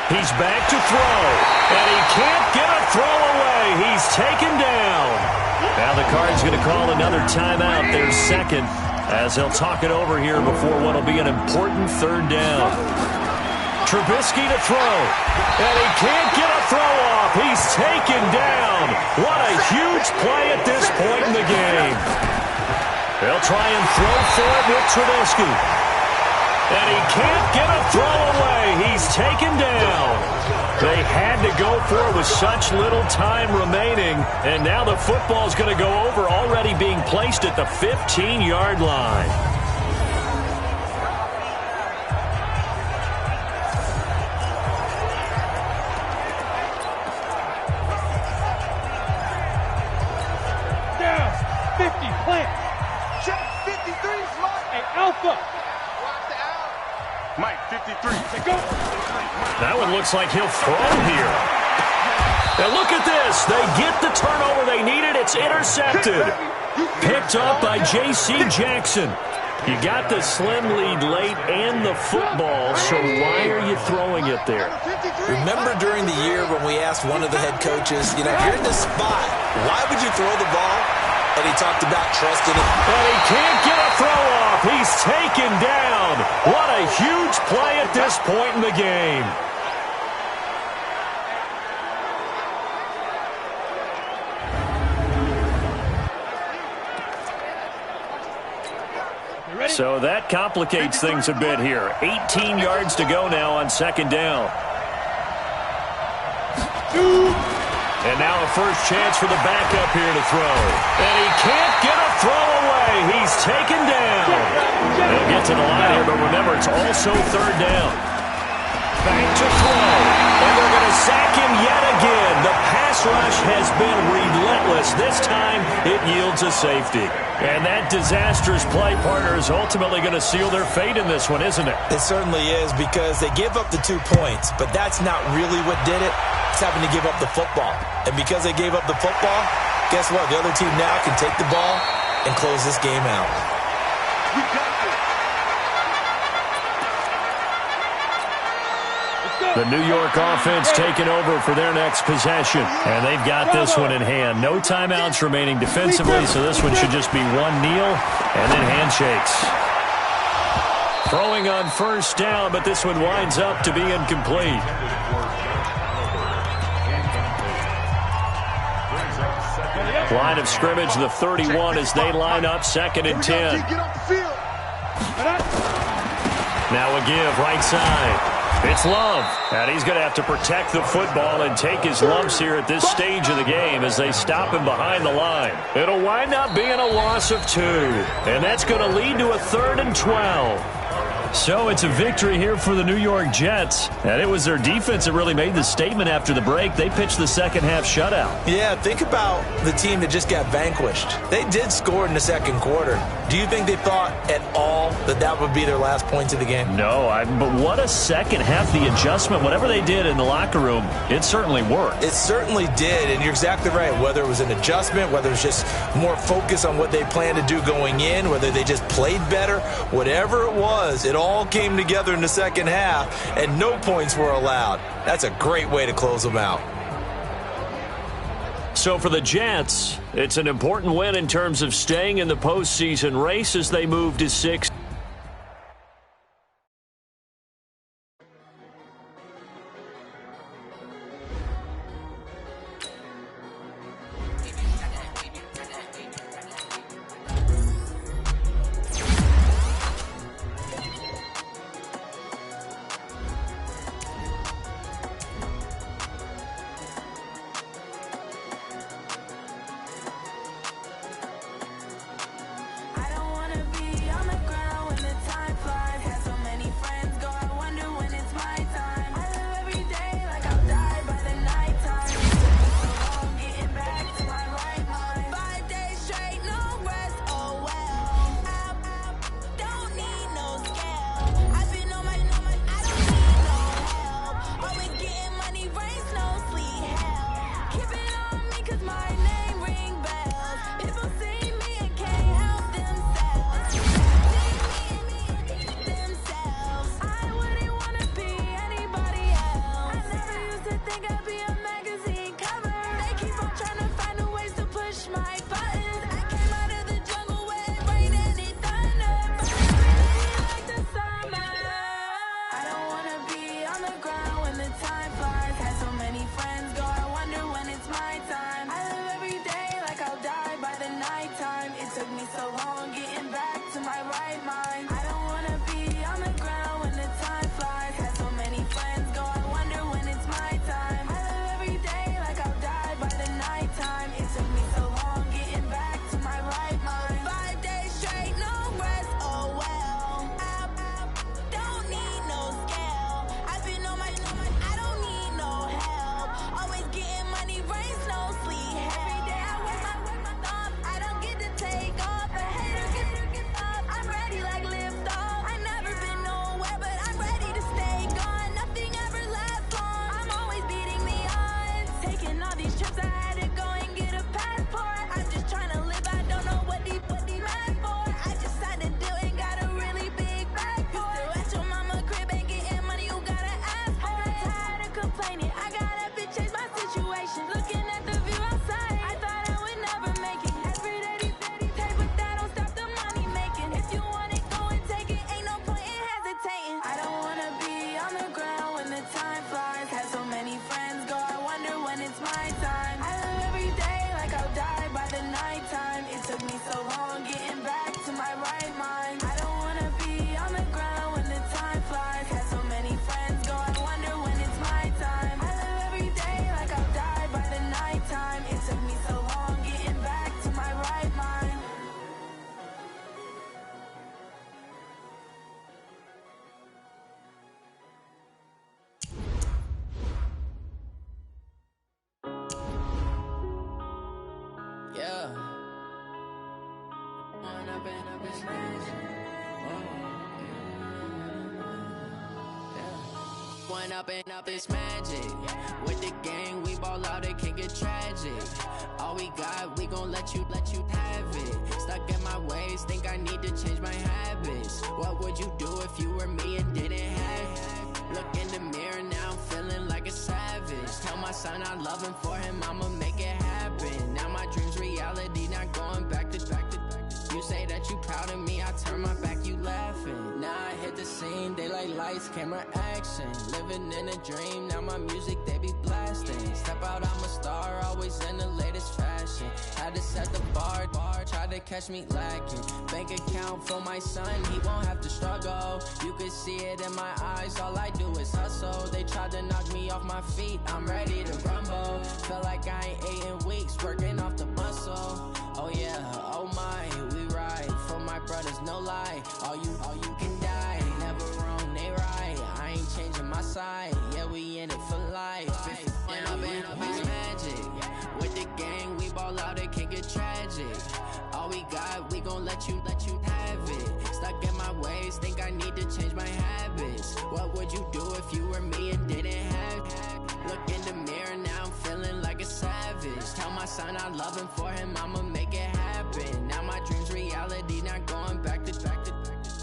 He's back to throw, and he can't get a throw away. He's taken down. Now the Cards going to call another timeout, their 2nd, as they'll talk it over here before what will be an important 3rd down. Trubisky to throw, and he can't get a throw off. He's taken down. What a huge play at this point in the game. They'll try and throw for it with Trubisky. And he can't get a throw away. He's taken down. They had to go for it with such little time remaining. And now the football's going to go over, already being placed at the 15-yard line. Down. 50, plant. Check 53, Mike. Hey, Alpha. Mike, 53. Go. That one looks like he'll throw here. And look at this. They get the turnover they needed. It's intercepted. Picked up by J.C. Jackson. You got the slim lead late and the football, so why are you throwing it there? Remember during the year when we asked one of the head coaches, you're in this spot, why would you throw the ball? And he talked about trusting it. And he can't get a throw off. He's taken down. What a huge play at this point in the game. So that complicates things a bit here. 18 yards to go now on 2nd down. And now a first chance for the backup here to throw. And he can't get a throw away. He's taken down. They'll get to the line here, but remember, it's also 3rd down. Back to throw. And they're going to sack him yet again. The pass rush has been relentless. This time, it yields a safety. And that disastrous play, partner, is ultimately going to seal their fate in this one, isn't it? It certainly is, because they give up the 2 points, but that's not really what did it. It's having to give up the football. And because they gave up the football, guess what? The other team now can take the ball and close this game out. We got this. The New York offense taking over for their next possession. And they've got this one in hand. No timeouts remaining defensively, so this one should just be one kneel and then handshakes. Throwing on 1st down, but this one winds up to be incomplete. Line of scrimmage, the 31, as they line up 2nd and 10. Get off the field. Now a give, right side. It's Love, and he's going to have to protect the football and take his lumps here at this stage of the game as they stop him behind the line. It'll wind up being a loss of 2, and that's going to lead to a 3rd and 12. So it's a victory here for the New York Jets, and it was their defense that really made the statement after the break. They pitched the second-half shutout. Yeah, think about the team that just got vanquished. They did score in the second quarter. Do you think they thought at all that that would be their last points of the game? No, but what a second half, the adjustment, whatever they did in the locker room, it certainly worked. It certainly did, and you're exactly right. Whether it was an adjustment, whether it was just more focus on what they planned to do going in, whether they just played better, whatever it was, it all came together in the second half, and no points were allowed. That's a great way to close them out. So for the Jets, it's an important win in terms of staying in the postseason race as they move to 6. Up it's magic. With the gang, we ball out, it can get tragic. All we got, we gon' let you have it. Stuck in my ways, think I need to change my habits. What would you do if you were me and didn't have it? Look in the mirror, now I'm feeling like a savage. Tell my son I love him, for him I'ma make it happen. Now my dream's reality, not going back to. You say that you proud of me, I turn my back, you laughing. Now I hit the scene, they like lights, camera, action. Living in a dream, now my music, they be blasting. Step out, I'm a star, always in the latest fashion. Had to set the bar, tried to catch me lacking. Bank account for my son, he won't have to struggle. You could see it in my eyes, all I do is hustle. They tried to knock me off my feet, I'm ready to rumble. Feel like I ain't ate in weeks, working off the muscle. Oh yeah, oh my, we ride for my brothers, no lie. All you can die, never wrong, they right. I ain't changing my side, yeah, we in it for life. And I've been magic with the gang, we ball out, it can get tragic. All we got, we gon' let you have it. Stuck in my ways, think I need to change my habits. What would you do if you were me and didn't have it? Look in the mirror, now I'm feeling like a savage. Tell my son I love him, for him I'ma make it happen. Now my dream's reality, not going back to.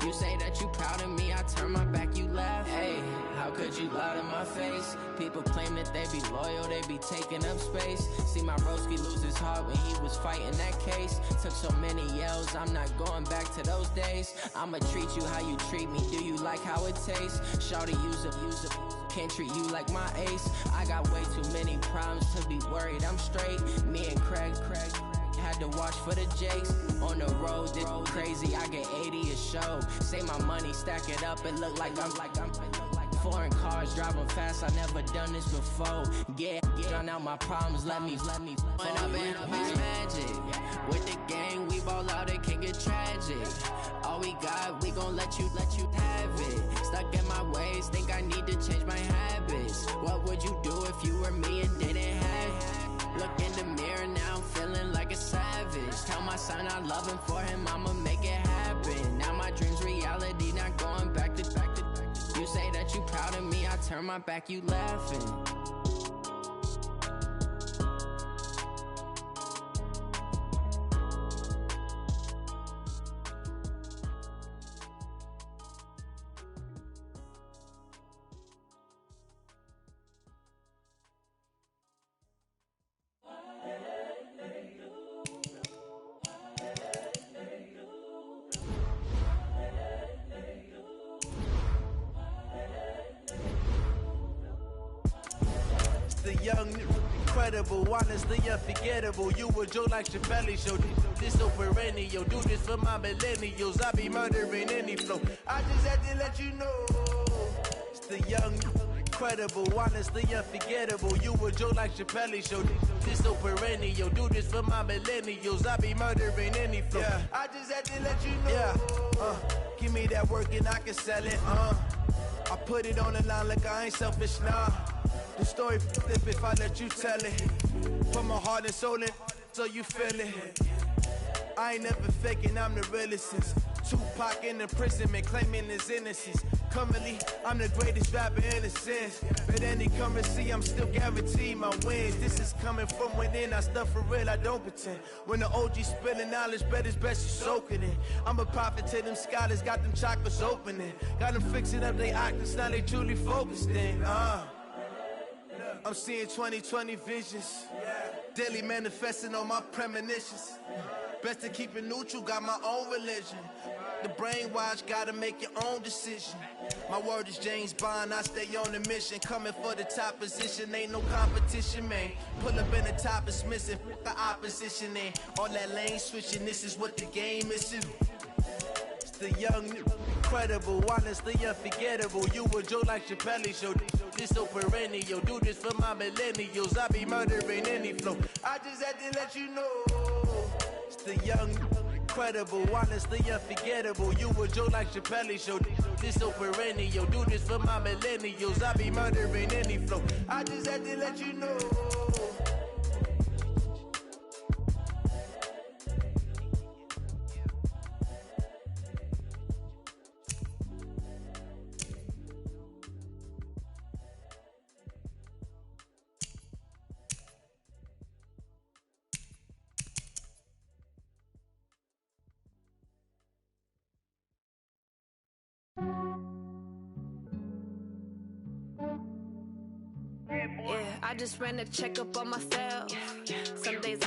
You say that you proud of me, I turn my back, you laugh. Hey, how could you lie to my face? People claim that they be loyal, they be taking up space. See my broski lose his heart when he was fighting that case. Took so many yells, I'm not going back to those days. I'ma treat you how you treat me, do you like how it tastes? Shawty, use it, can't treat you like my ace. I got way too many problems to be worried, I'm straight. Me and Craig had to watch for the Jakes. On the road, this crazy, I get 80 a show. Say my money, stack it up, it look like I'm foreign cars, driving fast, I never done this before. Yeah, drown out my problems, let me When I've been magic with the gang, we ball out, it can get tragic. All we got, we gon' let you have it. Stuck in my ways, think I need to change my habits. What would you do if you were me and didn't have it? Look in the mirror, now I'm feeling like a savage. Tell my son I love him, for him I'ma make it happen. Now my dream's reality, not going back to. You say that you proud of me, I turn my back, you laughing. The young, incredible, honestly unforgettable. You a Joe like Chappelle show. This so perennial, do this for my millennials. I be murdering any flow. I just had to let you know. It's the young, incredible, honestly unforgettable. You a Joe like Chappelle show. This so perennial, do this for my millennials. I be murdering any flow. Yeah. I just had to let you know. Yeah. Give me that work and I can sell it. I put it on the line like I ain't selfish, nah. The story flip if I let you tell it. Put my heart and soul in, so you feel it. I ain't never faking, I'm the realest since Tupac in imprisonment, claiming his innocence. Currently, I'm the greatest rapper in a sense. But any currency, I'm still guaranteed my wins. This is coming from within, I stuff for real, I don't pretend. When the OG spilling knowledge, bet it's best you soak it in. I'm a prophet to them scholars, got them chakras opening. Got them fixing up they octaves, now they truly focused in. I'm seeing 2020 visions, daily manifesting on my premonitions. Best to keep it neutral, got my own religion. The brainwash, gotta make your own decision. My word is James Bond, I stay on the mission. Coming for the top position, ain't no competition, man. Pull up in the top, it's missing, the opposition in. All that lane switching, this is what the game is. It's the young, incredible, honestly unforgettable. You a Joe like Chappelle show. This so perennial, do this for my millennials. I be murdering any flow. I just had to let you know. It's the young, incredible, honestly unforgettable. You a Joe like Chappelle show. This so perennial, do this for my millennials. I be murdering any flow. I just had to let you know. Yeah, I just ran a checkup on myself. Some days